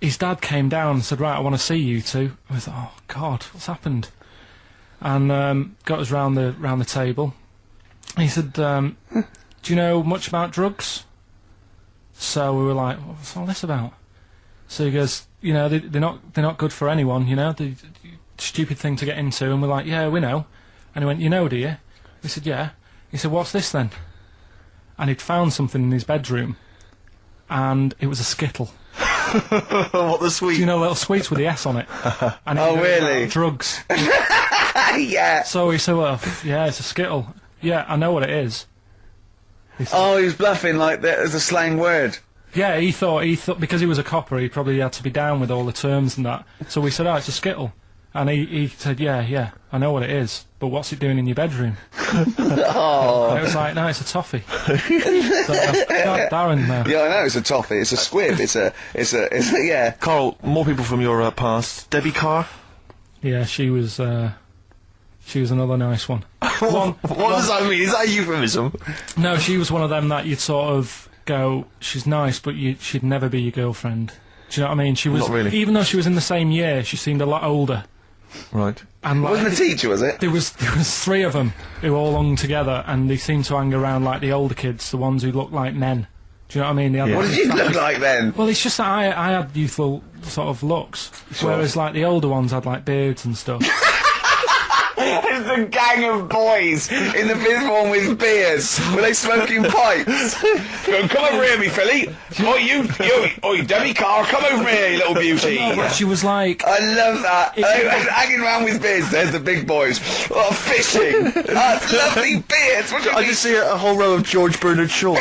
his dad came down and said, right, I want to see you two. I was like, oh God, what's happened? And got us round the table. He said, do you know much about drugs? So we were like, what's all this about? So he goes, you know, they're not good for anyone, you know, the stupid thing to get into. And we're like, yeah, we know. And he went, you know, do you? We said, yeah. He said, what's this then? And he'd found something in his bedroom, and it was a Skittle. What, the sweet? You know, little sweets with the S on it. And Oh, really? Drugs. Yeah. So he said, well, yeah, it's a Skittle. Yeah, I know what it is. He said, He was bluffing like that as a slang word. yeah, he thought, because he was a copper, he probably had to be down with all the terms and that. So we said, oh, it's a Skittle. And he said, yeah, I know what it is, but what's it doing in your bedroom? Oh. And it was like, no, it's a toffee. So, Darren, Yeah, I know, it's a toffee, it's a squib, it's a, yeah. Carl, more people from your past. Debbie Carr? Yeah, she was another nice one. What does that mean? Is that a euphemism? No, she was one of them that you'd sort of go, she's nice, but she'd never be your girlfriend. Do you know what I mean? She was, Not really. Even though she was in the same year, she seemed a lot older. Right. And like, Wasn't a teacher, was it? There was 3 of them who all hung together, and they seemed to hang around like the older kids, the ones who looked like men. Do you know what I mean? They had What did you look like then? Well, it's just that I had youthful sort of looks, whereas like the older ones had like beards and stuff. It's a gang of boys in the 5th form with beers. Were they smoking pipes? Come over here, me filly. Oi, Debbie Carr, come over here, you little beauty. No, but she was like... I love that. Hanging around with beers. There's the big boys. Oh, fishing. Oh, it's lovely beers. I just see a whole row of George Bernard Shaws.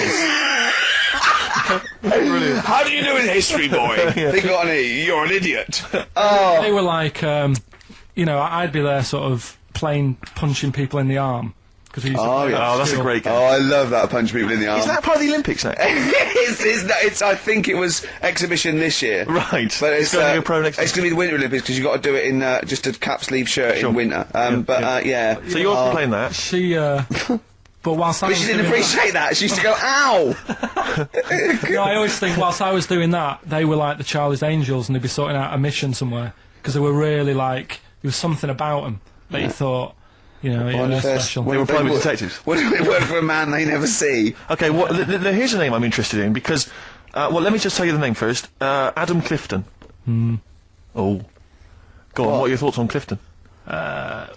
Brilliant. How do you do in history, boy? Yeah. Think on E. You're an idiot. Oh. They were like, you know, I'd be there sort of punching people in the arm. Cause we used to play that that's a school. great game. Oh, I love that, punch people in the arm. Is that part of the Olympics now? it's I think it was exhibition this year. Right. But it's going to be a pro next It's going to be the Winter Olympics because you've got to do it in just a cap sleeve shirt in winter. Yeah. So you're playing that? She, but whilst I was she didn't doing appreciate that. She used to go, ow! No, I always think whilst I was doing that, they were like the Charlie's Angels and they'd be sorting out a mission somewhere because they were really like, there was something about them that you thought, you know, they're special. They were private detectives. What do they work for a man they never see? Okay, here's a name I'm interested in because, well, let me just tell you the name first. Adam Clifton. Oh. Go on, what are your thoughts on Clifton?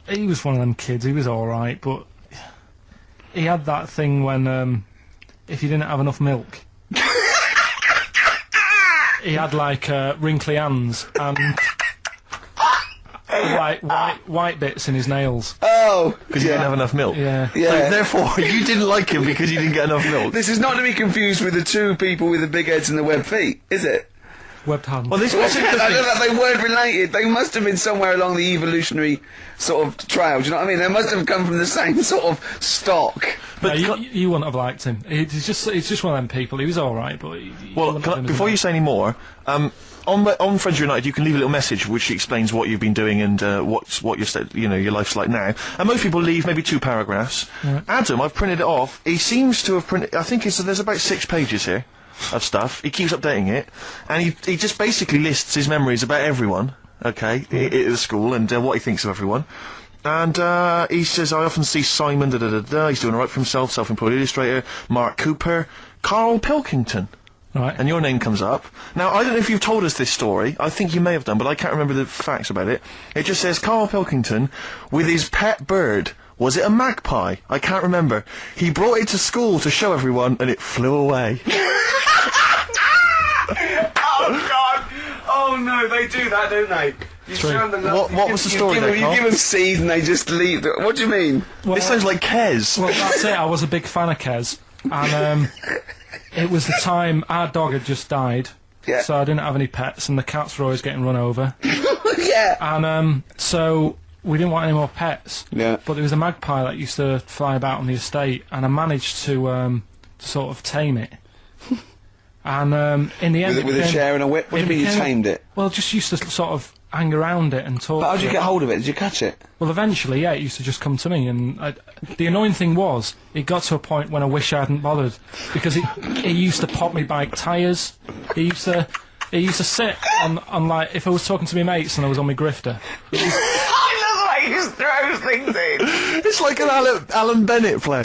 He was one of them kids, he was alright, but he had that thing when, if you didn't have enough milk, he had like wrinkly hands and white bits in his nails. Oh! Because you didn't have enough milk? Yeah. So therefore, you didn't like him because you didn't get enough milk? This is not to be confused with the 2 people with the big heads and the webbed feet, is it? Webbed hands. Well, this wasn't I know that they weren't related. They must have been somewhere along the evolutionary sort of trail. Do you know what I mean? They must have come from the same sort of stock. But you wouldn't have liked him. He's just one of them people. He was all right, but before you say any more, on Friends United, you can leave a little message which explains what you've been doing and what your life's like now. And most people leave maybe 2 paragraphs. Right. Adam, I've printed it off. He seems to have printed. I think there's about 6 pages here of stuff. He keeps updating it, and he just basically lists his memories about everyone. Okay, at the school and what he thinks of everyone. And he says, I often see Simon, he's doing all right for himself, self-employed illustrator, Mark Cooper, Karl Pilkington. Right. And your name comes up. Now, I don't know if you've told us this story. I think you may have done, but I can't remember the facts about it. It just says, Karl Pilkington, with his pet bird. Was it a magpie? I can't remember. He brought it to school to show everyone, and it flew away. Oh, God! Oh, no, they do that, don't they? You show them what was the story there, You give them seed and they just leave. What do you mean? Well, this sounds like Kez. Well, that's it. I was a big fan of Kez. And it was the time our dog had just died. Yeah. So I didn't have any pets, and the cats were always getting run over. Yeah. And so we didn't want any more pets. Yeah. But there was a magpie that used to fly about on the estate, and I managed to sort of tame it. And in the end, with a chair and a whip. What do you mean you tamed it? Well, just used to sort of hang around it and talk. But how did you get hold of it? Did you catch it? Well, eventually, yeah, it used to just come to me, and the annoying thing was, it got to a point when I wish I hadn't bothered, because it used to pop me bike tyres. It used to sit on like, if I was talking to my mates and I was on my grifter. I love the way he just throws things in. It's like an Alan Bennett play.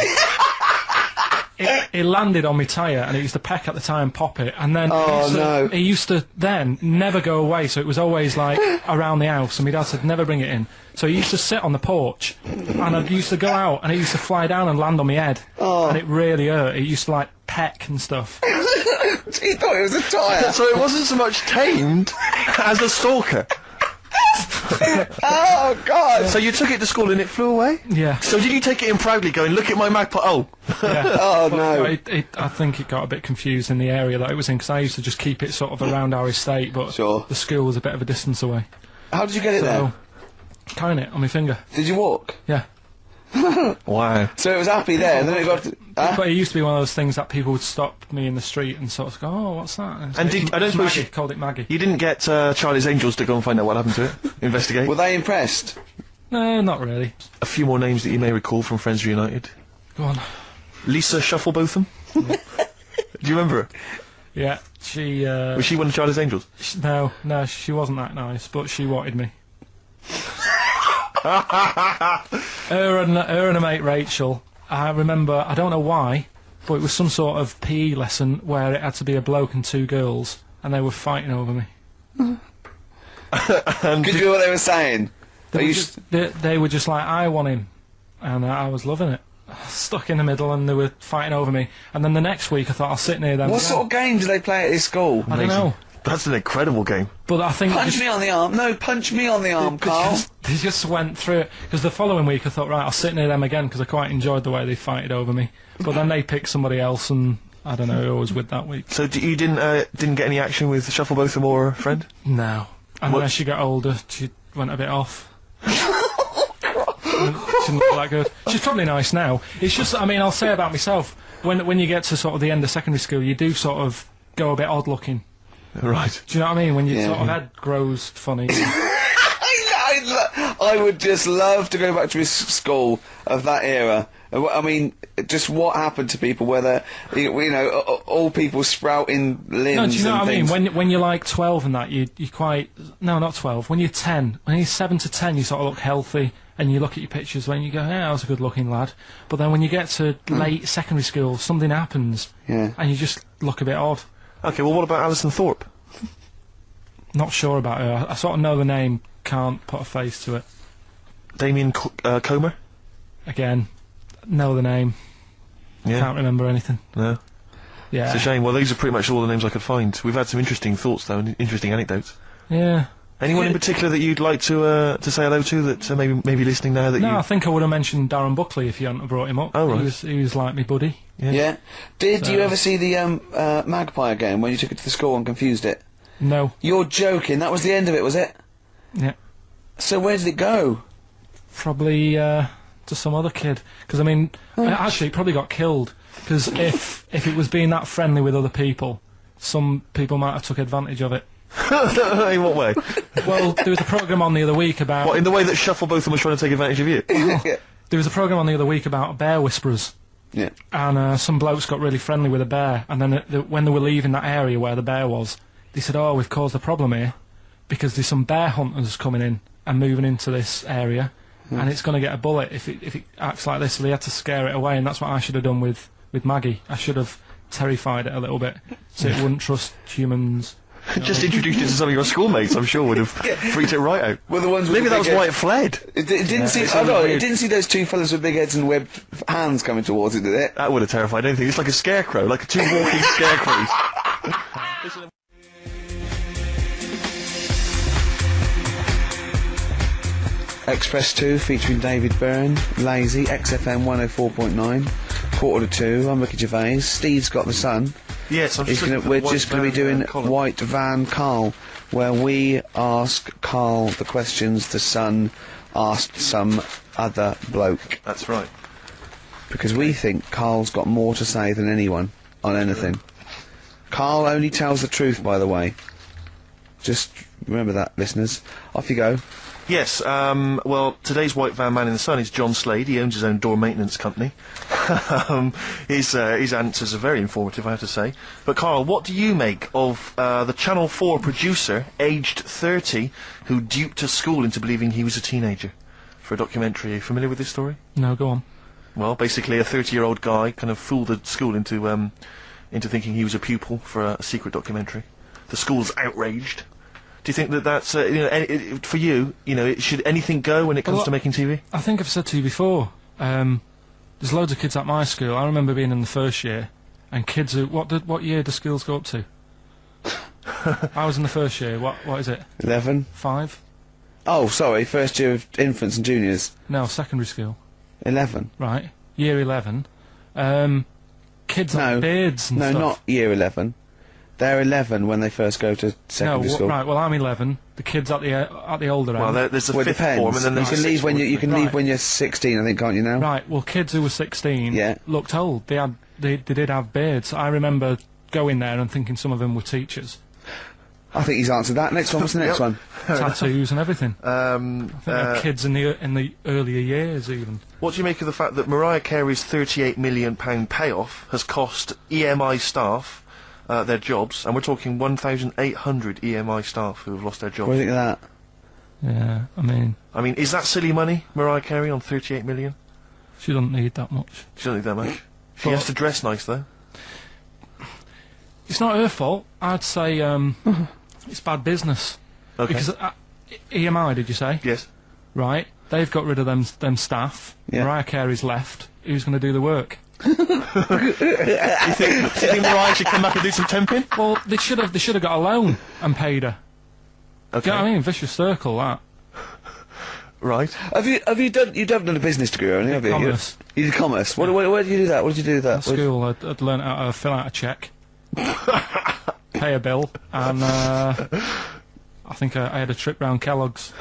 it landed on my tyre, and it used to peck at the tyre and pop it, and then no. it used to then never go away, so it was always like around the house, and my dad said never bring it in. So he used to sit on the porch, and I used to go out, and it used to fly down and land on my head, and it really hurt. It used to like peck and stuff. He thought it was a tyre. So it wasn't so much tamed as a stalker. Oh, God! So you took it to school and it flew away? Yeah. So did you take it in proudly going, look at my magpie? Oh. Yeah. Oh, no. I think it got a bit confused in the area that it was in, because I used to just keep it sort of around our estate, but the school was a bit of a distance away. How did you get it there? Carrying it on my finger. Did you walk? Yeah. Wow. So it was happy there, and then it got... But it used to be one of those things that people would stop me in the street and sort of go, oh, what's that? And I don't suppose Maggie, called it Maggie. You didn't get Charlie's Angels to go and find out what happened to it? Investigate? Were they impressed? No, not really. A few more names that you may recall from Friends Reunited. Go on. Lisa Shufflebotham? Do you remember her? Yeah, she... Was she one of Charlie's Angels? No, she wasn't that nice, but she wanted me. her and her mate Rachel, I remember, I don't know why, but it was some sort of PE lesson where it had to be a bloke and two girls, and they were fighting over me. Could you hear what they were saying? They were just like, I want him, and I was loving it. Stuck in the middle, and they were fighting over me. And then the next week I thought I'll sit near them. What sort of game do they play at this school? I don't know. That's an incredible game. But I think punch me on the arm. No, punch me on the arm, Carl. They just went through it. Because the following week I thought, right, I'll sit near them again, because I quite enjoyed the way they fighted over me. But then they picked somebody else, and I don't know who I was with that week. So you didn't get any action with Shufflebotham or a friend? No. And when she got older, she went a bit off. She didn't look that good. She's probably nice now. It's just, I mean, I'll say about myself, when you get to sort of the end of secondary school, you do sort of go a bit odd looking. Right. Do you know what I mean? When your sort of head grows funny. I would just love to go back to his school of that era. I mean, just what happened to people, whether, you know, all people sprouting limbs. No, do you know and what things. I mean? When you're like 12 and that, you quite... No, not 12. When you're 10, when you're 7 to 10, you sort of look healthy, and you look at your pictures when you go, yeah, I was a good-looking lad. But then when you get to late secondary school, something happens, and you just look a bit odd. Okay, well, what about Alison Thorpe? Not sure about her. I sort of know the name, can't put a face to it. Damien Comer? Again, know the name. Yeah. Can't remember anything. No. Yeah. It's a shame. Well, these are pretty much all the names I could find. We've had some interesting thoughts, though, and interesting anecdotes. Yeah. Anyone in particular that you'd like to say hello to that maybe listening now that No, I think I would have mentioned Darren Buckley if you hadn't have brought him up. Oh, right. He was like me buddy. Yeah. Did you ever see the magpie again when you took it to the school and confused it? No. You're joking. That was the end of it, was it? Yeah. So where did it go? Probably to some other kid. Because I mean, actually, it probably got killed. Because if it was being that friendly with other people, some people might have took advantage of it. In what way? Well, there was a programme on the other week about... What, in the way that Shufflebotham was trying to take advantage of you? There was a programme on the other week about bear whisperers. Yeah. And some blokes got really friendly with a bear, and then when they were leaving that area where the bear was, they said, oh, we've caused a problem here, because there's some bear hunters coming in and moving into this area, and it's going to get a bullet if it acts like this, so they had to scare it away, and that's what I should have done with Maggie. I should have terrified it a little bit, so it wouldn't trust humans. Just introduced it to some of your schoolmates, I'm sure would have freaked it right out. Well, the ones maybe that was why it fled. It didn't see. Oh no! It didn't see those two fellas with big heads and webbed hands coming towards it, did it? That would have terrified anything. It's like a scarecrow, like two walking scarecrows. Express 2 featuring David Byrne, Lazy, XFM 104.9, 1:45. I'm Ricky Gervais. Steve's got the sun. Yes, we're just going to be doing White Van Carl, where we ask Carl the questions the Sun asked some other bloke. That's right. Because we think Carl's got more to say than anyone on anything. Carl only tells the truth, by the way. Just remember that, listeners. Off you go. Yes, well, today's White Van Man in the Sun is John Slade. He owns his own door maintenance company. His answers are very informative, I have to say. But, Carl, what do you make of the Channel 4 producer, aged 30, who duped a school into believing he was a teenager for a documentary? Are you familiar with this story? No, go on. Well, basically a 30-year-old guy kind of fooled the school into thinking he was a pupil for a secret documentary. The school's outraged. Do you think that that's, for you, should anything go when it comes to making TV? I think I've said to you before, there's loads of kids at my school. I remember being in the first year, and kids who, what year do schools go up to? I was in the first year, what is it? 11? 5? Oh, sorry, first year of infants and juniors. No, secondary school. 11. Right, year 11. Kids have beards and stuff. No, not year 11. They're 11 when they first go to secondary school. Right, well I'm 11, the kids at the older end. Well, there's a fifth form and then there's you can leave when leave when you're 16, I think, can't you now? Right, well kids who were 16 looked old. They did have beards. I remember going there and thinking some of them were teachers. I think he's answered that. Next one, what's the next one? Tattoos and everything. I think they're kids in the earlier years even. What do you make of the fact that Mariah Carey's £38 million payoff has cost EMI staff their jobs, and we're talking 1,800 EMI staff who have lost their jobs? What do you think of that? Yeah, I mean, is that silly money, Mariah Carey, on 38 million? She doesn't need that much. She doesn't need that much. She has to dress nice, though. It's not her fault. I'd say it's bad business. Okay. Because EMI, did you say? Yes. Right. They've got rid of them staff. Yeah. Mariah Carey's left. Who's going to do the work? Do you think Mariah should come back and do some temping? Well, they should have got a loan and paid her. Okay. Do you know what I mean? Vicious circle, that. Right. You've done a business degree, haven't you? Commerce. You did commerce. Where did you do that? What did you do with that? At school, I'd learned how to fill out a cheque, pay a bill, and I think I had a trip round Kellogg's.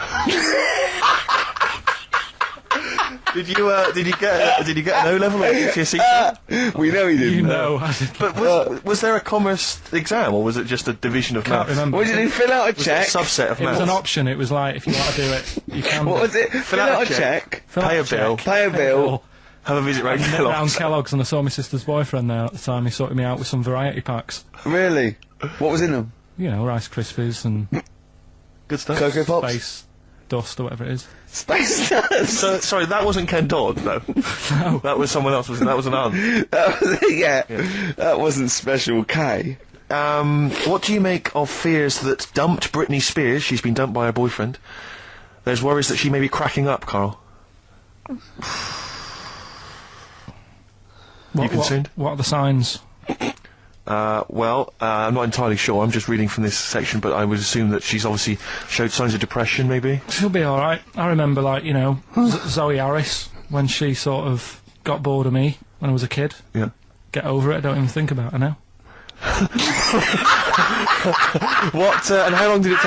Did you get an O-level or GCSE? We know he didn't. You know. But was there a commerce exam, or was it just a division of Can't maths? remember. What did you fill out a Was it cheque? a subset of It maths? was an option. It was like, if you want to do it, you can. What was it? Fill out a cheque. Pay a bill. Pay a bill. Have a visit round Round Kellogg's. Kellogg's, and I saw my sister's boyfriend there at the time. He sorted me out with some variety packs. Really? What was in them? You know, Rice Krispies and Good stuff. Cocoa Pops? Space Dust or whatever it is. Space Dust? So, sorry, that wasn't Ken Dodd, though. No. That was someone else. That was an aunt. That wasn't Special K. What do you make of fears that dumped Britney Spears? She's been dumped by her boyfriend. There's worries that she may be cracking up, Carl. You concerned? What are the signs? I'm not entirely sure. I'm just reading from this section, but I would assume that she's obviously showed signs of depression, maybe. She'll be alright. I remember, like, you know, Zoe Harris, when she sort of got bored of me when I was a kid. Yeah. Get over it, I don't even think about her now. What, and how long did it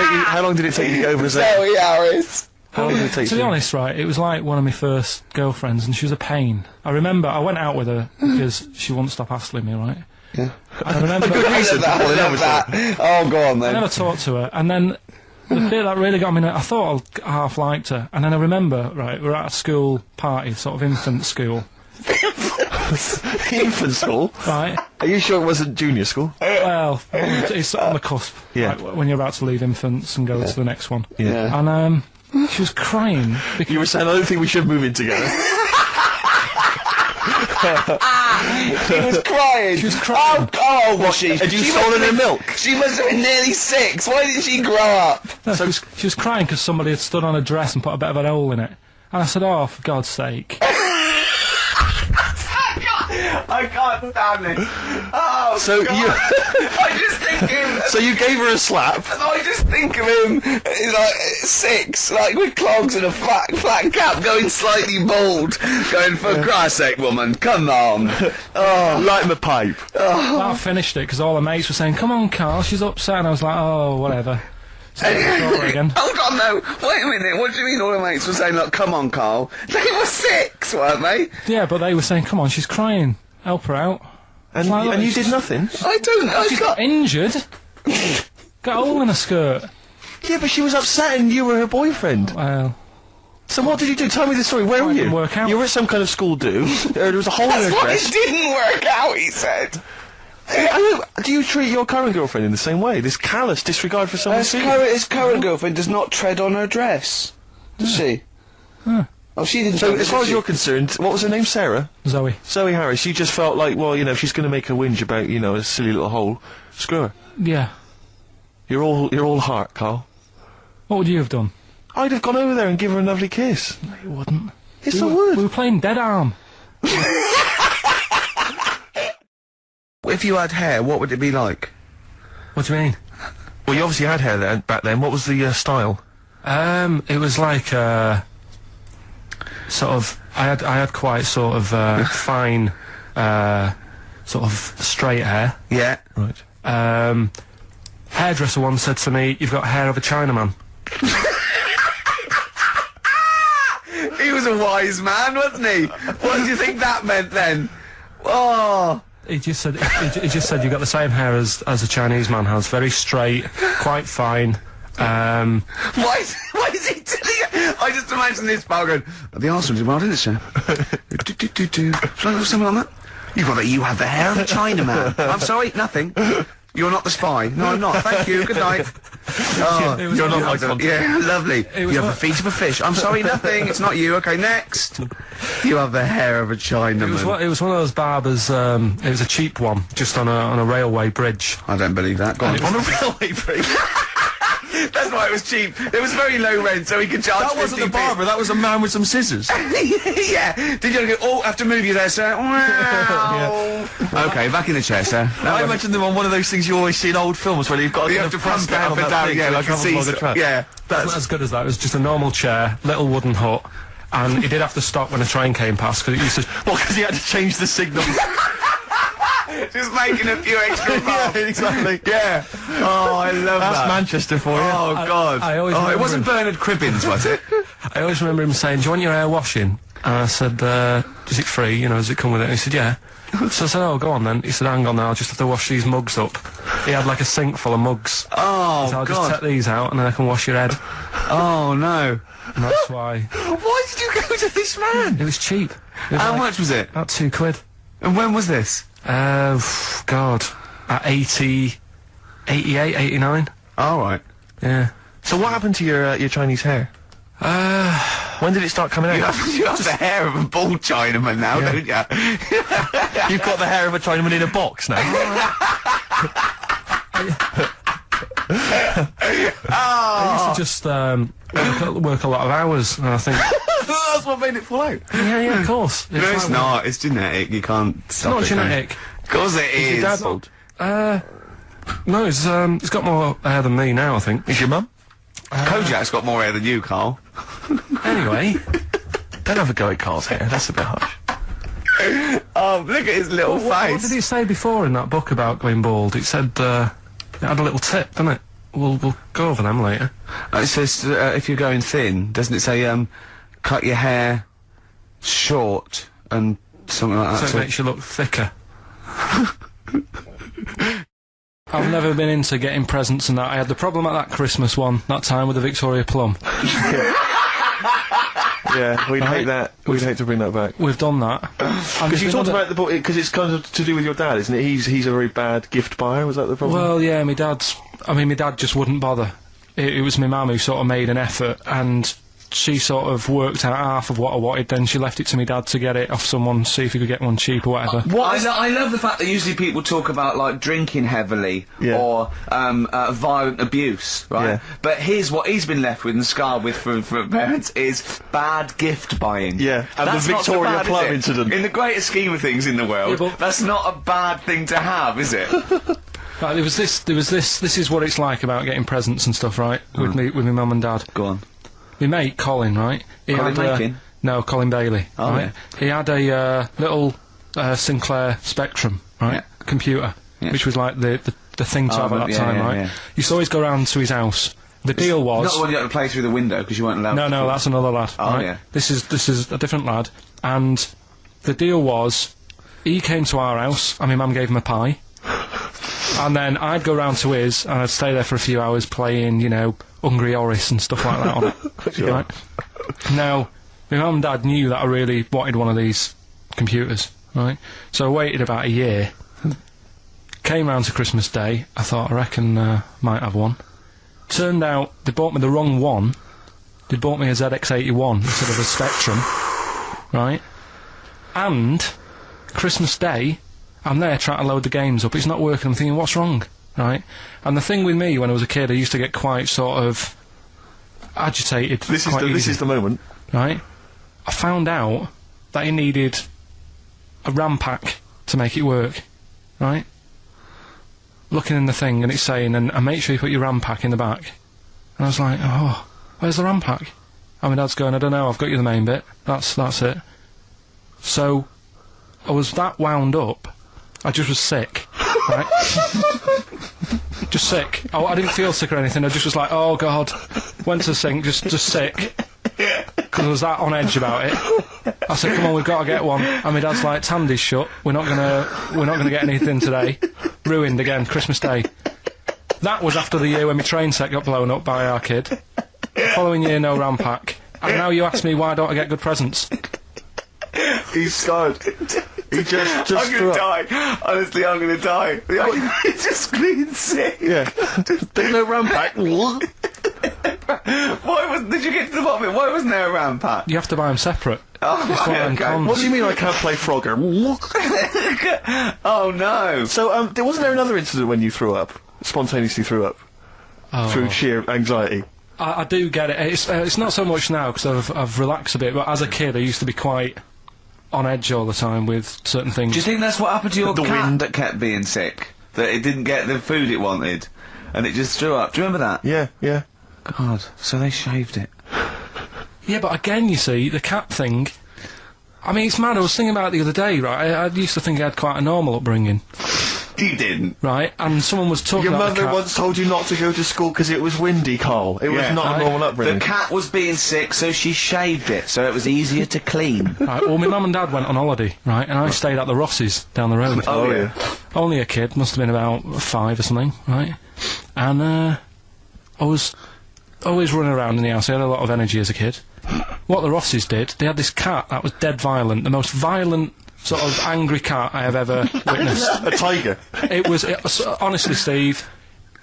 take you to get over Zoe? Zoe Harris. How long did it take To be honest, right, it was like one of my first girlfriends, and she was a pain. I remember I went out with her because she wouldn't stop hassling me, right? Yeah. And I remember... I love that. Oh, go on then. I never talked to her, and then the bit that really got me, I thought I half liked her, and then I remember, right, we were at a school party, sort of infant school. Infant school? Right. Are you sure it wasn't junior school? Well, it's on the cusp. Yeah. Like, when you're about to leave infants and go to the next one. Yeah. And, she was crying because... You were saying, I don't think we should move in together. She was crying. She was crying. Oh, was she? Had you stolen her milk? She must have been nearly 6. Why didn't she grow up? No, she was crying because somebody had stood on a dress and put a bit of an hole in it. And I said, oh, for God's sake. I can't stand it. Oh, so God. I just think him. So you gave her a slap. I just think of him like 6, like with clogs and a flat cap, going slightly bald, going, for Christ's sake, woman, come on. Oh, light my pipe. Well, I finished it because all the mates were saying, come on, Carl, she's upset. And I was like, oh, whatever. Again. Hold on, no. Wait a minute. What do you mean all the mates were saying, look, come on, Carl? They were 6, weren't they? Yeah, but they were saying, come on, she's crying. Help her out. And you did nothing? I got injured. Got a hole in her skirt. Yeah, but she was upset and you were her boyfriend. Well... So what did you do? Tell me the story. Where were you? Didn't work out. You were at some kind of school do. There was a hole in her dress. It didn't work out, he said. Do you treat your current girlfriend in the same way? This callous disregard for someone's feelings? His current girlfriend does not tread on her dress. Does she? Huh. Oh, she didn't. So, as far as you're concerned, what was her name? Sarah? Zoe. Zoe Harris. She just felt like, well, you know, if she's going to make a whinge about, you know, a silly little hole, screw her. Yeah. You're all heart, Carl. What would you have done? I'd have gone over there and given her a lovely kiss. No, you wouldn't. Yes, I would. We were playing Dead Arm. If you had hair, what would it be like? What do you mean? Well, you obviously had hair then, back then. What was the style? It was like, sort of, I had quite sort of, fine, sort of straight hair. Yeah. Right. Hairdresser once said to me, "You've got hair of a Chinaman." He was a wise man, wasn't he? What do you think that meant then? Oh. He just said, he just said, "You've got the same hair as a Chinese man has. Very straight, quite fine." Why is he doing it? I just imagine this pal going, the arse was well, didn't it, sir? Shall I have something on that? You have the hair of a Chinaman. I'm sorry, nothing. You're not the spy. No, I'm not. Thank you. Good night. Oh, you're not like one. Yeah, lovely. You have the feet of a fish. I'm sorry, nothing. It's not you. Okay, next. You have the hair of a Chinaman. It was one of those barbers. It was a cheap one, just on a railway bridge. I don't believe that. Go on. On a railway bridge. That's why it was cheap. It was very low rent, so he could charge. That wasn't a barber. That was a man with some scissors. Yeah. Did you go? Oh, have to move you there, sir. Wow. Yeah. Okay, back in the chair, sir. I imagine them on one of those things you always see in old films where you've got to have to pump it up and down. Yeah, like a seesaw. Yeah, that's not as good as that. It was just a normal chair, little wooden hut, and he did have to stop when a train came past because it used to. Well, because he had to change the signal. Just making a few extra bucks. Yeah, exactly. Yeah. Oh, I love that. That's Manchester for you. Oh, God. It wasn't Bernard Cribbins, was it? I always remember him saying, "Do you want your hair washing?" And I said, "Is it free? You know, does it come with it?" And he said, "Yeah." So I said, "Oh, go on then." He said, "Hang on now, I'll just have to wash these mugs up." He had like a sink full of mugs. Oh, so I'll God. just take these out and then I can wash your head. Oh, no. And that's why. Why did you go to this man? It was cheap. How much was it? About £2. And when was this? God, at 88, 89. All right. Yeah. So what happened to your Chinese hair? When did it start coming out? You have the hair of a bald Chinaman now, don't you? You've got the hair of a Chinaman in a box now. I used to just work a lot of hours, and I think that's what made it fall out. Yeah, of course. It's not. It's genetic. You can't stop it. It's not genetic. Of course it is. Your dad bald? No, he's got more hair than me now, I think. Is your mum? Kojak's got more hair than you, Carl. Anyway, don't have a go at Carl's hair. That's a bit harsh. Oh, look at his little face. What did he say before in that book about going bald? It said it had a little tip, didn't it? We'll go over them later. It says if you're going thin, doesn't it say cut your hair short and something like that? So it makes you look thicker. I've never been into getting presents and that. I had the problem at that Christmas one, that time with the Victoria Plum. Yeah, we'd hate that. We'd hate to bring that back. We've done that. Because you talked about the book, because it's kind of to do with your dad, isn't it? He's a very bad gift buyer, was that the problem? Well, yeah, my dad just wouldn't bother. It was my mum who sort of made an effort, and she sort of worked out half of what I wanted, then she left it to me dad to get it off someone, see if he could get one cheap or whatever. I love the fact that usually people talk about, like, drinking heavily or violent abuse, right? Yeah. But here's what he's been left with and scarred with from parents is bad gift buying. Yeah, and that's the Victoria Plum incident. In the greater scheme of things in the world, that's not a bad thing to have, is it? Right, there was this is what it's like about getting presents and stuff, right? With my mum and dad. Go on. My mate, Colin, right? Colin Mackin? No, Colin Bailey. Oh, right? Yeah. He had a little Sinclair Spectrum, right? Yeah. Computer, which was like the thing to have at that time, right? Yeah. Used to always go round to his house. The deal was... Not the one you had to play through the window, because you weren't allowed to... No, that's another lad. Oh, right? yeah. This is a different lad. And the deal was, he came to our house, and my mum gave him a pie. And then I'd go round to his, and I'd stay there for a few hours playing, you know, Hungry Horace and stuff like that on it. Sure. Right? Now, my mum and dad knew that I really wanted one of these computers, right? So I waited about a year. Came round to Christmas Day, I thought, I reckon might have one. Turned out, they bought me the wrong one, They'd bought me a ZX81 instead of a Spectrum, right? And Christmas Day, I'm there trying to load the games up. It's not working. I'm thinking, what's wrong, right? And the thing with me, when I was a kid, I used to get quite sort of agitated. This is the moment, right? I found out that he needed a RAM pack to make it work, right? Looking in the thing and it's saying, and make sure you put your RAM pack in the back. And I was like, oh, where's the RAM pack? And my dad's going, I don't know, I've got you the main bit. That's it. So, I was that wound up, I just was sick, right? Just sick. I didn't feel sick or anything, I just was like, oh God. Went to the sink, just sick. Because I was that on edge about it. I said, come on, we've got to get one. And my dad's like, Tandy's shut, we're not gonna get anything today. Ruined again, Christmas Day. That was after the year when my train set got blown up by our kid. Following year, no RAM pack. And now you ask me, why don't I get good presents? He's scarred. He just I'm gonna die. Honestly, I'm gonna die. He's just screaming sick. Yeah. There's no RAM pack. Did you get to the bottom of it? Why wasn't there a RAM pack? You have to buy them separate. Oh, right, okay. What do you mean I can't play Frogger? Oh no. So, wasn't there another incident when you threw up? Spontaneously threw up? Through sheer anxiety? I do get it. It's not so much now, because I've relaxed a bit, but as a kid I used to be quite on edge all the time with certain things. Do you think that's what happened to your cat that kept being sick? That it didn't get the food it wanted, and it just threw up? Do you remember that? Yeah. God, so they shaved it. Yeah, but again, you see, the cat thing, I mean, it's mad. I was thinking about it the other day, right? I used to think I had quite a normal upbringing. You didn't. Right, and someone was talking Your about mother once told you not to go to school because it was windy, Carl. It was not a normal upbringing. The cat was being sick, so she shaved it, so it was easier to clean. Right, well, my mum and dad went on holiday, right, and I stayed at the Rosses down the road. Oh, yeah. Only a kid, must have been about 5 or something, right? And, I was always running around in the house. I had a lot of energy as a kid. What the Rosses did, they had this cat that was dead violent, the most violent sort of angry cat I have ever witnessed. A tiger? It was honestly, Steve,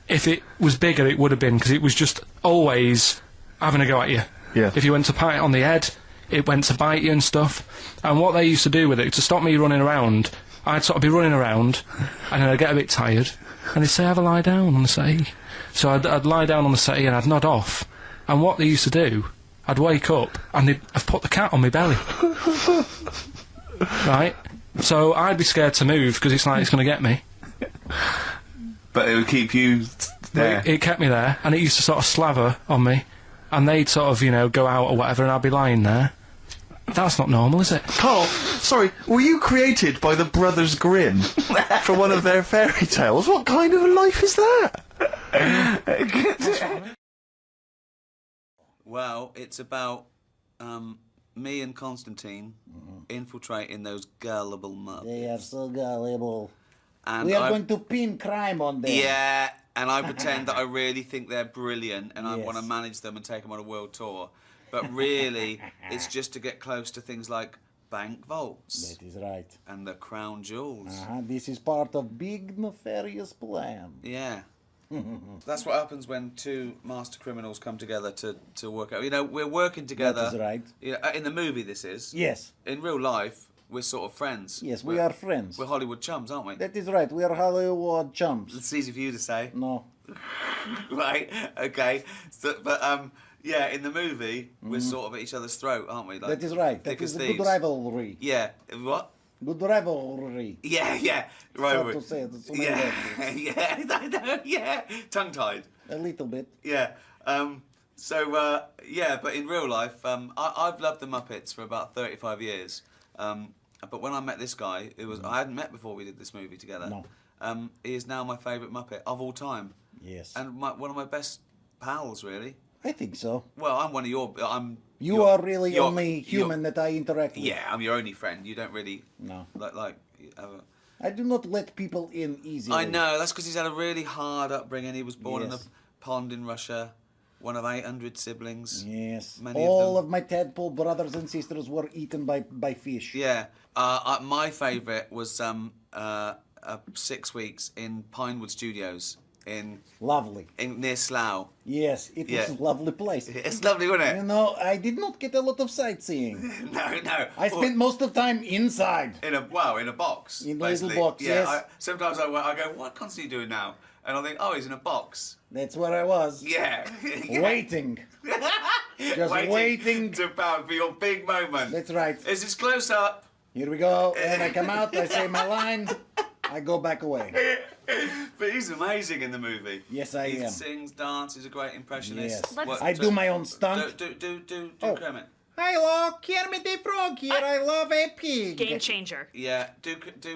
if it was bigger it would have been, because it was just always having a go at you. Yeah. If you went to pat it on the head, it went to bite you and stuff. And what they used to do with it, to stop me running around, I'd sort of be running around, and then I'd get a bit tired, and they'd say, have a lie down on the settee. So I'd lie down on the settee and I'd nod off. And what they used to do, I'd wake up, and they'd have put the cat on my belly. Right? So I'd be scared to move, because it's like it's going to get me. But it would keep you there. It kept me there, and it used to sort of slaver on me, and they'd sort of, you know, go out or whatever, and I'd be lying there. That's not normal, is it? Carl, sorry, were you created by the Brothers Grimm for one of their fairy tales? What kind of a life is that? Well, it's about me and Constantine infiltrating those gullible muppets. They are so gullible. And we are going to pin crime on them. Yeah, and I pretend that I really think they're brilliant, and I want to manage them and take them on a world tour. But really, it's just to get close to things like bank vaults. That is right. And the crown jewels. This is part of big nefarious plan. Yeah. That's what happens when two master criminals come together to work out. You know, we're working together. That is right. You know, in the movie, this is. Yes. In real life, we're sort of friends. Yes, we are friends. We're Hollywood chums, aren't we? That is right. We are Hollywood chums. It's easy for you to say. No. Right. Okay. So, but yeah, in the movie, we're sort of at each other's throat, aren't we? Like, that is right. That is a good rivalry. Yeah. What? Good rivalry. Yeah. Right. To say it. Yeah. Tongue-tied. A little bit. Yeah. Yeah, but in real life, I've loved the Muppets for about 35 years. But when I met this guy, I hadn't met before we did this movie together. No. He is now my favourite Muppet of all time. Yes. And one of my best pals, really. I think so. Well, I'm one of your... You are really the only human that I interact with. Yeah, I'm your only friend. You don't really... No. I do not let people in easily. I know, that's because he's had a really hard upbringing. He was born in a pond in Russia, one of 800 siblings. Yes. Many All of my tadpole brothers and sisters were eaten by fish. Yeah. My favourite was 6 weeks in Pinewood Studios Lovely. near Slough. Yes, it was a lovely place. It's lovely, wasn't it? You know, I did not get a lot of sightseeing. No. I spent most of the time inside. In a box. In a little basically. box, yeah, yes. Sometimes I go, what concert are you doing now? And I think, oh, he's in a box. That's where I was. Yeah. Waiting. Just waiting to pound for your big moment. That's right. Is this close up? Here we go. And I come out, I say my line, I go back away. But he's amazing in the movie. Yes, I am. He sings, dances, a great impressionist. Yes. I do my own stunt. Do Kermit. Hello, Kermit the Frog here. I love a pig. Game changer. Yeah, do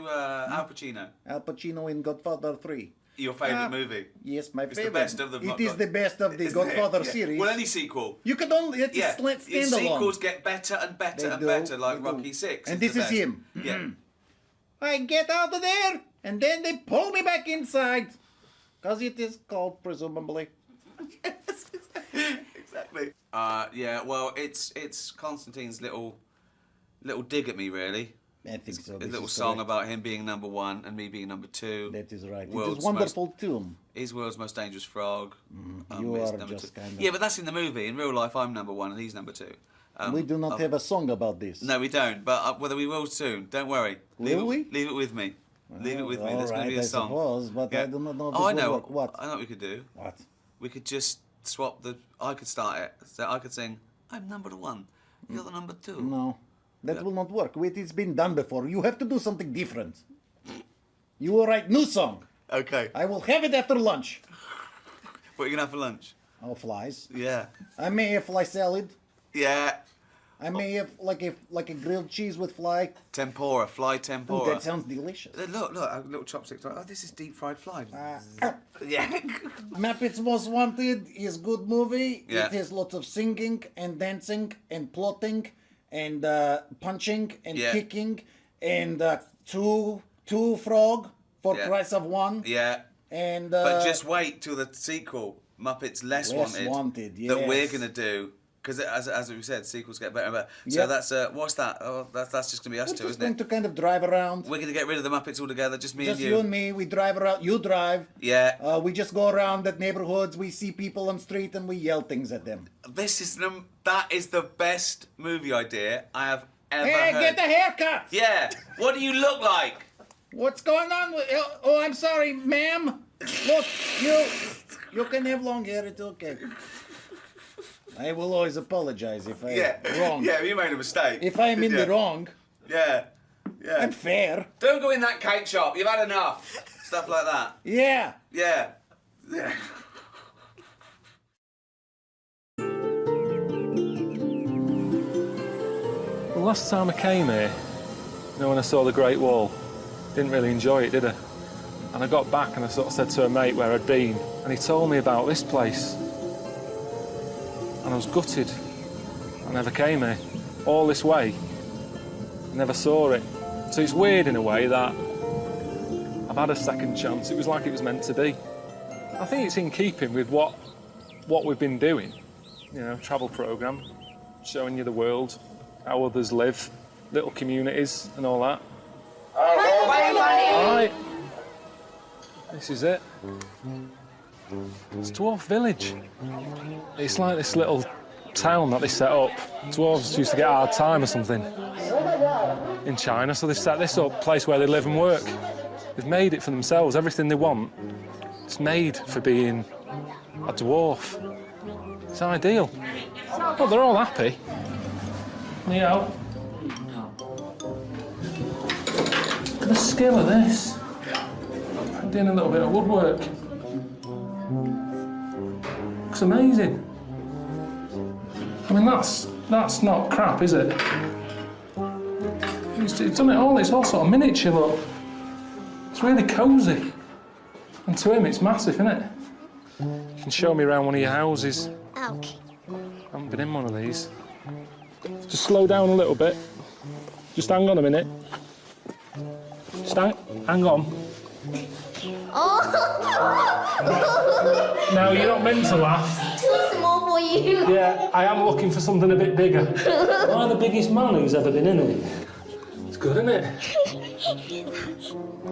Al Pacino. Al Pacino in Godfather 3. Your favourite movie? Yes, my It's favorite. the best of them. It is the best of the Godfather series. Well, any sequel. You could only, it's a standalone. Sequels get better and better and better, like Rocky 6. And this is him. Yeah. I get out of there, and then they pull me back inside. Because it is cold, presumably. Exactly. Yeah, well, it's Constantine's little dig at me, really. I think so. A little song about him being number 1 and me being number 2. That is right. It is a wonderful tune. He's world's most dangerous frog. You are number just 2. kind of... Yeah, but that's in the movie. In real life, I'm number 1 and he's number 2. We do not have a song about this. No, we don't. But whether we will soon. Don't worry. Will we? Leave it with me. Leave it with me. There's going to be a song. I suppose, but I do not know. Oh, I know. What? I know what we could do. What? We could just swap the. I could start it. So I could sing. I'm number 1. You're the number 2. No, that will not work. Wait, it's been done before. You have to do something different. You will write new song. Okay. I will have it after lunch. What are you gonna have for lunch? Oh, flies. Yeah. I may have fly salad. Yeah. I may have like a grilled cheese with fly. Tempura, fly tempura. Ooh, that sounds delicious. Look, little chopsticks. Oh, this is deep fried fly. Yeah. Muppets Most Wanted is good movie. Yeah. It has lots of singing and dancing and plotting and punching and kicking and two frog for price of one. Yeah. And but just wait till the sequel, Muppets Less Wanted, yes. that we're gonna do. Because as we said, sequels get better and better. So that's what's that? Oh, that's just gonna be us two, isn't it? We're going to kind of drive around. We're gonna get rid of the Muppets altogether, just me and you. Just you and me. We drive around. You drive. Yeah. We just go around the neighborhoods. We see people on the street and we yell things at them. That is the best movie idea I have ever heard. Hey, get a haircut. Yeah. What do you look like? What's going on? Oh, I'm sorry, ma'am. Look, you can have long hair. It's okay. I will always apologize if I'm wrong. Yeah, you made a mistake. If I'm in the wrong. Yeah. I'm fair. Don't go in that cake shop. You've had enough. Stuff like that. Yeah. Yeah. The last time I came here, when I saw the Great Wall, didn't really enjoy it, did I? And I got back and I sort of said to a mate where I'd been, and he told me about this place. And I was gutted. I never came here. All this way. I never saw it. So it's weird in a way that I've had a second chance. It was like it was meant to be. I think it's in keeping with what we've been doing. You know, travel programme, showing you the world, how others live, little communities and all that. All right. This is it. It's Dwarf Village. It's like this little town that they set up. Dwarves used to get a hard time or something in China, so they set this up, place where they live and work. They've made it for themselves. Everything they want, it's made for being a dwarf. It's ideal. Well, they're all happy. You know. Look at the skill of this. I'm doing a little bit of woodwork. Looks amazing. I mean, that's not crap, is it? He's done it all. It's all sort of miniature, look. It's really cosy. And to him, it's massive, isn't it? You can show me around one of your houses. Okay. I haven't been in one of these. Just slow down a little bit. Just hang on a minute. Just hang on. Oh! No, you're not meant to laugh. Too small for you. Yeah, I am looking for something a bit bigger. Am I the biggest man who's ever been in it? It's good, isn't it?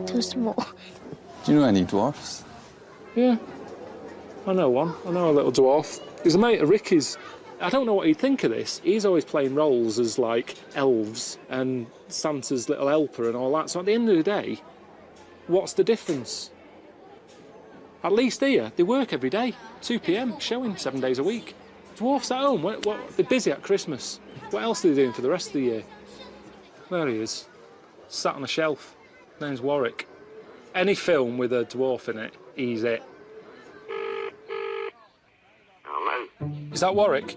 Too small. Do you know any dwarfs? Yeah. I know one. I know a little dwarf. He's a mate of Ricky's. I don't know what he'd think of this. He's always playing roles as, like, elves and Santa's little helper and all that. So at the end of the day, what's the difference? At least here, they work every day. 2 p.m, showing 7 days a week. Dwarfs at home. They're busy at Christmas. What else are they doing for the rest of the year? There he is. Sat on a shelf. Name's Warwick. Any film with a dwarf in it, he's it. Hello? Is that Warwick?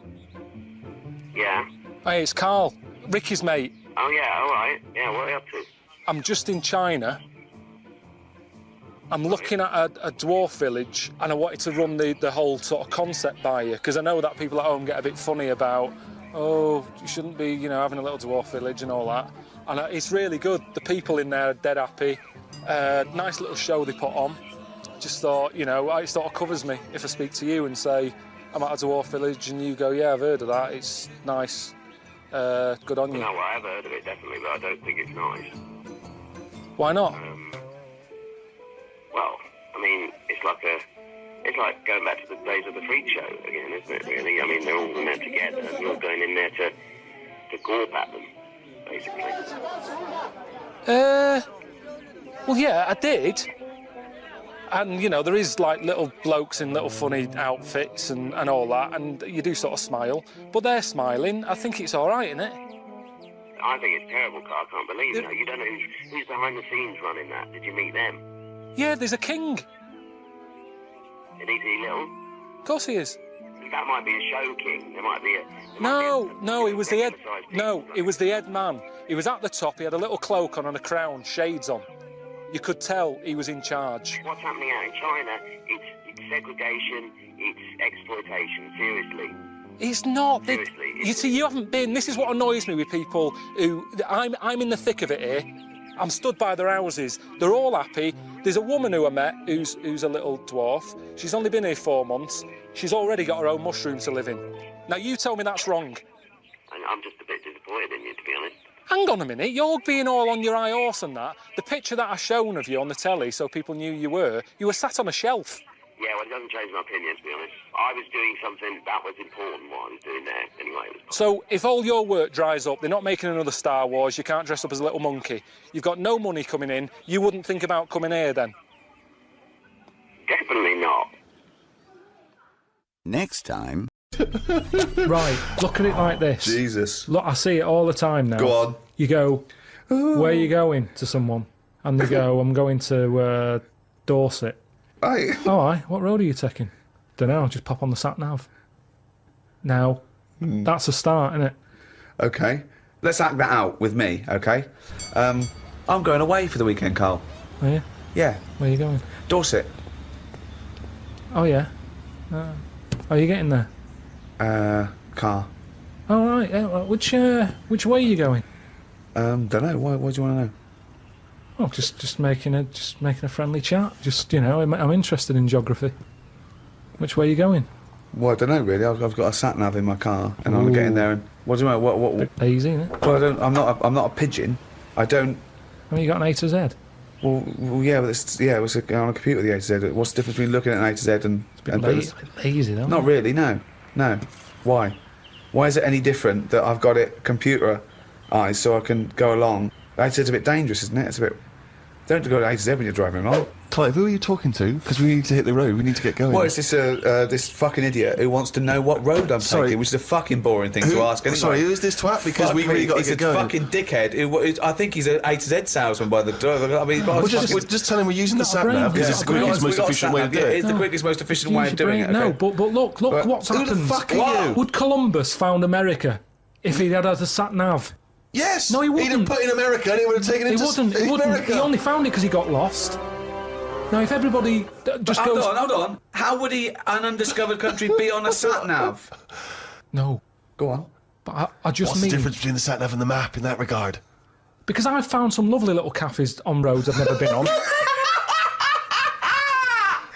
Yeah. Hey, it's Karl, Ricky's mate. Oh, yeah, all right. Yeah, what are you up to? I'm just in China. I'm looking at a dwarf village, and I wanted to run the whole sort of concept by you, because I know that people at home get a bit funny about, oh, you shouldn't be, you know, having a little dwarf village and all that. And it's really good. The people in there are dead happy. Nice little show they put on. Just thought, you know, it sort of covers me if I speak to you and say, I'm at a dwarf village, and you go, yeah, I've heard of that. It's nice. Good on you. No, well, I have heard of it, definitely, but I don't think it's nice. Why not? Well, I mean, it's like going back to the days of the freak show again, isn't it, really? I mean, they're all in there together, and you're going in there to gawp at them, basically. Well, yeah, I did. And, you know, there is, like, little blokes in little funny outfits and all that, and you do sort of smile. But they're smiling. I think it's all right, isn't it? I think it's terrible, Carl. I can't believe it. You don't know who's behind the scenes running that. Did you meet them? Yeah, there's a king. And is he little? Of course he is. That might be a show king. There might be a... No, he was the head... No, he was the head man. He was at the top, he had a little cloak on and a crown, shades on. You could tell he was in charge. What's happening out in China, it's segregation, it's exploitation, seriously. It's not. Seriously. You see, you haven't been... This is what annoys me with people who... I'm in the thick of it here. I'm stood by their houses. They're all happy. There's a woman who I met who's a little dwarf. She's only been here 4 months. She's already got her own mushroom to live in. Now, you tell me that's wrong. I'm just a bit disappointed in you, to be honest. Hang on a minute. You're being all on your high horse and that. The picture that I shown of you on the telly so people knew you were sat on a shelf. Yeah, well, it doesn't change my opinion, to be honest. I was doing something that was important, what I was doing there. Anyway, it was... So, if all your work dries up, they're not making another Star Wars, you can't dress up as a little monkey, you've got no money coming in, you wouldn't think about coming here then? Definitely not. Next time... Right, look at it like this. Jesus. Look, I see it all the time now. Go on. You go, where are you going, to someone? And they go, I'm going to Dorset. Aye. Oh, aye. What road are you taking? Dunno, just pop on the sat-nav. Now, that's a start, isn't it? Okay. Let's act that out with me, okay? I'm going away for the weekend, Carl. Are you? Yeah. Where are you going? Dorset. Oh, yeah. Are you getting there? Car. Oh, right. Yeah, well, which way are you going? Dunno. Why do you want to know? Oh, just making a friendly chat. Just, you know, I'm interested in geography. Which way are you going? Well, I don't know really. I've got a sat nav in my car, and I'm getting there. And what do you mean? What? Bit lazy, isn't it? Well, I'm not a pigeon. I don't. Have you got an A to Z? Well, yeah, but it's on a computer. The A to Z. What's the difference between looking at an A to Z and? It's a bit lazy, though. Not really. No. Why? Why is it any different that I've got it computerised so I can go along? A to Z's a bit dangerous, isn't it? It's a bit. Don't go to A to Z when you're driving along. Clive, who are you talking to? Because we need to hit the road. We need to get going. Well, it's this fucking idiot who wants to know what road I'm taking, which is a fucking boring thing to ask. Anyway. Sorry, who is this twat? Because we really got to get going. He's a fucking dickhead. I think he's an A to Z salesman by the door. I mean, just tell him we're using the sat nav because it's the quickest, most efficient way of doing it. It's the quickest, most efficient way of doing it. No, but look what's happened. Who the fuck are you? Would Columbus found America if he'd had a sat nav? Yes! No, he wouldn't. He'd have put in America and he would have taken him to He wouldn't. America. He only found it because he got lost. Now, if everybody just goes... Hold on. How would an undiscovered country be on a sat-nav? No. Go on. But I just What's mean... the difference between the sat-nav and the map in that regard? Because I've found some lovely little cafes on roads I've never been on.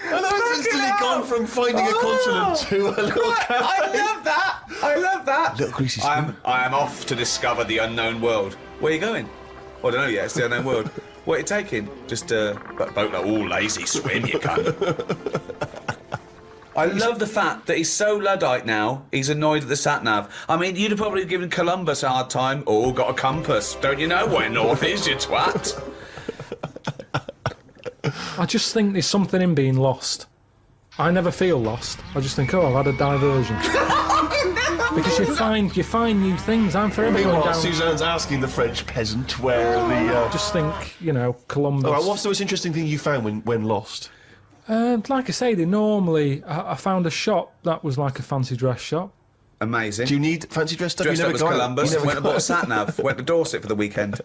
And I've instantly gone from finding a continent to a little cafe. I love that. Little greasy spoon. I am off to discover the unknown world. Where are you going? Well, I don't know yet. It's the unknown world. What are you taking? Just a boat like all lazy swim, you cunt. I love the fact that he's so Luddite now, he's annoyed at the sat-nav. I mean, you'd have probably given Columbus a hard time. Oh, got a compass. Don't you know where north is, you twat? I just think there's something in being lost. I never feel lost. I just think, oh, I've had a diversion. Because you find new things. I'm forever going down. Suzanne's asking the French peasant where the... Just think, you know, Columbus. All right, what's the most interesting thing you found when lost? Like I say, they normally... I found a shop that was like a fancy dress shop. Amazing. Do you need fancy dress stuff? Dressed You up never as go Columbus, out. went and bought a sat-nav, went to Dorset for the weekend.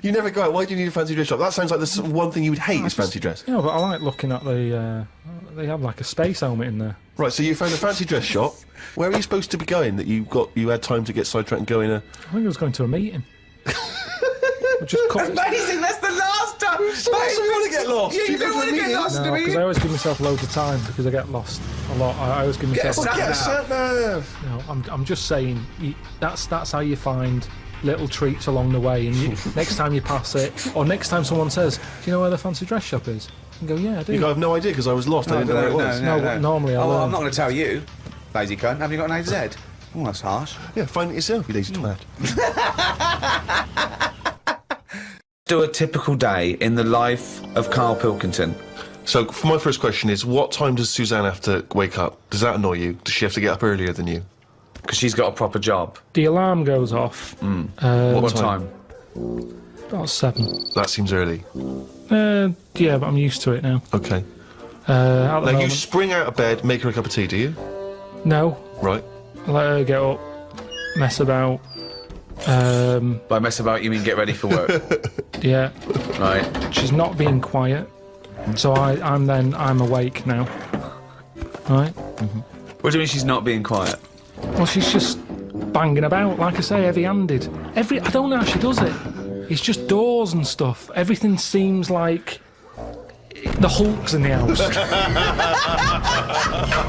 You never go out. Why do you need a fancy dress shop? That sounds like the one thing you would hate is fancy dress. Yeah, but I like looking at the... they have like a space helmet in there. Right, so you found a fancy dress shop. Where are you supposed to be going that you had time to get sidetracked and go in a... I think I was going to a meeting. Amazing, that's the last time! So what's the point to get lost? Yeah, you don't want to get lost, do we? Because I always give myself loads of time because I get lost a lot. I always give myself... Get a sat-nav! No, I'm just saying, that's how you find little treats along the way, and next time you pass it, or next time someone says, do you know where the fancy dress shop is? You go, yeah, I do. You go, I have no idea because I was lost. I didn't know where it was. No, normally I learn. I'm not going to tell you, lazy cunt. Have you got an A to Z? Oh, that's harsh. Yeah, find it yourself, you lazy twat. Do a typical day in the life of Karl Pilkington. So, for my first question is, what time does Suzanne have to wake up? Does that annoy you? Does she have to get up earlier than you? Because she's got a proper job. The alarm goes off. What time? About 7. That seems early. Yeah, but I'm used to it now. Okay. Now you spring out of bed, make her a cup of tea, do you? No. Right. I let her get up, mess about. By mess about, you mean get ready for work? Yeah. Right. She's not being quiet, so I'm awake now. Right. Mm-hmm. What do you mean she's not being quiet? Well, she's just banging about, like I say, heavy-handed. I don't know how she does it. It's just doors and stuff. Everything seems like the Hulk's in the house.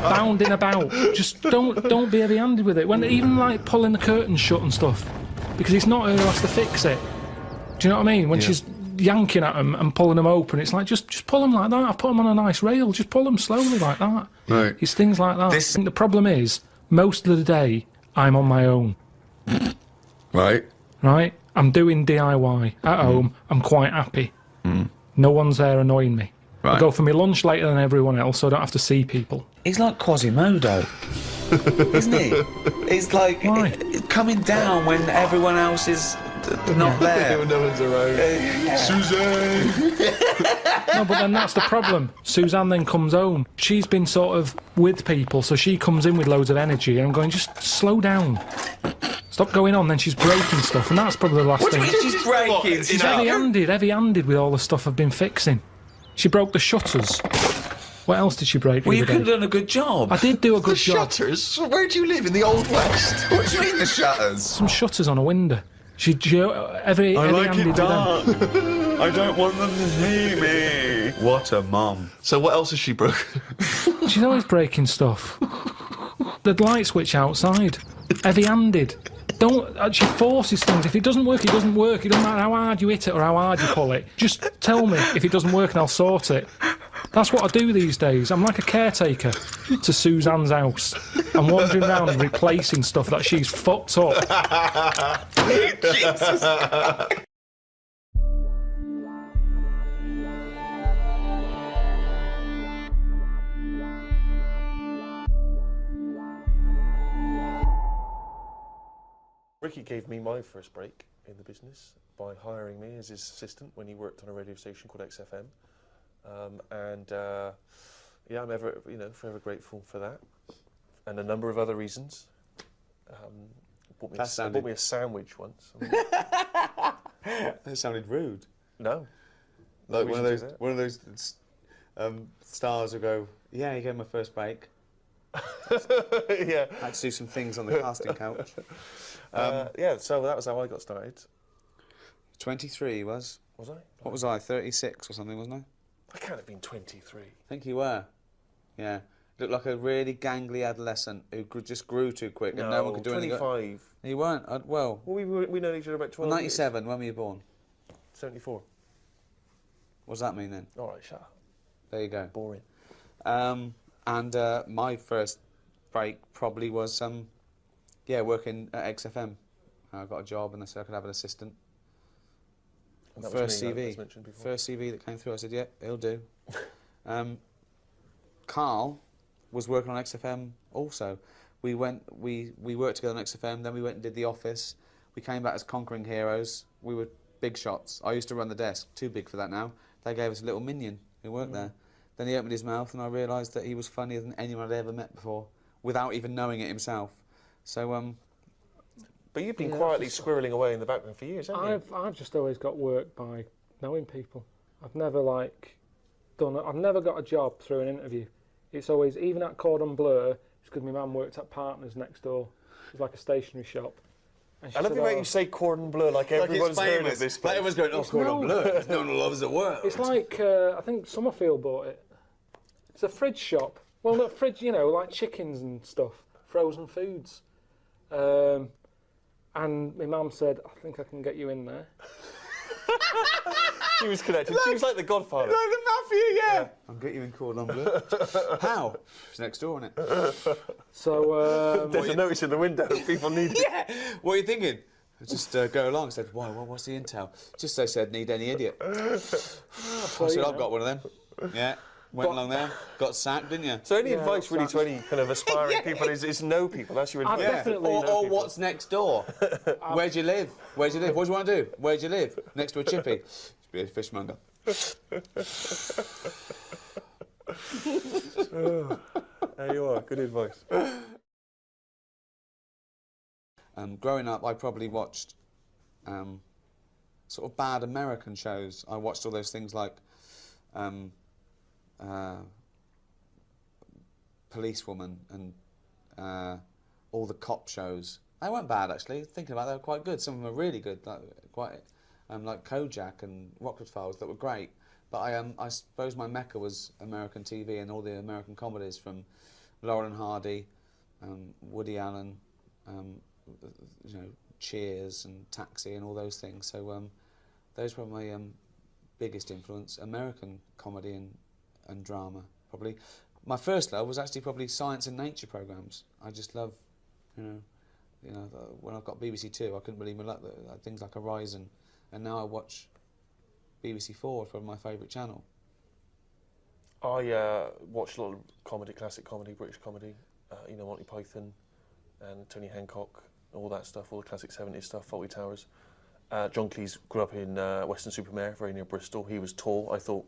Bounding about. Just don't be heavy-handed with it. When even like pulling the curtains shut and stuff, because it's not her who has to fix it. Do you know what I mean? When she's yanking at them and pulling them open, it's like just pull them like that. I've put them on a nice rail. Just pull them slowly like that. Right. It's things like that. I think the problem is most of the day I'm on my own. Right. Right. I'm doing DIY at home. I'm quite happy. No one's there annoying me. Right. I go for my lunch later than everyone else, so I don't have to see people. He's like Quasimodo, isn't he? He's like coming down when everyone else is not there. No one's around. Suzanne! No, but then that's the problem. Suzanne then comes home. She's been sort of with people, so she comes in with loads of energy, and I'm going, just slow down. Stop going on. Then she's breaking stuff, and that's probably the last thing. What do you mean she's breaking? She's heavy-handed with all the stuff I've been fixing. She broke the shutters. What else did she break? Well, you could have done a good job. I did do a good job. The shutters? Where do you live? In the Old West? What do you mean the shutters? Some shutters on a window. I like it dark. I don't want them to see me. What a mum. So what else has she broken? She's always breaking stuff. The light switch outside. Heavy-handed. She forces things. If it doesn't work, it doesn't work. It doesn't matter how hard you hit it or how hard you pull it. Just tell me if it doesn't work and I'll sort it. That's what I do these days. I'm like a caretaker to Suzanne's house. I'm wandering around and replacing stuff that she's fucked up. Jesus. Ricky gave me my first break in the business by hiring me as his assistant when he worked on a radio station called XFM. Yeah, I'm forever grateful for that, and a number of other reasons. Bought me a sandwich once. That sounded rude. No, like one of those stars who go, "Yeah, you gave my first break." Yeah, I had to do some things on the casting couch. Yeah, so that was how I got started. 23 was. Was I? What was I? 36 or something, wasn't I? I can't have been 23. I think you were. Yeah. Looked like a really gangly adolescent who just grew too quick and no one could do anything. 25. You weren't? Well, we know each other about 12 97, years. when were you born? 74. What does that mean then? All right, shut up. There you go. Boring. And my first break probably was, working at XFM. I got a job and they said I could have an assistant. And that First was me, CV. as mentioned before. First CV that came through, I said, yeah, it'll do. Karl was working on XFM also. We worked together on XFM, then we went and did The Office. We came back as conquering heroes. We were big shots. I used to run the desk, too big for that now. They gave us a little minion who worked there. Then he opened his mouth and I realised that he was funnier than anyone I'd ever met before, without even knowing it himself. So, But you've been quietly squirreling away in the background for years, haven't you? I've just always got work by knowing people. I've never I've never got a job through an interview. It's always, even at Cordon Bleu, it's because my mum worked at Partners next door. It's like a stationery shop. I love the way you say Cordon Bleu like everyone's heard of this place. Like everyone's going, oh, Cordon Bleu, no one loves the world. It's like, I think Summerfield bought it. It's a fridge shop. Well, not fridge, like chickens and stuff, frozen foods. And my mum said, I think I can get you in there. She was connected. She was like the Godfather. Like the mafia, yeah. I'll get you in Cordon Bleu. How? It's next door, isn't it? So, there's a notice in the window. People need it. Yeah. What are you thinking? I just go along. I said, why? What's the intel? Just they said, need any idiot. I said, I've got one of them. Yeah. Went along there, got sacked, didn't you? So any advice really to any kind of aspiring people is know people. That's your advice. Definitely know or people. what's next door? Where do you live? Where do you live? What do you want to do? Where do you live? Next to a chippy. Be a fishmonger. There you are. Good advice. Growing up, I probably watched sort of bad American shows. I watched all those things like Policewoman and all the cop shows. They weren't bad, actually. Thinking about it, they were quite good. Some of them were really good, like Kojak and Rockford Files, that were great. But I suppose my mecca was American TV and all the American comedies from Laurel and Hardy, Woody Allen, Cheers and Taxi and all those things. So those were my biggest influence. American comedy and drama, probably. My first love was actually probably science and nature programmes. I just love, when I got BBC Two, I couldn't believe my luck that things like Horizon, and now I watch BBC Four, probably my favourite channel. I watched a lot of comedy, classic comedy, British comedy, Monty Python and Tony Hancock, all that stuff, all the classic 70s stuff, Fawlty Towers. John Cleese grew up in Weston-super-Mare, very near Bristol. He was tall. I thought,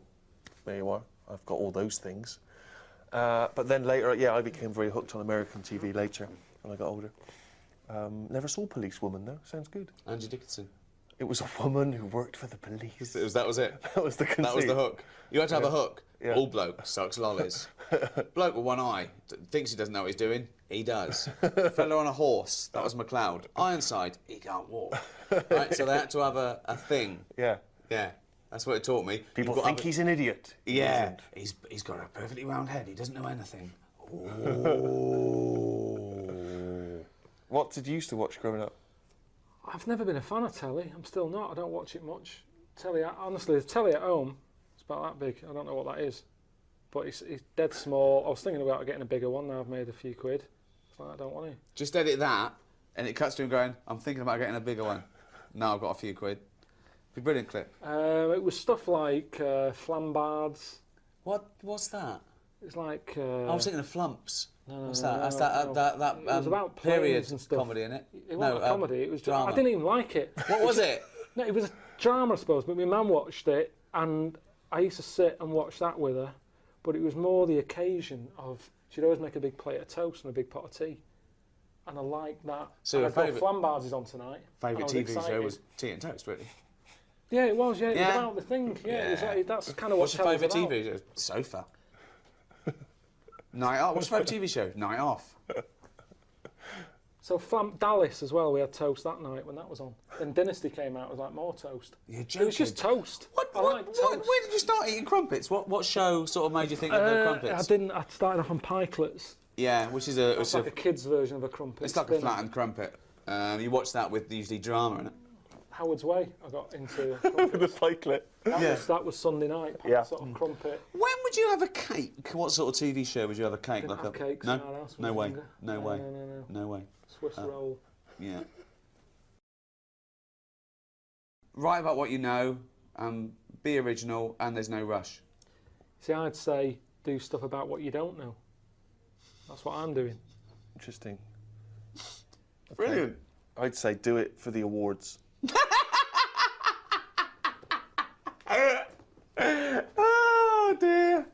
there you are, I've got all those things. But then later, I became very hooked on American TV later, when I got older. Never saw Policewoman, though. Sounds good. Angie Dickinson. It was a woman who worked for the police. That was it? That was the conceit. That was the hook. You had to have a hook. Yeah. All bloke sucks lollies. Bloke with one eye, thinks he doesn't know what he's doing. He does. Fella on a horse, that was McLeod. Ironside, he can't walk. Right, so they had to have a thing. Yeah. Yeah. That's what it taught me. People think he's an idiot. Yeah. He's got a perfectly round head. He doesn't know anything. What did you used to watch growing up? I've never been a fan of telly. I'm still not. I don't watch it much. Telly, honestly, the telly at home, it's about that big. I don't know what that is. But it's dead small. I was thinking about getting a bigger one. Now I've made a few quid. It's like, I don't want to. Just edit that, and it cuts to him going, I'm thinking about getting a bigger one. Now I've got a few quid. Be a brilliant clip. It was stuff like flambards. What's that? It's like... I was thinking of flumps. No, What's no, that? no, That's no, that it was about period planes and stuff. comedy, innit? It wasn't a comedy. It was drama. I didn't even like it. What was it? No, it was a drama, I suppose. But my mum watched it, and I used to sit and watch that with her. But it was more the occasion of she'd always make a big plate of toast and a big pot of tea, and I liked that. So your favourite Flambards is on tonight. Favourite TV show was Tea and Toast, really? Yeah, it was. Yeah, it was about the thing. Yeah, it was, that's kind of what. What's your favourite TV show? Sofa. Night Off. What's your favourite TV show? Night Off. So Dallas as well, we had toast that night when that was on. Then Dynasty came out, it was like more toast. You're joking. It was just toast. Where did you start eating crumpets? What show sort of made you think of the crumpets? I started off on pikelets. Yeah, which is It's like a kid's version of a crumpet. It's like a flattened crumpet. You watch that with usually drama in it. Howard's Way, I got into the pikelet. That was Sunday night. Sort of crumpet. When would you have a cake? What sort of TV show would you have a cake? Didn't have cakes no, in our house when no I was way, younger. no way, no way. Swiss roll. Yeah. Write about what you know, be original, and there's no rush. See, I'd say do stuff about what you don't know. That's what I'm doing. Interesting. Brilliant. I'd say do it for the awards. Oh dear.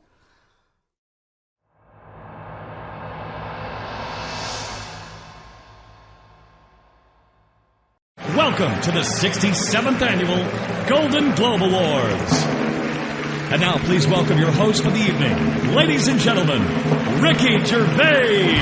Welcome to the 67th Annual Golden Globe Awards. And now please welcome your host for the evening, ladies and gentlemen, Ricky Gervais.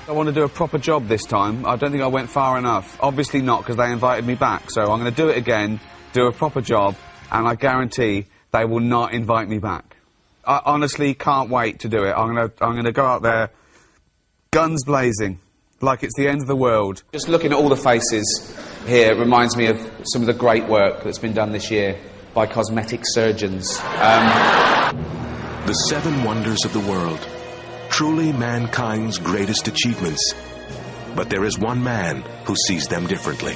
I want to do a proper job this time. I don't think I went far enough. Obviously not, because they invited me back. So I'm going to do it again, do a proper job, and I guarantee they will not invite me back. I honestly can't wait to do it. I'm going to go out there, guns blazing, like it's the end of the world. Just looking at all the faces here reminds me of some of the great work that's been done this year by cosmetic surgeons. The 7 wonders of the world. Truly mankind's greatest achievements. But there is one man who sees them differently.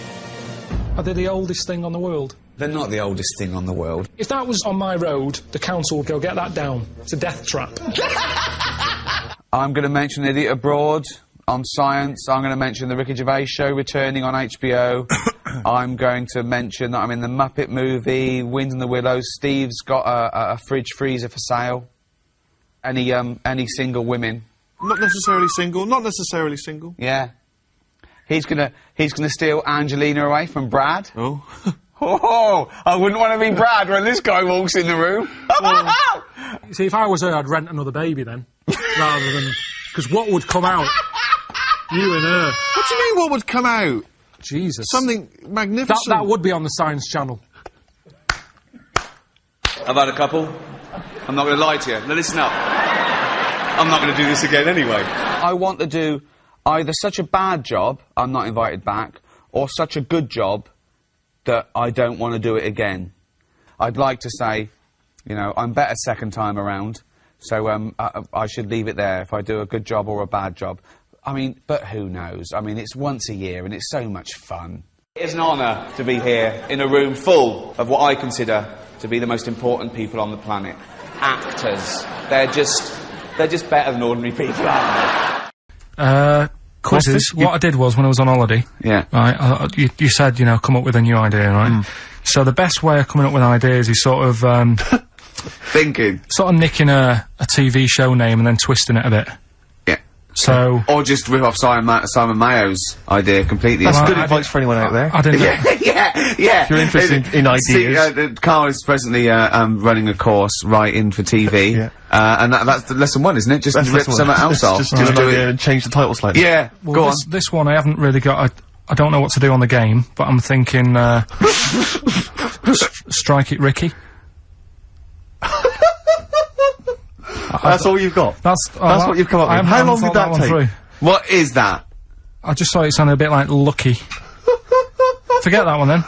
Are they the oldest thing on the world? They're not the oldest thing on the world. If that was on my road, the council would go, get that down. It's a death trap. I'm going to mention Idiot Abroad on Science. I'm going to mention the Ricky Gervais Show returning on HBO. I'm going to mention that I'm in the Muppet movie, Wind in the Willows. Steve's got a fridge freezer for sale. Any single women? Not necessarily single. Not necessarily single. Yeah. He's gonna steal Angelina away from Brad. Oh. Oh, I wouldn't want to be Brad when this guy walks in the room. See, if I was her, I'd rent another baby then, rather than... Because what would come out? You and her. What do you mean, what would come out? Jesus. Something magnificent. That would be on the Science Channel. I've had a couple. I'm not going to lie to you. Now listen up. I'm not going to do this again anyway. I want to do either such a bad job, I'm not invited back, or such a good job that I don't want to do it again. I'd like to say, you know, I'm better second time around, so I should leave it there if I do a good job or a bad job. I mean, but who knows? I mean, it's once a year and it's so much fun. It is an honour to be here in a room full of what I consider to be the most important people on the planet. Actors. They're just better than ordinary people, aren't they? Quizzes. What I did was, when I was on holiday... Yeah. Right, you said, you know, come up with a new idea, right? Mm. So the best way of coming up with ideas is sort of... thinking. Sort of nicking a TV show name and then twisting it a bit. Yeah. So... Or just rip off Simon Mayo's idea completely. That's good advice for anyone out there. I didn't know. Yeah. If you're interested in ideas. See, Karl is presently running a course writing for TV. Yeah. And that's lesson 1, isn't it? Just rip something else off. Just do it and change the title slightly. Yeah, well, go on. This one I haven't really got... I don't know what to do on the game, but I'm thinking... Strike it, Ricky. That's all you've got? That's what you've come up with. How long did that take? What is that? I just thought it sounded a bit like Lucky. Forget that one then.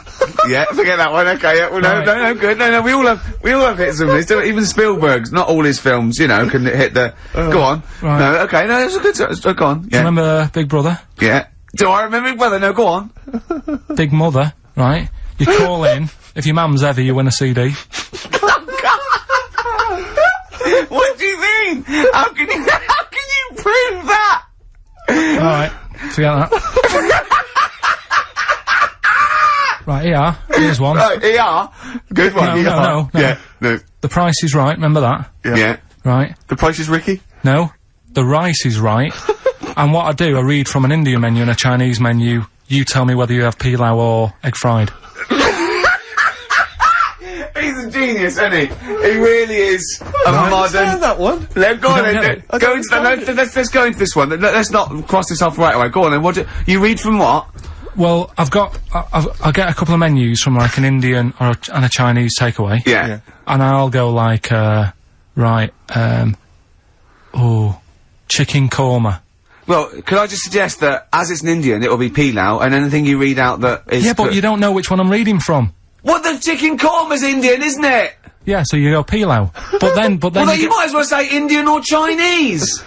Yeah, forget that one. Okay, yeah, well, no, good. No, we all have hits and misses. Even Spielberg's, not all his films, you know, can hit the. Go on. Right. No, okay, no, it's a good. Go on. Yeah. Do you remember Big Brother? Yeah. Do I remember Big Brother? No, go on. Big Mother, right? You call in. If your mum's heavy, you win a CD. What do you mean? How can you prove that? Alright, forget that. Right, ER, here's one. Right, ER? Good one. No. Yeah, no. The Price is Right, remember that? Yeah. Right. The Price is Ricky? No. The Rice is Right. And what I do, I read from an Indian menu and a Chinese menu. You tell me whether you have pilau or egg fried. He's a genius, isn't he? He really is a modern... that one. Go on then. Let's go into this one. Let's not cross this off right away. Go on then. You read from what? Well, I'll get a couple of menus from like an Indian and a Chinese takeaway. Yeah. And I'll go like, chicken korma. Well, could I just suggest that, as it's an Indian, it will be pilau, and anything you read out that is... Yeah, but you don't know which one I'm reading from. What, the chicken korma's Indian, isn't it? Yeah, so you go pilau. But then Well, then you might as well say Indian or Chinese!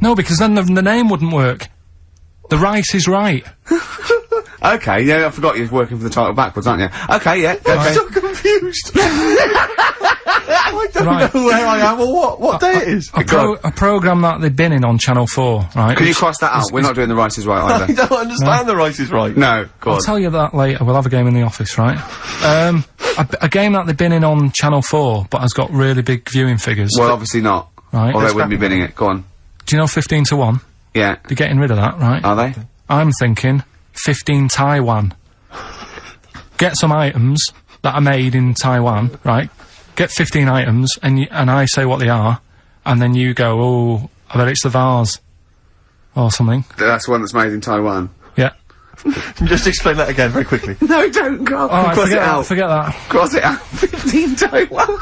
No, because then the name wouldn't work. The rice is right. Okay, yeah, I forgot you're working for the title backwards, aren't you? Okay, yeah, okay. I'm so confused. I don't know where I am or what day it is. A programme that they've been in on Channel 4, right? Can you cross that out? We're not doing The Rice Is Right either. I don't understand The Rice Is Right. No, go on. I'll tell you that later. We'll have a game in the office, right? A game that they've been in on Channel 4, but has got really big viewing figures. Well, obviously not. Right. Or they wouldn't be bidding it. Go on. Do you know 15 to 1? Yeah. They're getting rid of that, right? Are they? I'm thinking 15 Taiwan. Get some items that are made in Taiwan, right? Get 15 items, and I say what they are, and then you go, oh, I bet it's the vase. Or something. That's one that's made in Taiwan. Yeah. Just explain that again very quickly. No, don't go. Oh, Cross it out. Forget that. Cross it out. 15 Taiwan.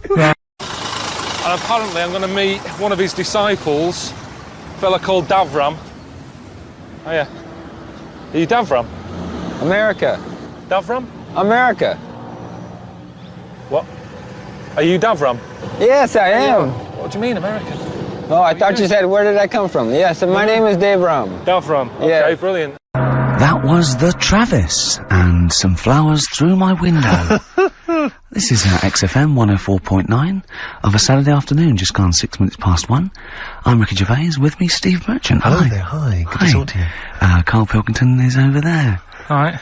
Right. And apparently I'm going to meet one of his disciples, a fella called Davram. Oh yeah. Are you Davram? America. Davram? America. What? Are you Davram? Yes, I am. What do you mean, American? Oh, I thought you said, where did I come from? Yes, my name is Dave Ram. Davram. Okay, Yeah. brilliant. That was the Travis, and some flowers through my window. This is XFM 104.9 of a Saturday afternoon, just gone 6 minutes past 1. I'm Ricky Gervais, with me Steve Merchant. Hello Hi. there, hi. Good to talk to you. Karl Pilkington is over there. Alright.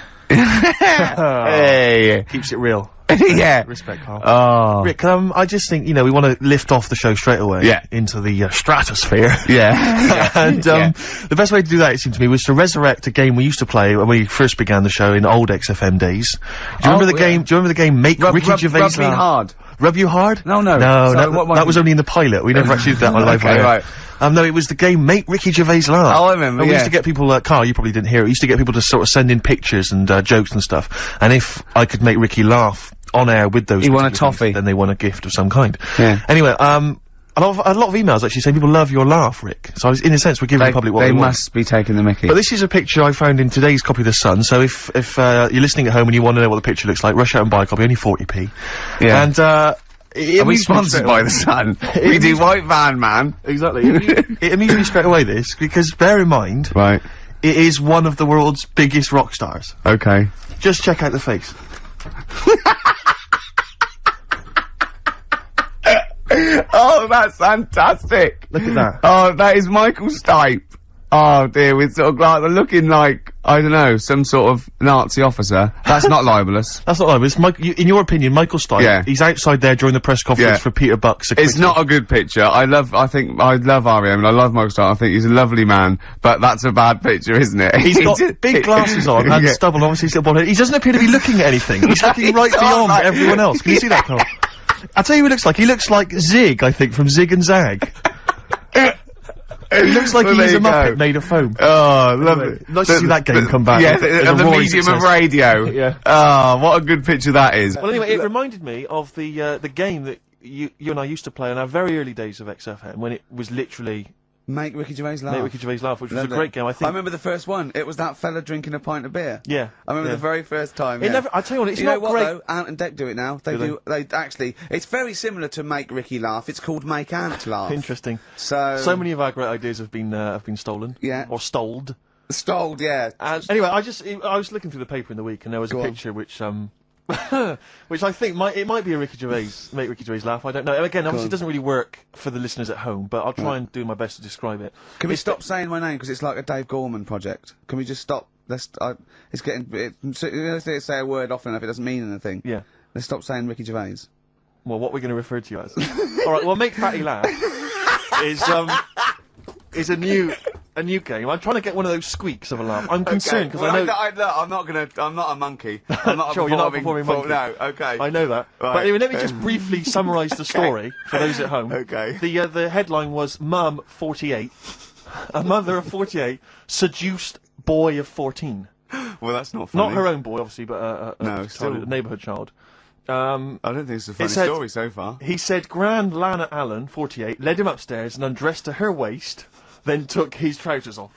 Hey! Keeps it real. Yeah. Respect, Carl. Oh. Rick, I just think, you know, we want to lift off the show straight away. Yeah. Into the stratosphere. Yeah. And, the best way to do that, it seemed to me, was to resurrect a game we used to play when we first began the show in old XFM days. Do you remember the game? Do you remember the game Make Ricky Gervais Rub Me Hard. Rub You Hard? No, no. No, So what that was only in the pilot. We never actually did that on live Okay, air. right. No, it was the game Make Ricky Gervais Laugh. Oh, I remember, And we yeah. used to get people, Carl, you probably didn't hear it, we used to get people to sort of send in pictures and jokes and stuff. And if I could make Ricky laugh on air with those He won a particular toffee. things, then they won a gift of some kind. Yeah. Anyway, a lot of emails actually saying people love your laugh, Rick. So in a sense, we're giving the public what they want. must be taking the mickey. But this is a picture I found in today's copy of The Sun, so if you're listening at home and you want to know what the picture looks like, rush out and buy a copy, only 40p. Yeah. And, Are we sponsored by The Sun? We do White Van Man. Exactly. It amused me straight away, this, because bear in mind, Right. it is one of the world's biggest rock stars. Okay. Just check out the face. Oh, that's fantastic. Look at that. Oh, that is Michael Stipe. Oh dear, with sort of like looking like, I don't know, some sort of Nazi officer. That's not libelous. That's not libelous. In your opinion, Michael Stipe, Yeah. he's outside there during the press conference Yeah. for Peter Buck's. It's not a good picture. I love R.E.M. and I love Michael Stipe. I think he's a lovely man, but that's a bad picture, isn't it? He's got big glasses on and Yeah. stubble, obviously he's got bald head. He doesn't appear to be looking at anything. He's looking right He's beyond like- everyone else. Can you see that, Carl? I'll tell you what he looks like. He looks like Zig, I think, from Zig and Zag. He looks like Well, he is there a you Muppet go. made of foam. Oh, lovely. Nice to see that game come back. Yeah, as a the roaring medium of success. radio. Yeah. Oh, what a good picture that is. Well, anyway, it reminded me of the game that you and I used to play in our very early days of XFM, when it was literally Make Ricky Gervais Laugh. Make Ricky Gervais Laugh, which was a Loved it. great game. I think. I remember the first one. It was that fella drinking a pint of beer. Yeah. I remember yeah. the very first time. It yeah. never. I tell you what, it's you not know what, great. though? Ant and Dec do it now. They actually. It's very similar to Make Ricky Laugh. It's called Make Ant Laugh. Interesting. So many of our great ideas have been stolen. Yeah. Or stoled. Stoled, yeah. Anyway, I was looking through the paper in the week, and there was a picture which which I think might be a Ricky Gervais, Make Ricky Gervais Laugh. I don't know. Again, obviously it doesn't really work for the listeners at home, but I'll try and do my best to describe it. Can we stop saying my name because it's like a Dave Gorman project? Can we just stop? It's getting. Let's say a word often enough, it doesn't mean anything. Yeah. Let's stop saying Ricky Gervais. Well, what we're going to refer to you as. All right. Well, Make Fatty Laugh is a new game. I'm trying to get one of those squeaks of a laugh. I'm concerned because I know. I'm not a monkey. I'm not sure, a you're not a performing performing monkey. No, okay. I know that. Right. But anyway, let me just briefly summarise the story for those at home. Okay. The headline was Mum 48, a mother of 48 seduced boy of 14. Well, that's not funny. Not her own boy, obviously, but a neighbourhood child. I don't think it's a funny story so far. He said Grand Lana Allen, 48, led him upstairs and undressed to her waist, then took his trousers off.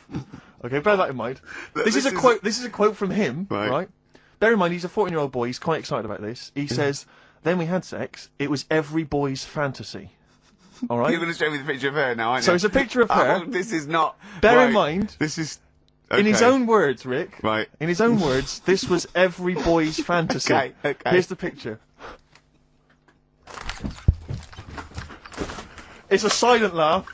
Okay, bear that in mind. This is a quote from him, right? Bear in mind, he's a 14-year-old boy. He's quite excited about this. He says, "Then we had sex. It was every boy's fantasy." All right. You're going to show me the picture of her now, aren't you? So it's a picture of her. Oh, this is not. Bear in mind, this is. In his own words, Rick. Right. In his own words, this was every boy's fantasy. Okay. Here's the picture. It's a silent laugh.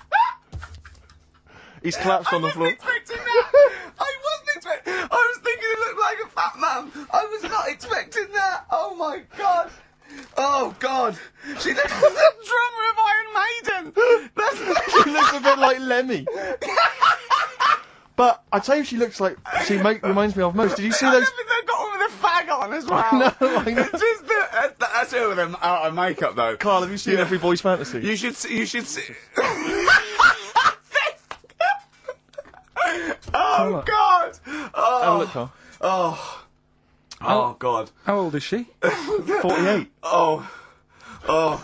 He's collapsed on the floor. I wasn't expecting. I was thinking it looked like a fat man. I was not expecting that. Oh my god. Oh god. She looks like the drummer of Iron Maiden. She looks a bit like Lemmy. But I tell you, she looks like reminds me of most. Did you see those? They've got one with a fag on as well. No, I know. It's just that's her with them out of makeup though. Carl, have you seen Every Boy's Fantasy? You should see. Oh god! Oh. Have a look, Carl. Oh god. How old is she? 48. Oh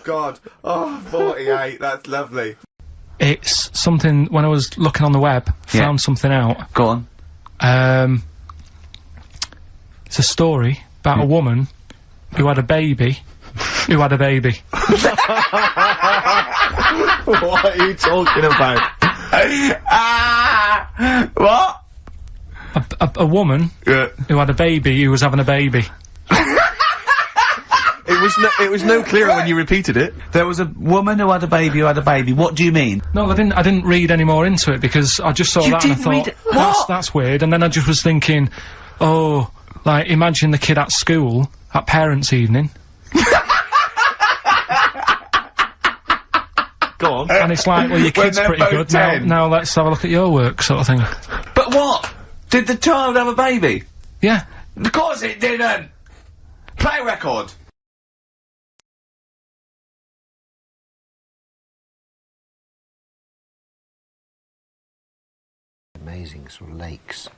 god. Oh, 48. That's lovely. It's something, when I was looking on the web, found something out. Go on. It's a story about a woman who had a baby. Who had a baby. What are you talking about? What? A woman who had a baby who was having a baby. It was no clearer when you repeated it. There was a woman who had a baby who had a baby. What do you mean? No, I didn't read any more into it because I just saw that and I thought, that's weird. And then I just was thinking, oh, like, imagine the kid at school, at parents' evening. Go on. And it's like, well, your kid's pretty good, now let's have a look at your work, sort of thing. But what? Did the child have a baby? Yeah. Of course it didn't! Play a record. Amazing sort of lakes,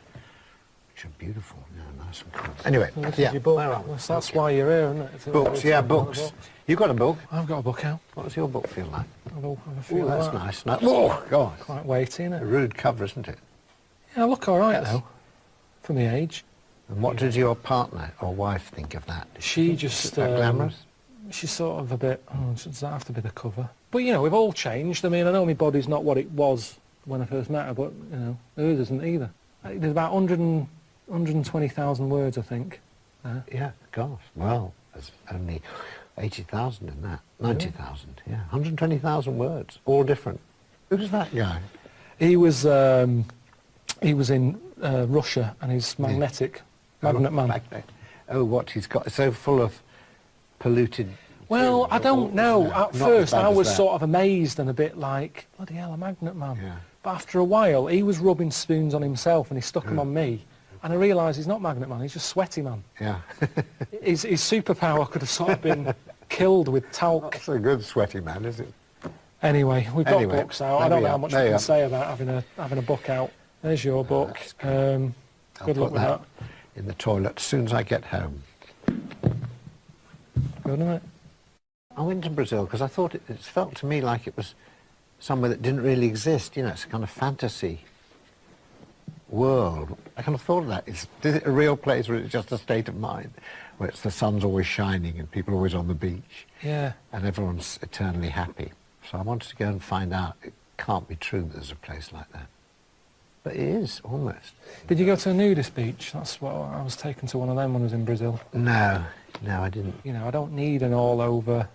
which are beautiful, nice and cool. Anyway, where are we? That's why you're here, isn't it? Books, books. You got a book? I've got a book out. What does your book feel like? Oh, that's nice. Oh, God. Quite weighty, isn't it? A rude cover, isn't it? Yeah, I look alright though, for my age. And what did your partner or wife think of that? She just... glamorous? She's sort of a bit, does that have to be the cover? But, you know, we've all changed. I mean, I know my body's not what it was when I first met her, but, you know, hers isn't either. There's about 120,000 words, I think. Yeah, gosh. Well, there's only 80,000 in that. 90,000, yeah. 120,000 words, all different. Who's that guy? He was in Russia, and he's magnetic. Magnet man. Magnet. Oh, what he's got, so full of polluted... Well, I don't know. At first, I was sort of amazed and a bit like, bloody hell, a magnet man. Yeah. But after a while, he was rubbing spoons on himself and he stuck them on me. And I realised he's not magnet man, he's just sweaty man. Yeah. his superpower could have sort of been killed with talc. That's a good sweaty man, is it? Anyway, we've got books out. I don't know how much we can say about having a book out. There's your book. Good luck with that. In the toilet as soon as I get home. Good night. I went to Brazil because I thought it felt to me like it was somewhere that didn't really exist. You know, it's a kind of fantasy world. I kind of thought of that. Is it a real place or is it just a state of mind where the sun's always shining and people are always on the beach? Yeah. And everyone's eternally happy. So I wanted to go and find out. It can't be true that there's a place like that. But it is, almost. Did you go to a nudist beach? That's what I was taken to one of them when I was in Brazil. No, I didn't. You know, I don't need an all-over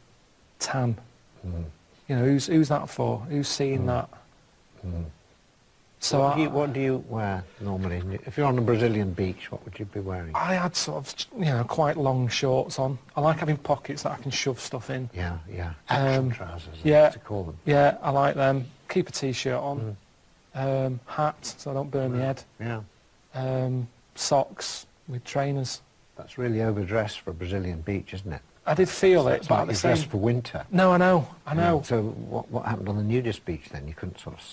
tan. You know, who's that for? Who's seeing that? So what do you wear normally? If you're on a Brazilian beach, what would you be wearing? I had sort of, you know, quite long shorts on. I like having pockets that I can shove stuff in. Yeah. Action trousers, I used to call them. Yeah, I like them. Keep a t-shirt on. Hat, so I don't burn my head. Yeah. Socks with trainers. That's really overdressed for a Brazilian beach, isn't it? I did feel it, but like you're dressed for winter. No, I know. Yeah. So what happened on the nudist beach then? You couldn't sort of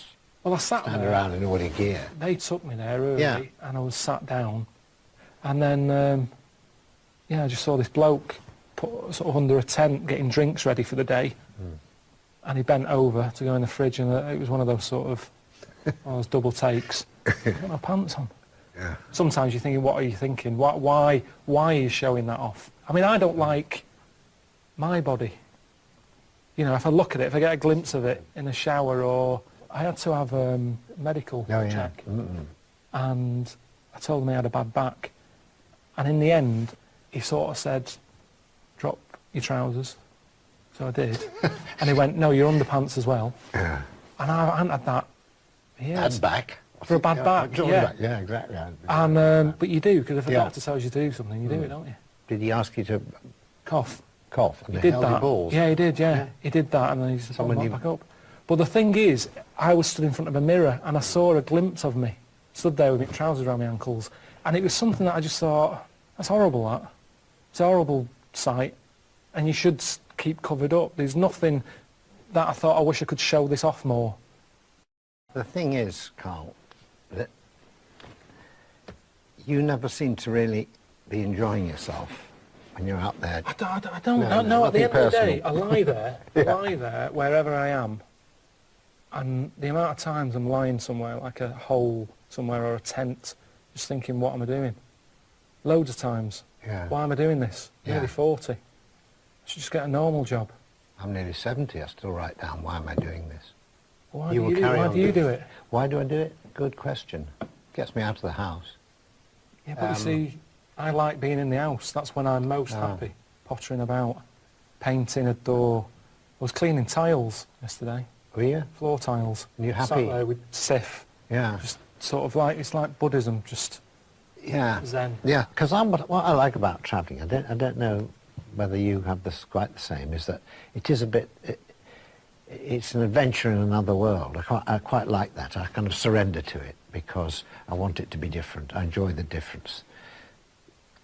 I sat stand there, around in all your gear. They took me there early, and I was sat down, and then I just saw this bloke put sort of under a tent getting drinks ready for the day, and he bent over to go in the fridge, and it was one of those sort of All those double takes. I've got no pants on. Yeah. Sometimes you're thinking, what are you thinking? Why are you showing that off? I mean, I don't like my body. You know, if I look at it, if I get a glimpse of it in a shower, or I had to have a medical check, and I told him I had a bad back, and in the end, he sort of said, drop your trousers. So I did. And he went, no, your underpants as well. Yeah. And I hadn't had that. Bad back. For a bad back, yeah. Yeah, exactly. And but you do, because if a doctor tells you to do something, you do it, don't you? Did he ask you to cough? Cough. And He they did held your that. balls? Yeah, he did. Yeah, he did that, and then he just back up. But the thing is, I was stood in front of a mirror, and I saw a glimpse of me, stood there with my trousers around my ankles, and it was something that I just thought, that's horrible. That it's a horrible sight, and you should keep covered up. There's nothing that I thought, I wish I could show this off more. The thing is, Karl, that you never seem to really be enjoying yourself when you're out there. I don't know. At the end of the day, I lie there, wherever I am, and the amount of times I'm lying somewhere, like a hole somewhere or a tent, just thinking, what am I doing? Loads of times. Yeah. Why am I doing this? Nearly 40. I should just get a normal job. I'm nearly 70, I still write down, why am I doing this? Why do you do it? Why do I do it? Good question. Gets me out of the house. Yeah, but you see, I like being in the house. That's when I'm most happy. Pottering about, painting a door. I was cleaning tiles yesterday. Were you? Floor tiles. And you're happy? Sat there with Sif. Yeah. Just sort of like, it's like Buddhism, just Zen. Yeah, because what I like about travelling, I don't know whether you have this quite the same, is that it is a bit, it's an adventure in another world. I quite like that. I kind of surrender to it because I want it to be different. I enjoy the difference.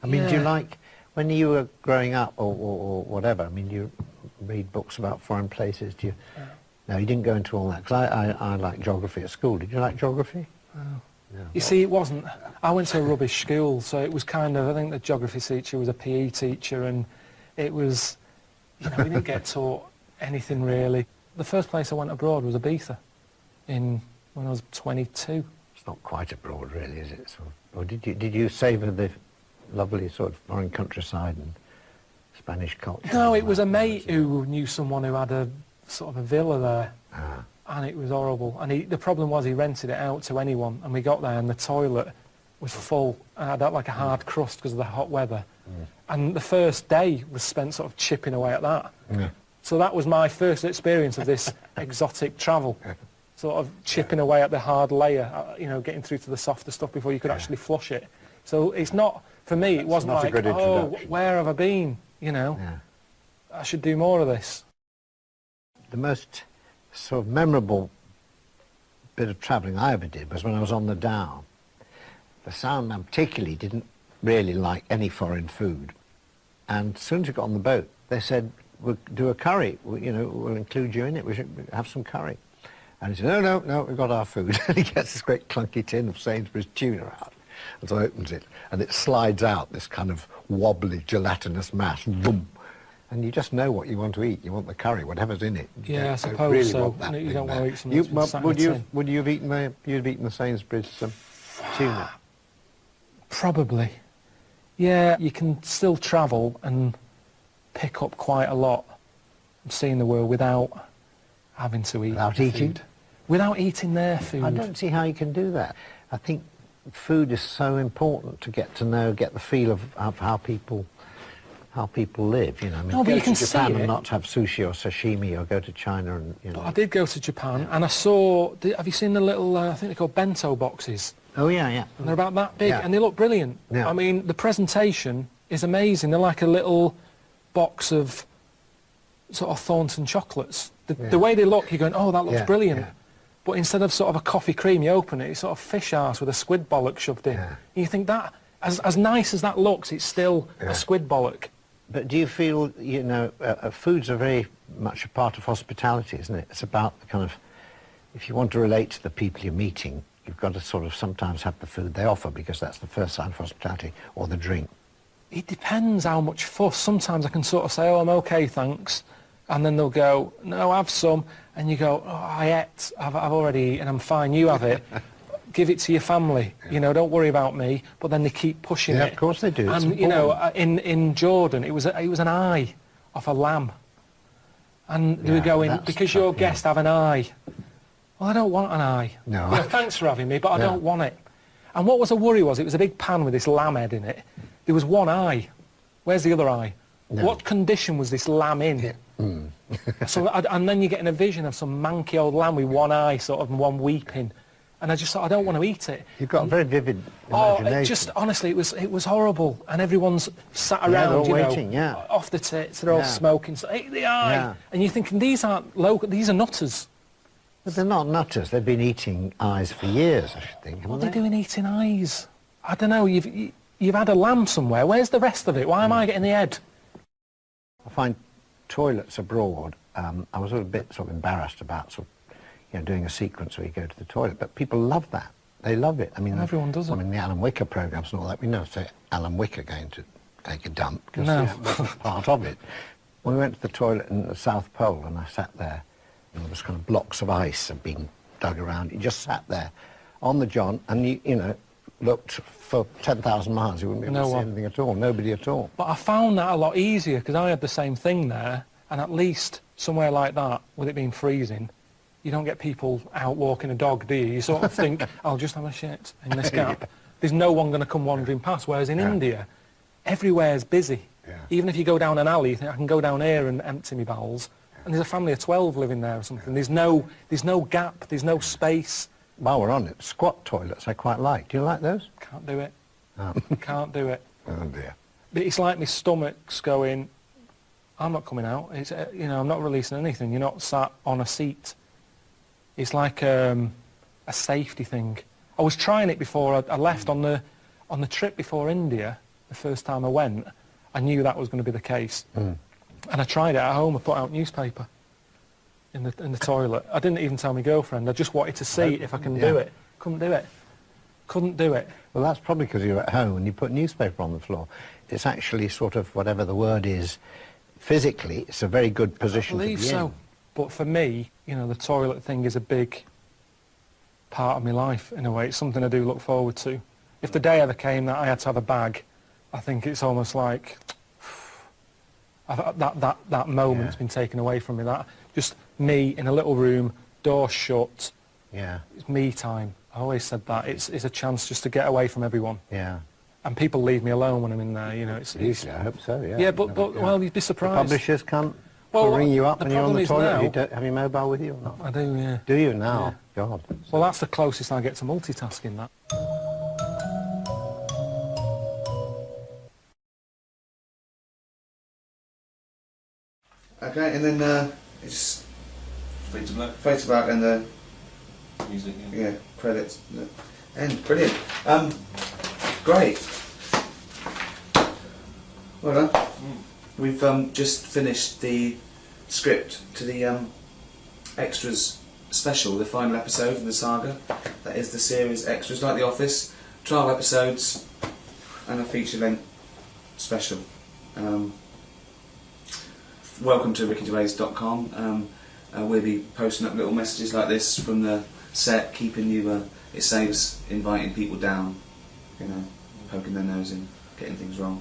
I mean, do you like, when you were growing up or whatever, I mean, do you read books about foreign places? Do you? No, you didn't go into all that, because I like geography at school. Did you like geography? Oh. No. You see, it wasn't, I went to a rubbish school, so it was kind of, I think the geography teacher was a PE teacher, and it was, you know, we didn't get taught anything really. The first place I went abroad was Ibiza, when I was 22. It's not quite abroad really, is it? Or did you savour the lovely sort of foreign countryside and Spanish culture? No, it was a mate who knew someone who had a sort of a villa there. And it was horrible. And the problem was he rented it out to anyone, and we got there and the toilet was full and had like a hard crust because of the hot weather. And the first day was spent sort of chipping away at that. So that was my first experience of this exotic travel, sort of chipping away at the hard layer, you know, getting through to the softer stuff before you could actually flush it. So it's not, for me, it wasn't like, oh, where have I been, you know? I should do more of this. The most sort of memorable bit of travelling I ever did was when I was on the Down. The Sound man particularly didn't really like any foreign food, and as soon as we got on the boat they said, we'll do a curry, you know, we'll include you in it, we should have some curry. And he said, no, we've got our food. And he gets this great clunky tin of Sainsbury's tuna out, and so opens it and it slides out this kind of wobbly gelatinous mass, boom. And you just know what you want to eat. You want the curry, whatever's in it. Yeah, I suppose so. You don't want to eat something that's sat in a tin. Would you have eaten the Sainsbury's tuna? Probably. Yeah, you can still travel and pick up quite a lot and seeing the world without having to eat. Without eating? Without eating their food. I don't see how you can do that. I think food is so important to get to know, get the feel of how people live, you know. I mean, no, but go you can to Japan see and it. not have sushi or sashimi, or go to China and, you know. But I did go to Japan and I saw, have you seen the little, I think they're called bento boxes? Oh, yeah. And they're about that big and they look brilliant. Yeah. I mean, the presentation is amazing. They're like a little box of sort of Thornton chocolates. The way they look, you're going, oh, that looks brilliant. Yeah. But instead of sort of a coffee cream, you open it, it's sort of fish arse with a squid bollock shoved in. And you think that, as nice as that looks, it's still a squid bollock. But do you feel, you know, foods are very much a part of hospitality, isn't it? It's about the kind of, if you want to relate to the people you're meeting, you've got to sort of sometimes have the food they offer, because that's the first sign of hospitality, or the drink. It depends how much fuss. Sometimes I can sort of say, oh, I'm okay, thanks. And then they'll go, no, have some. And you go, oh, I ate, I've already eaten, I'm fine, you have it. Give it to your family, you know, don't worry about me. But then they keep pushing it. Yeah, of course they do. And, you know, in Jordan, it was an eye off a lamb. And they were going, because your guests have an eye. Well, I don't want an eye. No. You know, thanks for having me, but I don't want it. And what was a worry was, it was a big pan with this lamb head in it. There was one eye. Where's the other eye? No. What condition was this lamb in? So, and then you're getting a vision of some manky old lamb with one eye, sort of, and one weeping. And I just thought, I don't want to eat it. You've got a very vivid imagination. Oh, it just, honestly, it was horrible. And everyone's sat around, you know, off the tits, they're all smoking. So, eat the eye. And you're thinking, these aren't local, these are nutters. But they're not nutters. They've been eating eyes for years, I should think. What are they doing eating eyes? I don't know. You've had a lamb somewhere. Where's the rest of it? Why am I getting the head? I find toilets abroad. I was a bit sort of embarrassed about doing a sequence where you go to the toilet, but people love that. They love it. I mean, everyone does it. I mean, the Alan Wicker programmes and all that. We never say Alan Wicker going to take a dump because that wasn't part of it. We went to the toilet in the South Pole, and I sat there. And there was kind of blocks of ice had been dug around. You just sat there on the john, and you know, looked for 10,000 miles. You wouldn't be able to see anything at all. Nobody at all. But I found that a lot easier because I had the same thing there, and at least somewhere like that, with it being freezing, you don't get people out walking a dog, do you? You sort of think, I'll just have a shit in this gap. There's no one going to come wandering past. Whereas in India, everywhere's busy. Even if you go down an alley, you think, I can go down here and empty my bowels. And there's a family of 12 living there or something. There's no gap, there's no space. While we're on it, squat toilets I quite like. Do you like those? Can't do it. Can't do it. Oh dear. It's like my stomach's going, I'm not coming out. It's, you know, I'm not releasing anything. You're not sat on a seat. It's like a safety thing. I was trying it before I left on the trip before India. The first time I went, I knew that was going to be the case. And I tried it at home. I put out newspaper in the toilet. I didn't even tell my girlfriend. I just wanted to see if I can do it. Couldn't do it. Couldn't do it. Well, that's probably because you're at home and you put newspaper on the floor. It's actually sort of, whatever the word is, physically, it's a very good position to be in. I believe so. But for me, you know, the toilet thing is a big part of my life, in a way. It's something I do look forward to. If the day ever came that I had to have a bag, I think it's almost like that moment's been taken away from me. That just me in a little room, door shut. Yeah. It's me time. I always said that. It's a chance just to get away from everyone. Yeah. And people leave me alone when I'm in there. You know, it's I hope so. Yeah. Yeah, but well, you'd be surprised. The publishers can't ring you up when you're on the toilet. You don't have your mobile with you or not? I do. Yeah. Do you now? Yeah. God. Well, that's the closest I get to multitasking. That. Okay, and then it just fades to black. Fades to black, and the music. Yeah, credits. End. Brilliant. Great. Well done. We've just finished the script to the extras special, the final episode of the saga. That is the series extras, like The Office, 12 episodes and a feature-length special. Welcome to rickygervais.com. We'll be posting up little messages like this from the set, keeping you. It saves inviting people down, you know, poking their nose in, getting things wrong.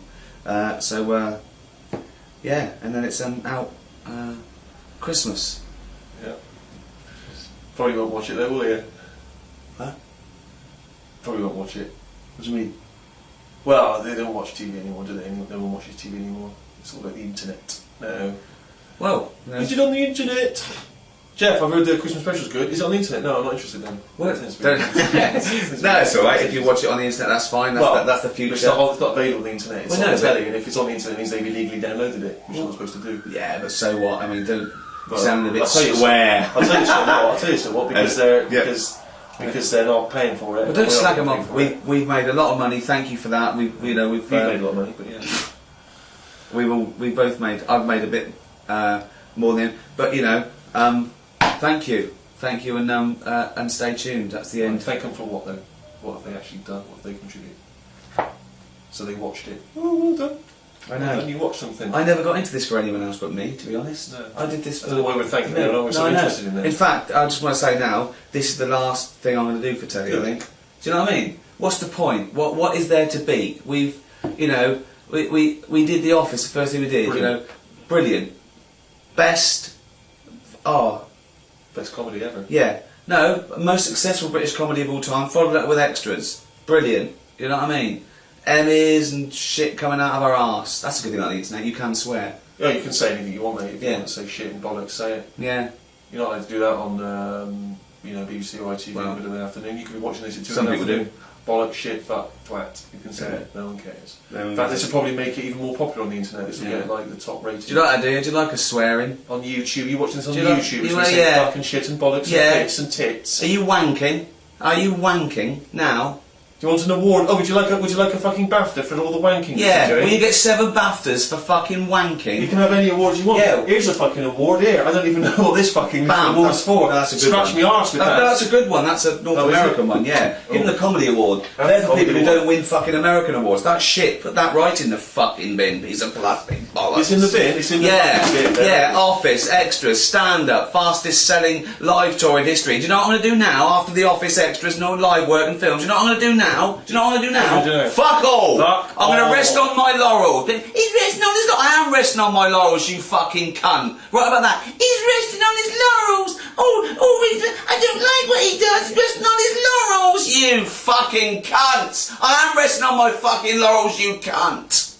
Yeah, and then it's out Christmas. Yeah. Probably won't watch it though, will you? Huh? Probably won't watch it. What do you mean? Well, they don't watch TV anymore, do they? No one watches TV anymore. It's all about the internet. No. Well, is it on the internet? Jeff, I've heard the Christmas special's good. Is it on the internet? No, I'm not interested then. What? No, it's alright. If you watch it on the internet, that's fine. That's the future. It's not available on the internet. It's on the telly, and if it's on the internet, it means they've illegally downloaded it, which you're not supposed to do. Yeah, but so what? I mean, don't sound a bit square. I'll tell you so what, because they're not paying for it. But don't slag them off. We've made a lot of money. Thank you for that. We've made a lot of money, but yeah. I've made a bit more than, but you know. Thank you, and stay tuned. That's the end. Thank them for what though? What have they actually done? What have they contributed? So they watched it. Oh, well done. I know. And you watch something. I never got into this for anyone else but me, to be honest. No. I did this for... I don't know why we're thanking you. I'm so interested in this. In fact, I just want to say now, this is the last thing I'm going to do for Teddy, I think. Do you know what I mean? What's the point? What is there to beat? We've, you know, we did The Office, the first thing we did, Brilliant. you know. Brilliant. Best comedy ever. Yeah. No, most successful British comedy of all time, followed up with Extras. Brilliant. You know what I mean? Emmys and shit coming out of our arse. That's a good thing about the internet, you can swear. Yeah, you can say anything you want, mate. If you want to say shit and bollocks, say it. Yeah. You're not allowed to do that on, you know, BBC or ITV in the middle of the afternoon. You could be watching this at 2 Some in the people afternoon. Bollocks, shit, fuck, twat. You can say it. No one cares. No one In fact, cares. this will probably make it even more popular on the internet. This will get like the top rating. Do you like that, do you? Do you like us swearing? On YouTube. You watching this on Do you like- YouTube? you We say yeah. fucking shit and bollocks Yeah. and bits and tits. Are you wanking? Are you wanking now? Do you want an award? Oh, would you like a fucking BAFTA for all the wanking Yeah, you're doing? will you get 7 BAFTAs for fucking wanking? You can have any award you want. Yeah. Here's a fucking award here. I don't even know what this fucking award's for. No, that's a good Scratch one. me arse with that. No, that's a good one. That's a North Oh, is American it? one, yeah. Give them Oh. the Comedy Award. That's They're the Comedy people who Award. don't win fucking American awards. That shit, put that right in the fucking bin, piece of plastic bollocks. It's in the bin? It's in the yeah, fucking bin, yeah, Office, Extras, stand-up, fastest selling live tour in history. Do you know what I'm going to do now, after the Office, Extras, no live work and films? Do you know what I'm going to do now? Do you know what I'm going to do now? What are you doing? Fuck all! Fuck I'm going all. to rest on my laurels. He's resting on his laurels. I am resting on my laurels, you fucking cunt. Right about that. He's resting on his laurels. I don't like what he does. He's resting on his laurels, you fucking cunt. I am resting on my fucking laurels, you cunt.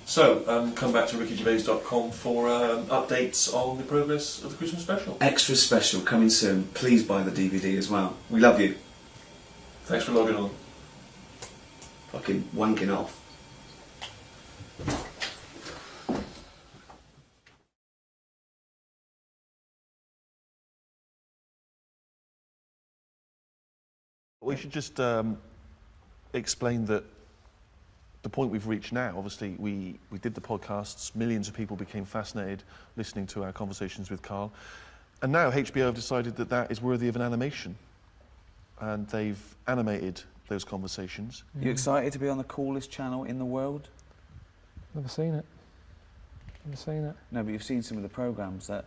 So, come back to rickygervais.com for updates on the progress of the Christmas special. Extra special coming soon. Please buy the DVD as well. We love you. Thanks for logging on. Fucking wanking off. We should just explain that the point we've reached now, obviously we did the podcasts, millions of people became fascinated listening to our conversations with Karl, and now HBO have decided that that is worthy of an animation, and they've animated those conversations. You excited to be on the coolest channel in the world? Never seen it. Never seen it. No, but you've seen some of the programmes that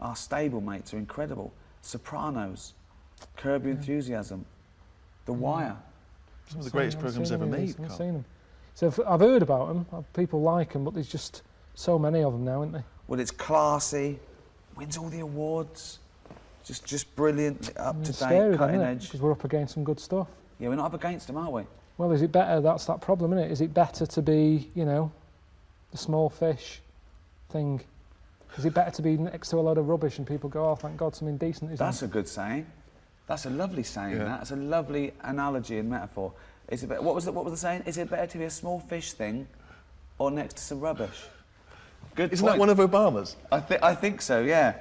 our stable mates are incredible. Sopranos, Curb Your Enthusiasm, The Wire. Some of the greatest programmes ever made, I've Karl. seen them. So I've heard about them. People like them, but there's just so many of them now, aren't there? Well, it's classy, wins all the awards, just brilliant, up to It's date, scary, cutting isn't it? edge. Because we're up against some good stuff. Yeah, we're not up against them, are we? Well, is it better? That's that problem, isn't it? Is it better to be, you know, the small fish thing? Is it better to be next to a load of rubbish and people go, oh, thank God, something decent is That's a good saying. That's a lovely saying. Yeah. That's a lovely analogy and metaphor. Is it what was the saying? Is it better to be a small fish thing, or next to some rubbish? Good. Isn't point. that one of Obama's? I think so. Yeah.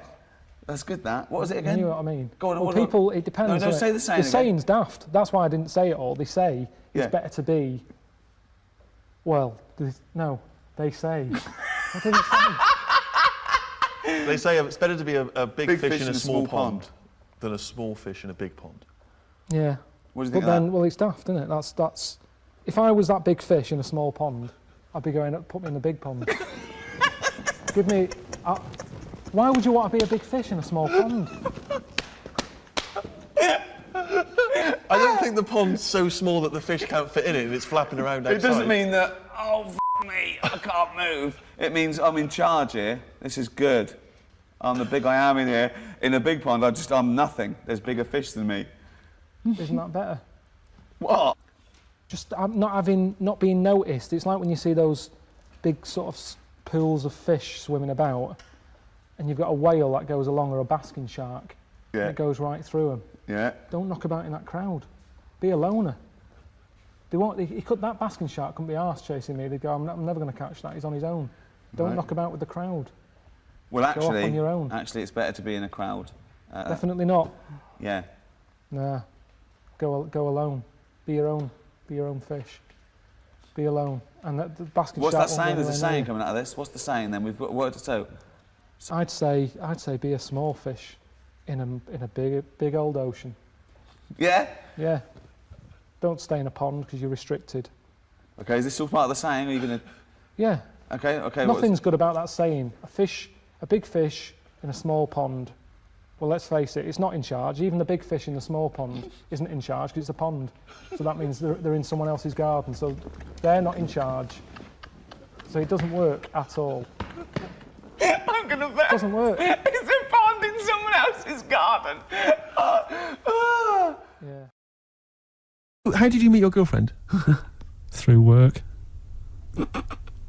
That's good. That. What was it again? You know what I mean? Go on. Well, what- people, it depends. No, don't doesn't say it? the saying. The saying's daft. That's why I didn't say it all. They say Yeah. it's better to be. Well, no, they say. I didn't say. They say it's better to be a big fish in a small pond than a small fish in a big pond. Yeah. What do you But think of then, that? well, it's daft, isn't it? That's. If I was that big fish in a small pond, I'd be going up, put me in the big pond. Give me. Why would you want to be a big fish in a small pond? I don't think the pond's so small that the fish can't fit in it and it's flapping around outside. It doesn't mean that, oh, me, I can't move. It means I'm in charge here. This is good. I'm the big I am in here. In a big pond, I'm nothing. There's bigger fish than me. Isn't that better? What? Just not being noticed. It's like when you see those big sort of pools of fish swimming about, and you've got a whale that goes along or a basking shark, Yeah. and it goes right through them. Yeah. Don't knock about in that crowd. Be a loner. That basking shark couldn't be arsed chasing me. They'd go, I'm never going to catch that. He's on his own. Don't Right. knock about with the crowd. Well, Go off actually, on your own. it's better to be in a crowd. Definitely not. Yeah. Nah. Go alone. Be your own fish. Be alone. And the basking What's shark that won't saying? go There's a anywhere saying near. coming out of this. What's the saying then? We've worked it out. I'd say be a small fish in a big old ocean. Yeah? Yeah. don't stay in a pond because you're restricted. Okay, is this all part of the saying? Are you going to... Yeah. Okay, okay. Nothing's good about that saying. A big fish in a small pond. Well, let's face it, it's not in charge. Even the big fish in the small pond isn't in charge because it's a pond. So that means they're in someone else's garden. So they're not in charge. So it doesn't work at all. I'm going to bet. It doesn't work. It's a pond in someone else's garden. Yeah. How did you meet your girlfriend? Through work.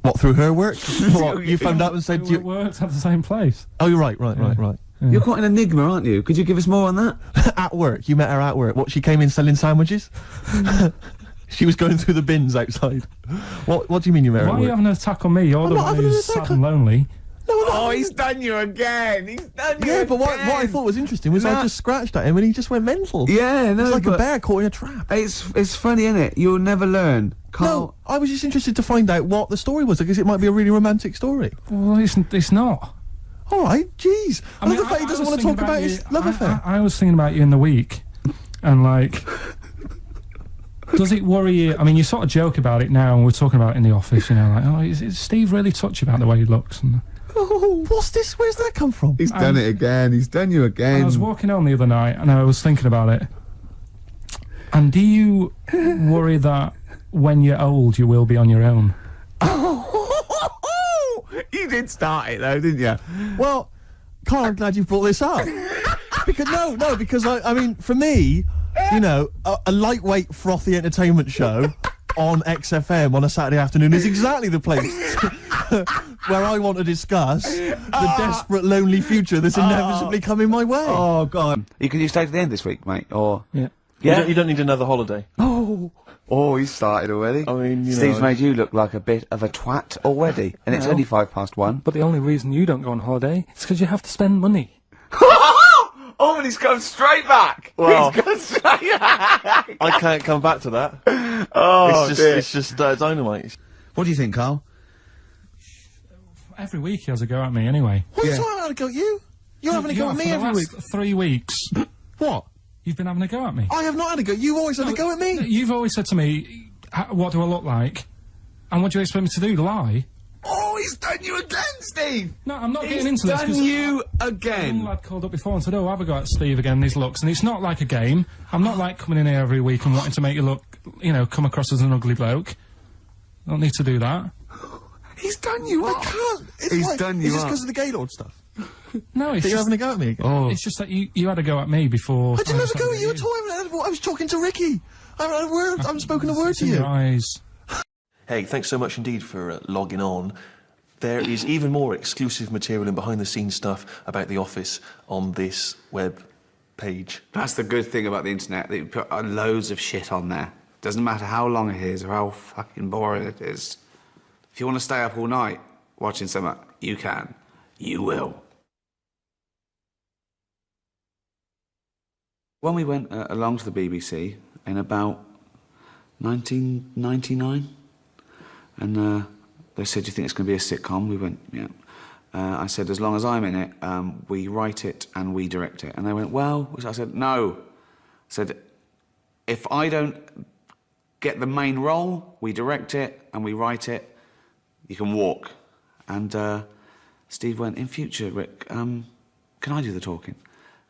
What, through her work? What, you phoned up and said... We worked at the same place. Oh, you're right. Yeah. You're quite an enigma, aren't you? Could you give us more on that? At work. You met her at work. What, she came in selling sandwiches? She was going through the bins outside. What do you mean you met her at work? Why are you having an attack on me? You're the one who's sad and lonely. Oh, he's done you again. He's done you but what I thought was interesting was I just scratched at him and he just went mental. Yeah, no, it's like a bear caught in a trap. It's funny, isn't it? You'll never learn. No, I was just interested to find out what the story was, because it might be a really romantic story. Well, it's not. All right, jeez. I love the fact he doesn't want to talk about his love affair. I was thinking about you in the week, and like, does it worry you? I mean, you sort of joke about it now, and we're talking about it in the office, you know, like, oh, is Steve really touchy about the way he looks? And, oh, what's this? Where's that come from? He's done it again. He's done you again. I was walking home the other night, and I was thinking about it. And do you worry that when you're old, you will be on your own? You did start it though, didn't you? Well, Carl, I'm glad you brought this up. because I mean, for me, you know, a lightweight, frothy entertainment show on XFM on a Saturday afternoon is exactly the place where I want to discuss the desperate, lonely future that's inevitably coming my way. Oh, God. Can you stay to the end this week, mate? Or yeah. You don't need another holiday. Oh, he's started already. I mean, Steve's made you look like a bit of a twat already, and it's only 1:05. But the only reason you don't go on holiday is because you have to spend money. Oh, and he's come straight back. Well, he's come straight back. I can't come back to that. Oh, it's just dynamite. What do you think, Carl? Every week he has a go at me, anyway. What are you talking about? A go at you? You're having a go at me every week. 3 weeks. What? You've been having a go at me. I have not had a go. You've always had a go at me. You've always said to me, what do I look like? And what do you expect me to do? Lie? Oh, he's done you again, Steve! No, I'm not getting into this. He's done you again. A young lad called up before and said, oh, have a go at Steve again, these looks. And it's not like a game. I'm not like coming in here every week and wanting to make you look, you know, come across as an ugly bloke. I don't need to do that. He's done you up. I can't. He's done you up. Is this because of the Gaylord stuff? No, it's just... You're having a go at me again? Oh. It's just that you had a go at me before... I didn't have a go at you at all. I was talking to Ricky. I haven't had a word. I haven't spoken a word to you. Your eyes. Hey, thanks so much indeed for logging on. There is even more exclusive material and behind-the-scenes stuff about The Office on this web page. That's the good thing about the internet, that you put loads of shit on there. Doesn't matter how long it is or how fucking boring it is. If you want to stay up all night watching something, you can. You will. When we went along to the BBC in about 1999, and they said, do you think it's going to be a sitcom? We went, yeah. I said, as long as I'm in it, we write it and we direct it. And they went, well, I said, no. I said, if I don't get the main role, we direct it and we write it, you can walk. And Steve went, in future, Rick, can I do the talking?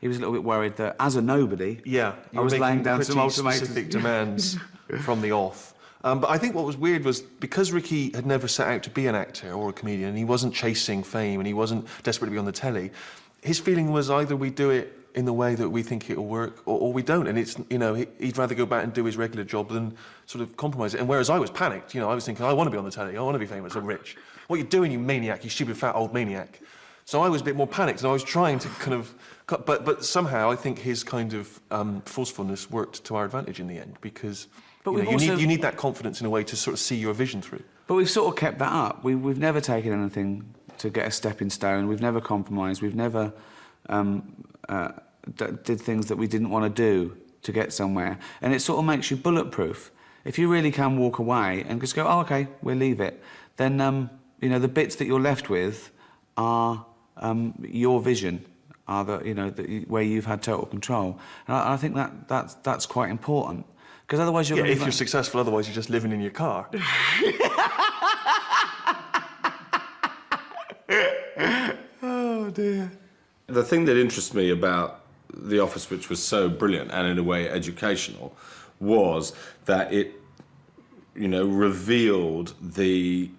He was a little bit worried that, as a nobody, I was laying down some ultimatums. Specific demands from the off. But I think what was weird was, because Ricky had never set out to be an actor or a comedian, and he wasn't chasing fame, and he wasn't desperate to be on the telly, his feeling was either we do it in the way that we think it'll work, or we don't. And it's, you know, he'd rather go back and do his regular job than sort of compromise it. And whereas I was panicked, you know, I was thinking, I want to be on the telly, I want to be famous and rich. What are you doing, you maniac, you stupid fat old maniac? So I was a bit more panicked, and I was trying to kind of... But somehow I think his kind of forcefulness worked to our advantage in the end, because you need that confidence in a way to sort of see your vision through. But we've sort of kept that up. We've never taken anything to get a stepping stone. We've never compromised. We've never did things that we didn't want to do to get somewhere. And it sort of makes you bulletproof. If you really can walk away and just go, oh, OK, we'll leave it, then, you know, the bits that you're left with are your vision, are where you've had total control. And I think that's quite important. Because otherwise you're... if you're successful, otherwise you're just living in your car. Oh, dear. The thing that interests me about The Office, which was so brilliant and in a way educational, was that it, revealed the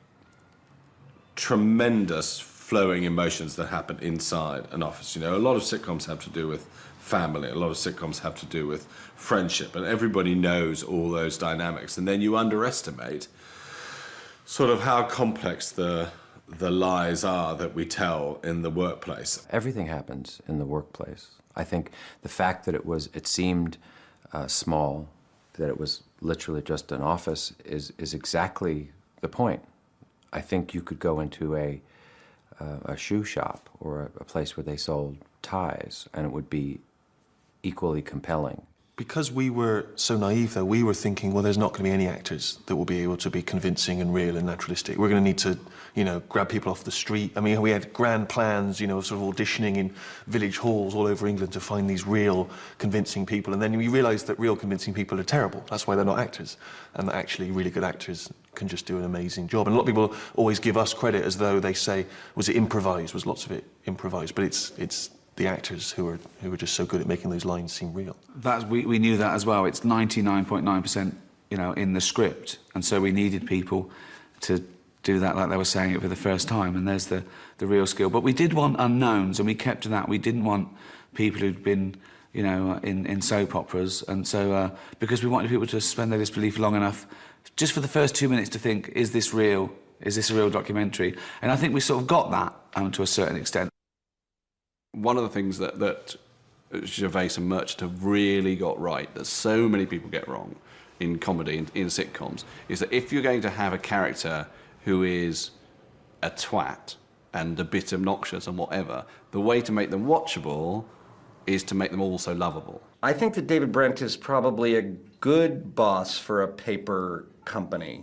tremendous flowing emotions that happen inside an office. A lot of sitcoms have to do with family, a lot of sitcoms have to do with friendship, and everybody knows all those dynamics. And then you underestimate sort of how complex the lies are that we tell in the workplace. Everything happens in the workplace. I think the fact that it seemed small, that it was literally just an office, is exactly the point. I think you could go into a shoe shop or a place where they sold ties, and it would be equally compelling. Because we were so naive, though, we were thinking, well, there's not going to be any actors that will be able to be convincing and real and naturalistic. We're going to need to, grab people off the street. I mean, we had grand plans, of sort of auditioning in village halls all over England to find these real convincing people. And then we realised that real convincing people are terrible. That's why they're not actors. And that actually really good actors can just do an amazing job. And a lot of people always give us credit as though they say, was it improvised? Was lots of it improvised? But it's the actors who are just so good at making those lines seem real. We knew that as well. It's 99.9%, in the script, and so we needed people to do that like they were saying it for the first time, and there's the real skill. But we did want unknowns, and we kept to that. We didn't want people who'd been, in soap operas, and so because we wanted people to suspend their disbelief long enough, just for the first 2 minutes, to think, is this real? Is this a real documentary? And I think we sort of got that to a certain extent. One of the things that Gervais and Merchant have really got right, that so many people get wrong in comedy, in sitcoms, is that if you're going to have a character who is a twat and a bit obnoxious and whatever, the way to make them watchable is to make them also lovable. I think that David Brent is probably a good boss for a paper company,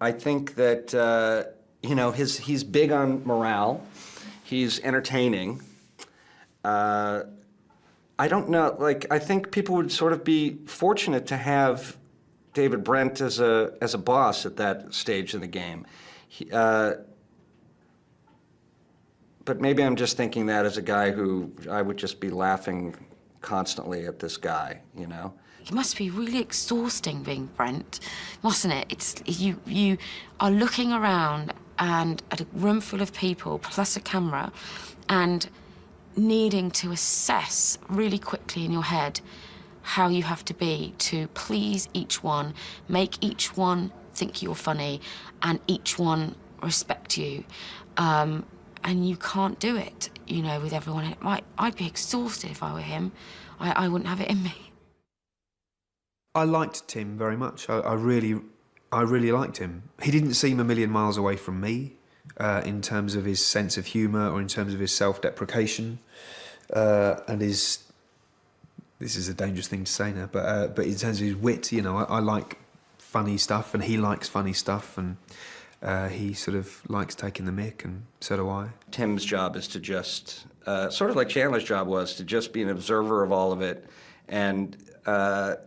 I think that, he's big on morale, he's entertaining. I don't know, I think people would sort of be fortunate to have David Brent as a boss at that stage in the game. But maybe I'm just thinking that as a guy who I would just be laughing constantly at this guy, It must be really exhausting being Brent, mustn't it? You are looking around and at a room full of people plus a camera and needing to assess really quickly in your head how you have to be to please each one, make each one think you're funny, and each one respect you. And you can't do it, with everyone. I'd be exhausted if I were him. I wouldn't have it in me. I liked Tim very much. I really liked him. He didn't seem a million miles away from me in terms of his sense of humour or in terms of his self-deprecation and his... This is a dangerous thing to say now, but in terms of his wit, I like funny stuff, and he likes funny stuff, and he sort of likes taking the mick, and so do I. Tim's job is to just, sort of like Chandler's job was, to just be an observer of all of it, and let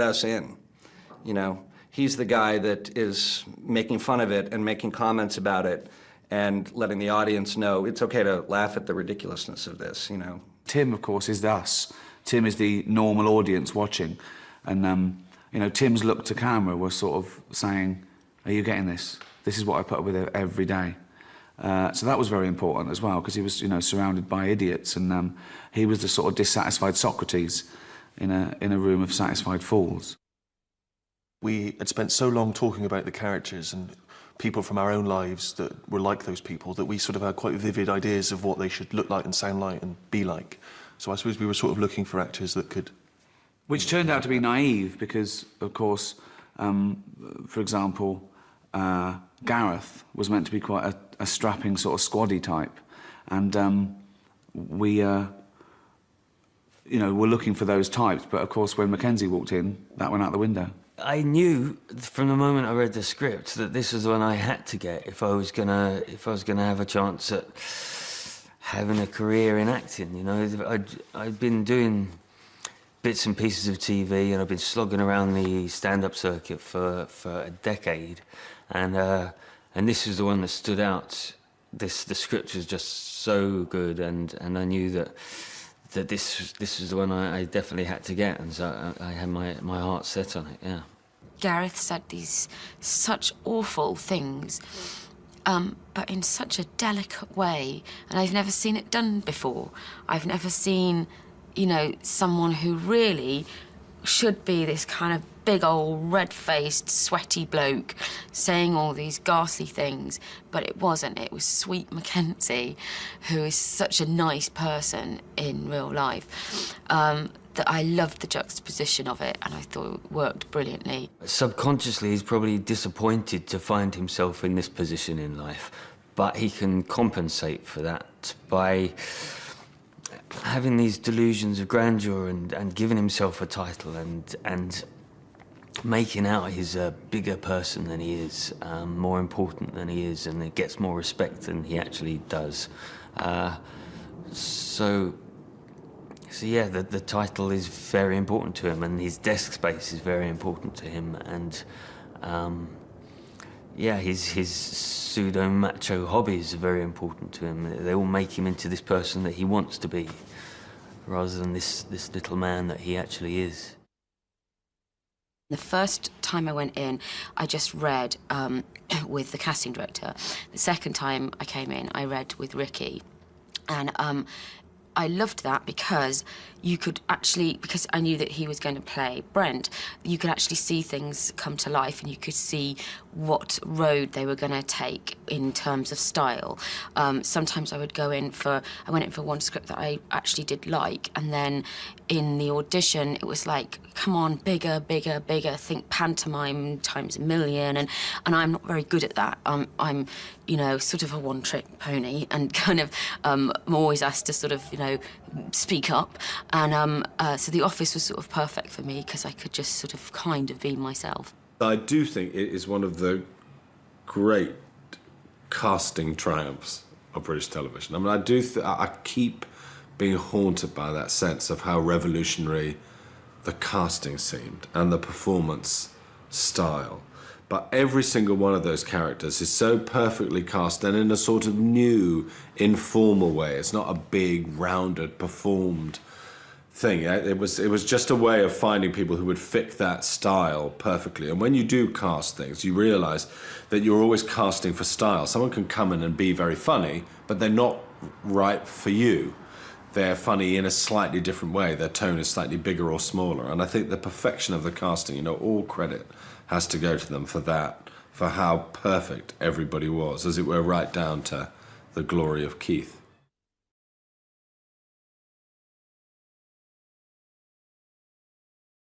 us in. He's the guy that is making fun of it and making comments about it, and letting the audience know it's okay to laugh at the ridiculousness of this. Tim, of course, is us. Tim is the normal audience watching. And, Tim's look to camera was sort of saying, are you getting this? This is what I put up with every day. So that was very important as well, because he was, surrounded by idiots, and he was the sort of dissatisfied Socrates in a room of satisfied fools. We had spent so long talking about the characters and people from our own lives that were like those people that we sort of had quite vivid ideas of what they should look like and sound like and be like. So I suppose we were sort of looking for actors that could... Which turned out to be naive because, of course, for example, Gareth was meant to be quite a strapping sort of squaddy type. And we, were looking for those types. But, of course, when Mackenzie walked in, that went out the window. I knew from the moment I read the script that this was the one I had to get if I was gonna have a chance at having a career in acting. I'd been doing bits and pieces of TV, and I've been slogging around the stand-up circuit for a decade, and this was the one that stood out. The script was just so good, and I knew that this was the one I definitely had to get, and so I had my heart set on it. Yeah. Gareth said these such awful things, but in such a delicate way, and I've never seen it done before. I've never seen, you know, someone who really should be this kind of big old red-faced, sweaty bloke saying all these ghastly things, but it wasn't. It was Sweet Mackenzie, who is such a nice person in real life, that I loved the juxtaposition of it, and I thought it worked brilliantly. Subconsciously, he's probably disappointed to find himself in this position in life, but he can compensate for that by having these delusions of grandeur and giving himself a title and making out he's a bigger person than he is, more important than he is, and it gets more respect than he actually does. So yeah, the title is very important to him, and his desk space is very important to him, and yeah, his pseudo-macho hobbies are very important to him. They all make him into this person that he wants to be, rather than this little man that he actually is. The first time I went in, I just read with the casting director. The second time I came in, I read with Ricky. And I loved that because you could actually, because I knew that he was going to play Brent, you could actually see things come to life, and you could see what road they were going to take in terms of style. Sometimes I went in for one script that I actually did like, and then in the audition it was like, come on, bigger, bigger, bigger, think pantomime times a million, and I'm not very good at that. I'm you know, sort of a one-trick pony, and kind of I'm always asked to sort of, you know, speak up, and so The Office was sort of perfect for me because I could just sort of kind of be myself. I do think it is one of the great casting triumphs of British television. I mean, I keep being haunted by that sense of how revolutionary the casting seemed and the performance style. But every single one of those characters is so perfectly cast, and in a sort of new, informal way. It's not a big, rounded, performed thing. It was just a way of finding people who would fit that style perfectly. And when you do cast things, you realise that you're always casting for style. Someone can come in and be very funny, but they're not right for you. They're funny in a slightly different way. Their tone is slightly bigger or smaller. And I think the perfection of the casting, you know, all credit has to go to them for that, for how perfect everybody was, as it were, right down to the glory of Keith.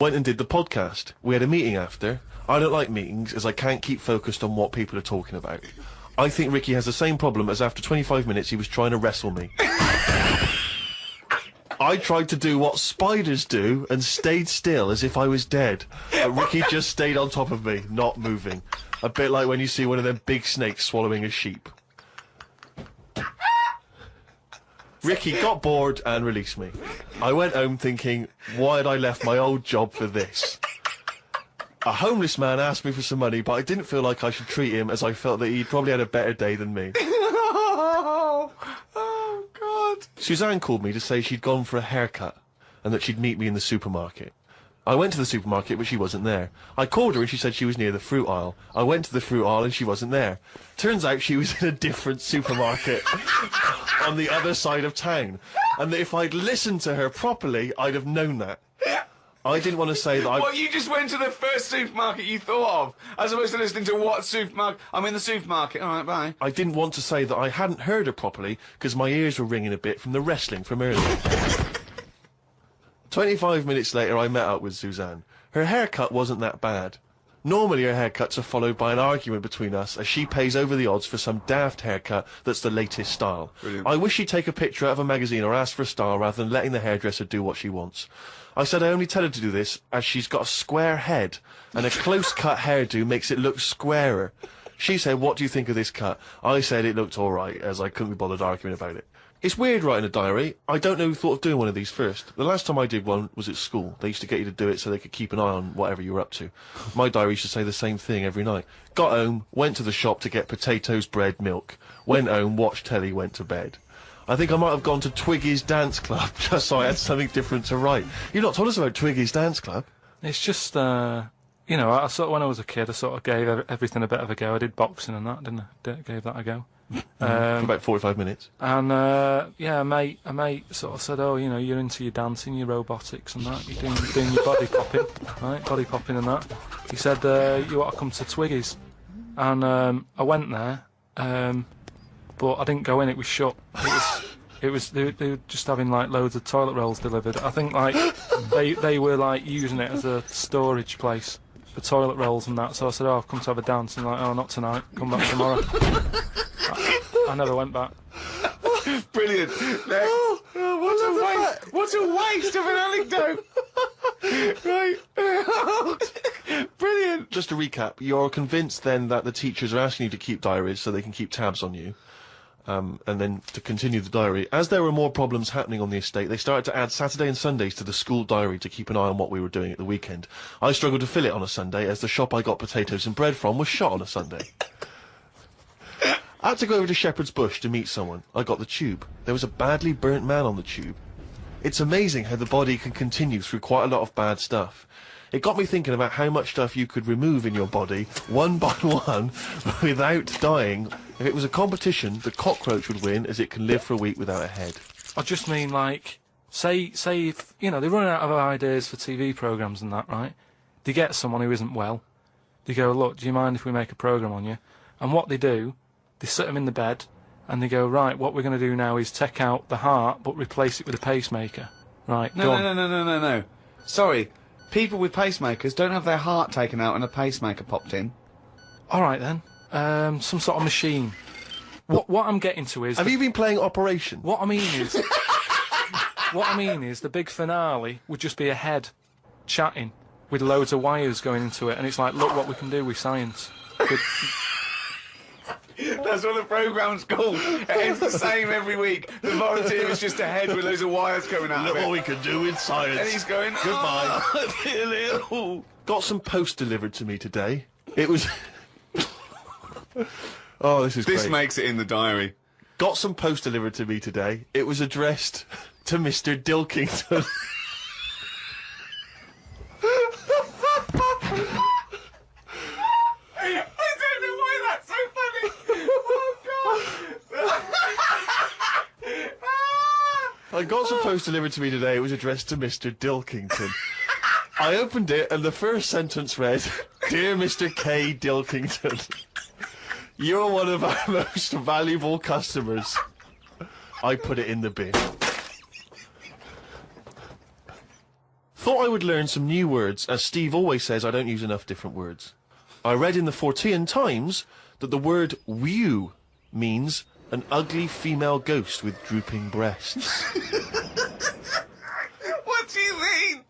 Went and did the podcast. We had a meeting after. I don't like meetings as I can't keep focused on what people are talking about. I think Ricky has the same problem as after 25 minutes he was trying to wrestle me. I tried to do what spiders do and stayed still as if I was dead. But Ricky just stayed on top of me, not moving. A bit like when you see one of them big snakes swallowing a sheep. Ricky got bored and released me. I went home thinking, why had I left my old job for this? A homeless man asked me for some money, but I didn't feel like I should treat him as I felt that he'd probably had a better day than me. Oh, God. Suzanne called me to say she'd gone for a haircut and that she'd meet me in the supermarket. I went to the supermarket, but she wasn't there. I called her and she said she was near the fruit aisle. I went to the fruit aisle and she wasn't there. Turns out she was in a different supermarket on the other side of town. And that if I'd listened to her properly, I'd have known that. I didn't want to say that What, you just went to the first supermarket you thought of, as opposed to listening to what supermarket? I'm in the supermarket, all right, bye. I didn't want to say that I hadn't heard her properly, because my ears were ringing a bit from the wrestling from earlier. 25 minutes later, I met up with Suzanne. Her haircut wasn't that bad. Normally her haircuts are followed by an argument between us as she pays over the odds for some daft haircut that's the latest style. Brilliant. I wish she'd take a picture out of a magazine or ask for a style rather than letting the hairdresser do what she wants. I said I only tell her to do this as she's got a square head and a close-cut hairdo makes it look squarer. She said, what do you think of this cut? I said it looked all right, as I couldn't be bothered arguing about it. It's weird writing a diary. I don't know who thought of doing one of these first. The last time I did one was at school. They used to get you to do it so they could keep an eye on whatever you were up to. My diary used to say the same thing every night. Got home, went to the shop to get potatoes, bread, milk. Went home, watched telly, went to bed. I think I might have gone to Twiggy's Dance Club just so I had something different to write. You've not told us about Twiggy's Dance Club. It's just, you know, I sort of, when I was a kid, I sort of gave everything a bit of a go. I did boxing and that, didn't I? Gave that a go. For about 45 minutes. And, yeah, a mate sort of said, oh, you know, you're into your dancing, your robotics and that, you're doing your body popping, right, body popping and that. He said, you ought to come to Twiggy's. And, I went there, but I didn't go in, it was shut. They were just having, like, loads of toilet rolls delivered. I think, like, they were, like, using it as a storage place for toilet rolls and that, so I said, oh, I've come to have a dance, and like, oh, not tonight, come back tomorrow. I never went back. Brilliant. What a waste of an anecdote. Right. Brilliant. Just to recap, you're convinced then that the teachers are asking you to keep diaries so they can keep tabs on you. And then to continue the diary, as there were more problems happening on the estate, they started to add Saturday and Sundays to the school diary to keep an eye on what we were doing at the weekend. I struggled to fill it on a Sunday, as the shop I got potatoes and bread from was shut on a Sunday. I had to go over to Shepherd's Bush to meet someone. I got the tube. There was a badly burnt man on the tube. It's amazing how the body can continue through quite a lot of bad stuff. It got me thinking about how much stuff you could remove in your body, one by one, without dying. If it was a competition, the cockroach would win, as it can live for a week without a head. I just mean, like, say if, you know, they're running out of ideas for TV programmes and that, right? They get someone who isn't well. They go, look, do you mind if we make a programme on you? And what they do, they sit them in the bed, and they go, right, what we're going to do now is take out the heart, but replace it with a pacemaker. Right, No. Sorry. People with pacemakers don't have their heart taken out and a pacemaker popped in. All right, then. Some sort of machine. What I'm getting to is... Have you been playing Operation? What I mean is... what I mean is the big finale would just be a head chatting with loads of wires going into it, and it's like, look what we can do with science. That's what the programme's called. It's the same every week. The volunteer is just a head with loads of wires coming out of it. Look what we can do with science. And he's going, goodbye. Oh, I feel ill. Got some post delivered to me today. It was... Oh, this is great. This makes it in the diary. Got some post delivered to me today. It was addressed to Mr. Dilkington. I got some post delivered to me today. It was addressed to Mr. Dilkington. I opened it, and the first sentence read, Dear Mr. K. Dilkington, you're one of our most valuable customers. I put it in the bin. Thought I would learn some new words, as Steve always says I don't use enough different words. I read in the Fortean Times that the word whew means an ugly female ghost with drooping breasts. What do you mean?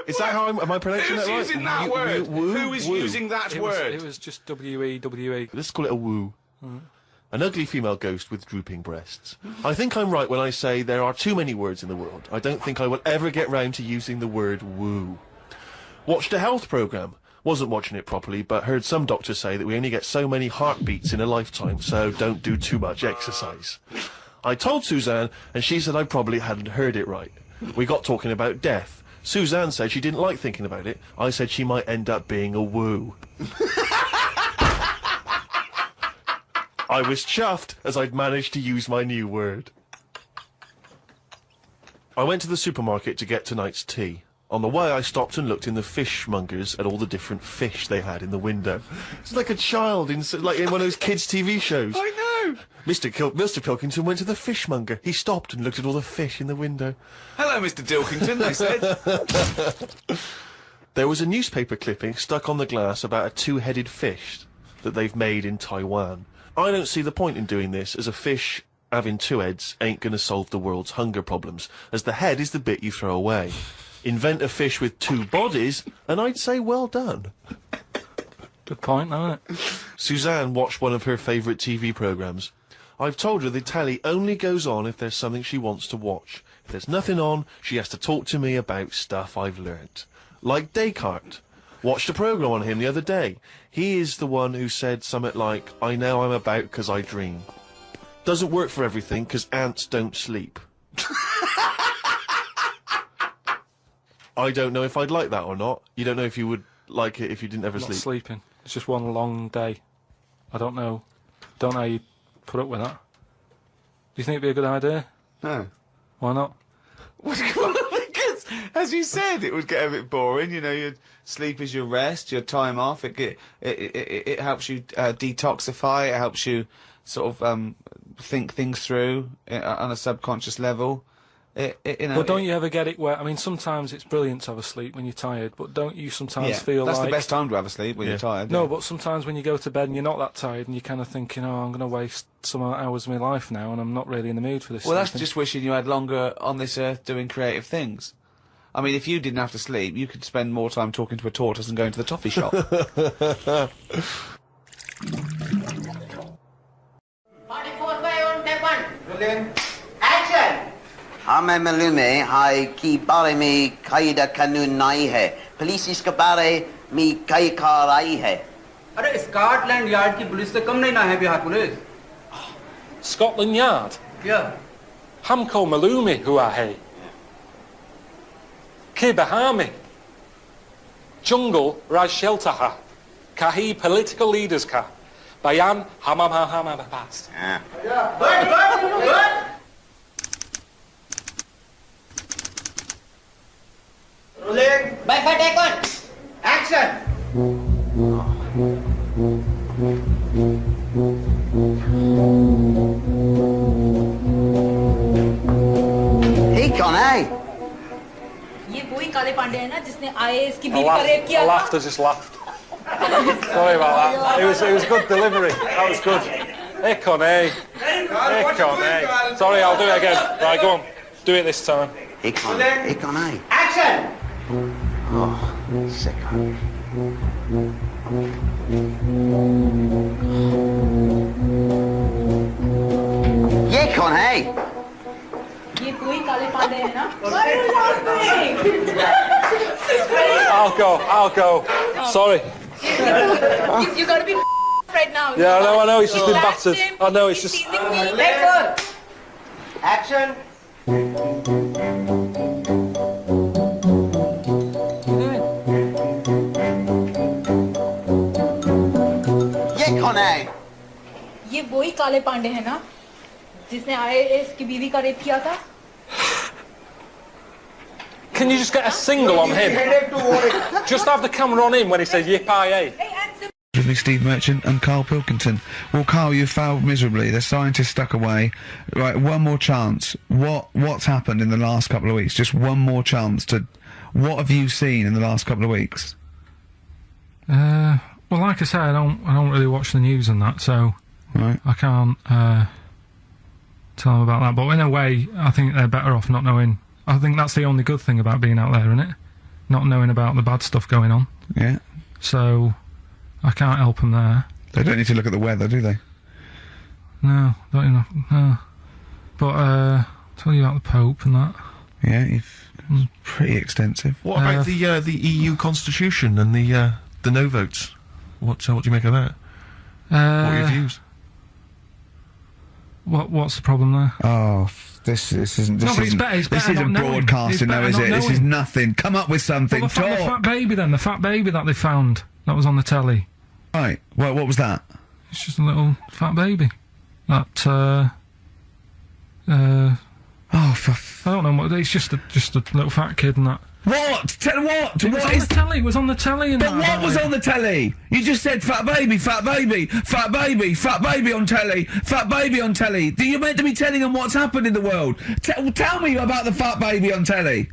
Is that how am I pronouncing that right? Who's using that word? Who is using that word? It was just W-E-W-E. Let's call it a woo. An ugly female ghost with drooping breasts. I think I'm right when I say there are too many words in the world. I don't think I will ever get round to using the word woo. Watched a health programme. Wasn't watching it properly, but heard some doctors say that we only get so many heartbeats in a lifetime, so don't do too much exercise. I told Suzanne, and she said I probably hadn't heard it right. We got talking about death. Suzanne said she didn't like thinking about it. I said she might end up being a woo. I was chuffed, as I'd managed to use my new word. I went to the supermarket to get tonight's tea. On the way, I stopped and looked in the fishmongers at all the different fish they had in the window. It's like a child in one of those kids' TV shows. I know! Mr. Pilkington went to the fishmonger. He stopped and looked at all the fish in the window. Hello, Mr. Dilkington, they said. There was a newspaper clipping stuck on the glass about a two-headed fish that they've made in Taiwan. I don't see the point in doing this, as a fish having two heads ain't gonna solve the world's hunger problems, as the head is the bit you throw away. Invent a fish with two bodies, and I'd say well done. Good point, isn't it? Suzanne watched one of her favourite TV programmes. I've told her the telly only goes on if there's something she wants to watch. If there's nothing on, she has to talk to me about stuff I've learnt. Like Descartes. Watched a programme on him the other day. He is the one who said something like, I know I'm about 'cause I dream. Doesn't work for everything 'cause ants don't sleep. I don't know if I'd like that or not. You don't know if you would like it if you didn't ever sleep. Not sleeping. It's just one long day. I don't know. Don't know how you put up with that. Do you think it'd be a good idea? No. Why not? Because, as you said, it would get a bit boring. You know, your sleep is your rest, your time off. It helps you detoxify. It helps you sort of think things through on a subconscious level. You know, But don't you ever get it where, I mean, sometimes it's brilliant to have a sleep when you're tired, but don't you sometimes feel that's like... the best time to have a sleep, when you're tired. No, but sometimes when you go to bed and you're not that tired and you're kind of thinking, oh, I'm going to waste some hours of my life now and I'm not really in the mood for this. Well, that's just wishing you had longer on this earth doing creative things. I mean, if you didn't have to sleep, you could spend more time talking to a tortoise and going to the toffee shop. Action! हमें मालूम है हाय कि बारे में कायदा कानून नहीं है पुलिस इसके बारे में कई कार आई है अरे स्कॉटलैंड यार्ड की पुलिस से कम नहीं ना है Bihar police Scotland Yard? Yeah. Hamko Malumi Huahe. Kibahami. Jungle Raj Sheltaha. Kahi political leaders ka. Bayan Hamamahamabapas. Good! Rolling. Bye, take one. Action. Hey, Connie. ये वही काले पांडे हैं ना जिसने आईएएस की बीवी का रेप किया था? I just laughed. Sorry about that. It was good delivery. That was good. Hey, Connie. Hey, Connie. Sorry, I'll do it again. Right, go on. Do it this time. Hey, Connie. Hey, Connie. Action. Oh, sicko. Yeah, Connie. ये वही काले पांडे हैं ना? Why are you laughing? I'll go. Sorry. You gotta be right now. Yeah, I know, he's just been battered. I know, it's just... Take one. Action. Yeah, Connie. ये वही काले पांडे हैं ना जिसने आईएएस की बीवी का रेप किया था? Can you just get a single on him? Just have the camera on him when he says yippee. With me, Steve Merchant and Karl Pilkington. Well, Karl, you failed miserably. The scientists stuck away. Right, one more chance. What's happened in the last couple of weeks? Just one more chance to... What have you seen in the last couple of weeks? Well, like I say, I don't really watch the news and that, so I can't tell them about that. But in a way, I think they're better off not knowing. I think that's the only good thing about being out there, isn't it? Not knowing about the bad stuff going on. Yeah. So I can't help them there. They don't need to look at the weather, do they? No, don't enough. No. But tell you about the Pope and that. Yeah, it's pretty extensive. What about the EU Constitution and the no votes? What do you make of that? What are your views? What's the problem there? Oh, this isn't broadcasting, though, is it? This is nothing. Come up with something. Well, the fat baby, then. The fat baby that they found that was on the telly. Right. Well, what was that? It's just a little fat baby. That I don't know. It's just a little fat kid and that. What? Tell what? It was on the telly. It was on the telly. And but what was on the telly? You just said fat baby, fat baby, fat baby, fat baby on telly, fat baby on telly. You're meant to be telling them what's happened in the world. Tell me about the fat baby on telly.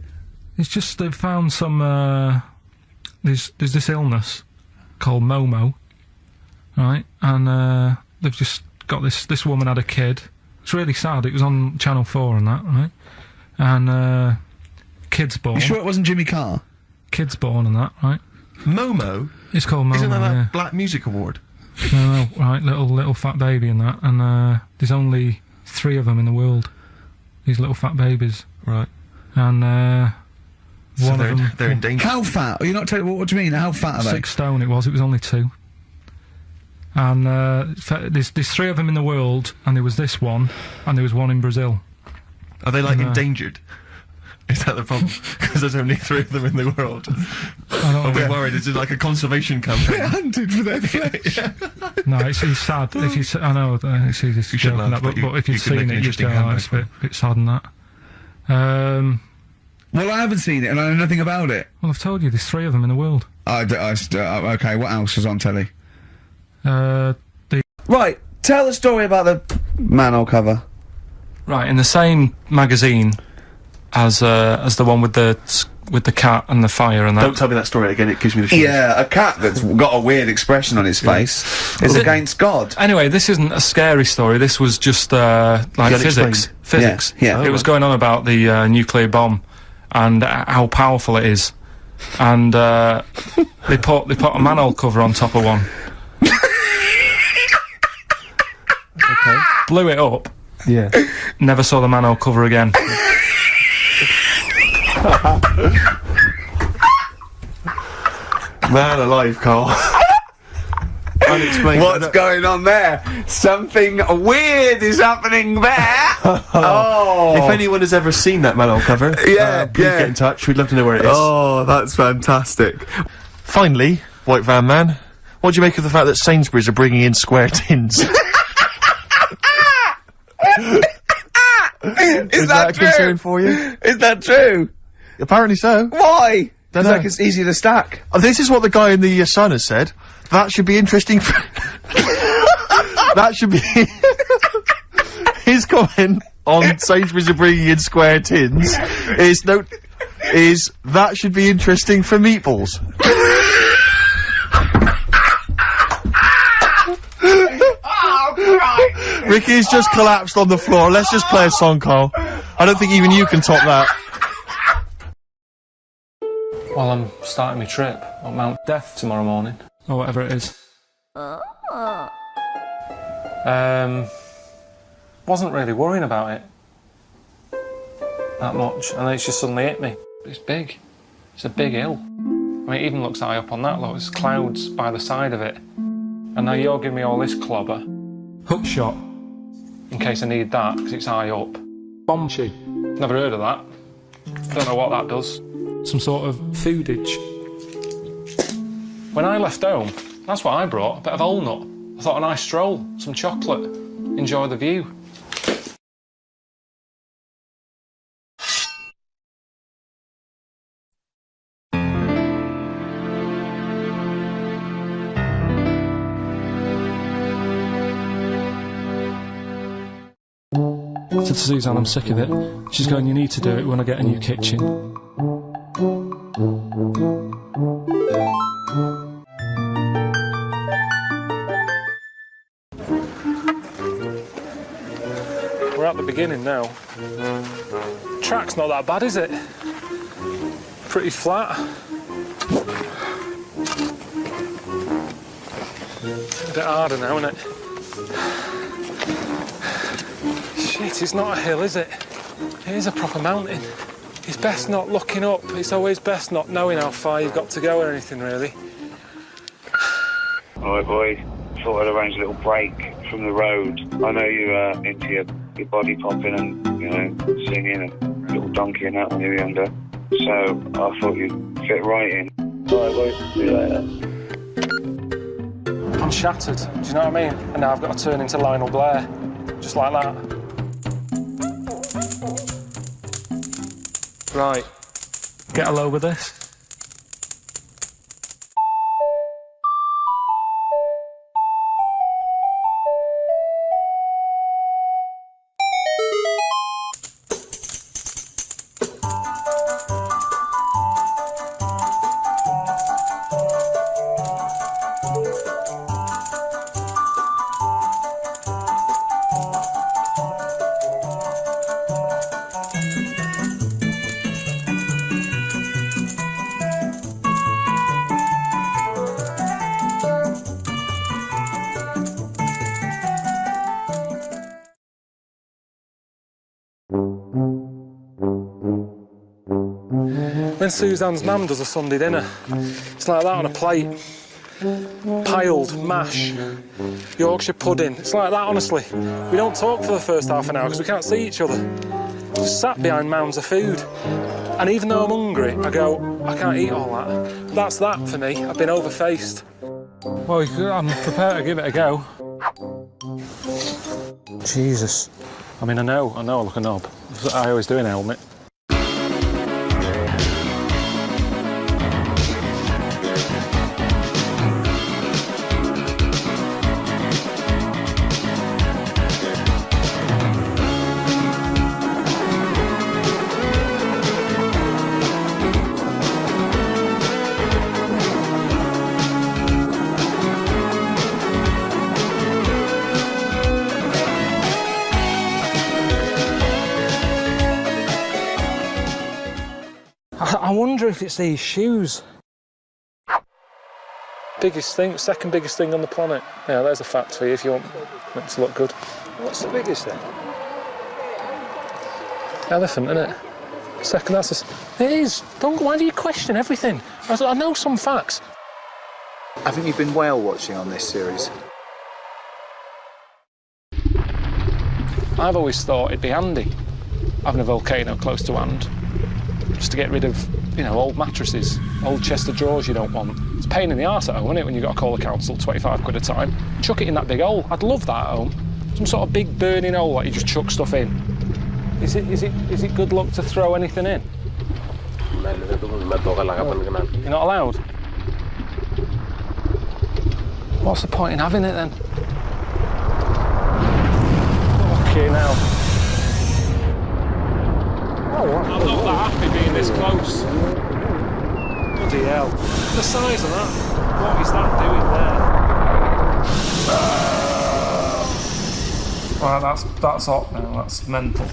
It's just they've found some. There's this illness called Momo, right? And they've just got this woman had a kid. It's really sad. It was on Channel 4 and that, right? And kid's born. You sure it wasn't Jimmy Carr? Kid's born and that, right? Momo? It's called Momo. Isn't that yeah. Black Music Award? No, right, little fat baby and that, and there's only 3 of them in the world. These little fat babies. Right. And So one of them. they're endangered. How fat? Are you not telling what do you mean? How fat are they? 6 stone it was only 2. And there's 3 of them in the world, and there was this one, and there was one in Brazil. Are they like endangered? Is that the problem? Because there's only 3 of them in the world. Are we worried? Is it like a conservation campaign? They're hunted for their flesh. No, it's sad. If you, I know, it's easy to joke on that, but if you've seen it, you'd go, it's a bit sad than that. Well, I haven't seen it, and I know nothing about it. Well, I've told you, there's 3 of them in the world. Okay, what else was on telly? Right, tell the story about the manhole cover. Right, in the same magazine as the one with the cat and the fire and that. Don't tell me that story again, it gives me the shivers. Yeah, a cat that's got a weird expression on its face is against God. Anyway, this isn't a scary story, this was just, like physics. Physics. Yeah. It was going on about the nuclear bomb and how powerful it is. And, they put a manhole cover on top of one. Okay. Blew it up. Yeah. Never saw the manhole cover again. Man alive, Carl. Unexplained. What's going on there? Something weird is happening there. If anyone has ever seen that manhole cover, please get in touch. We'd love to know where it is. Oh, that's fantastic. Finally, White Van Man, what do you make of the fact that Sainsbury's are bringing in square tins? Is that a true? concern for you? Is that true? Apparently so. Why? Dunno. Like it's easier to stack. This is what the guy in the Sun has said. That should be interesting. That should be his comment on Sainsbury's are bringing in square tins. Is that should be interesting for meatballs. Ricky's just collapsed on the floor. Let's just play a song, Carl. I don't think even you can top that. Well, I'm starting my trip on Mount Death tomorrow morning, or whatever it is. Wasn't really worrying about it that much, and then it's just suddenly hit me. It's big. It's a big hill. I mean, it even looks high up on that. Look, there's clouds by the side of it. And now you're giving me all this clobber. Hook shot, in case I need that, because it's high up. Bomb shoe. Never heard of that. Don't know what that does. Some sort of foodage. When I left home, that's what I brought, a bit of walnut. I thought a nice stroll, some chocolate, enjoy the view. I said to Suzanne, I'm sick of it. She's going, you need to do it when I get a new kitchen. We're at the beginning now. Track's not that bad, is it? Pretty flat. A bit harder now, isn't it? Shit, it's not a hill, is it? It is a proper mountain. It's best not looking up. It's always best not knowing how far you've got to go or anything, really. Alright, boys. Thought I'd arrange a little break from the road. I know you're into your body popping and, you know, singing and little donkey and that when you're younger. So I thought you'd fit right in. Alright, boys. See you later. I'm shattered, do you know what I mean? And now I've got to turn into Lionel Blair. Just like that. Right. Get a load with this. When Suzanne's mum does a Sunday dinner, it's like that on a plate. Piled mash, Yorkshire pudding. It's like that, honestly. We don't talk for the first half an hour because we can't see each other. Just sat behind mounds of food. And even though I'm hungry, I go, I can't eat all that. That's that for me. I've been overfaced. Well, I'm prepared to give it a go. Jesus. I mean, I know I look a knob. I always do in a helmet. I wonder if it's these shoes. Biggest thing, second biggest thing on the planet. Yeah, there's a fact for you if you want it to look good. What's the biggest thing? Elephant, isn't it? Second, that's it is. Why do you question everything? I know some facts. Haven't you been whale watching on this series? I've always thought it'd be handy having a volcano close to hand, just to get rid of, old mattresses, old chest of drawers you don't want. It's a pain in the arse at home, isn't it, when you've got to call the council, 25 quid a time. Chuck it in that big hole. I'd love that at home. Some sort of big burning hole that you just chuck stuff in. Is it good luck to throw anything in? You're not allowed? What's the point in having it then? Okay, now. I'm not that happy being this close. Bloody hell. The size of that. What is that doing there? Right, that's hot now, that's mental.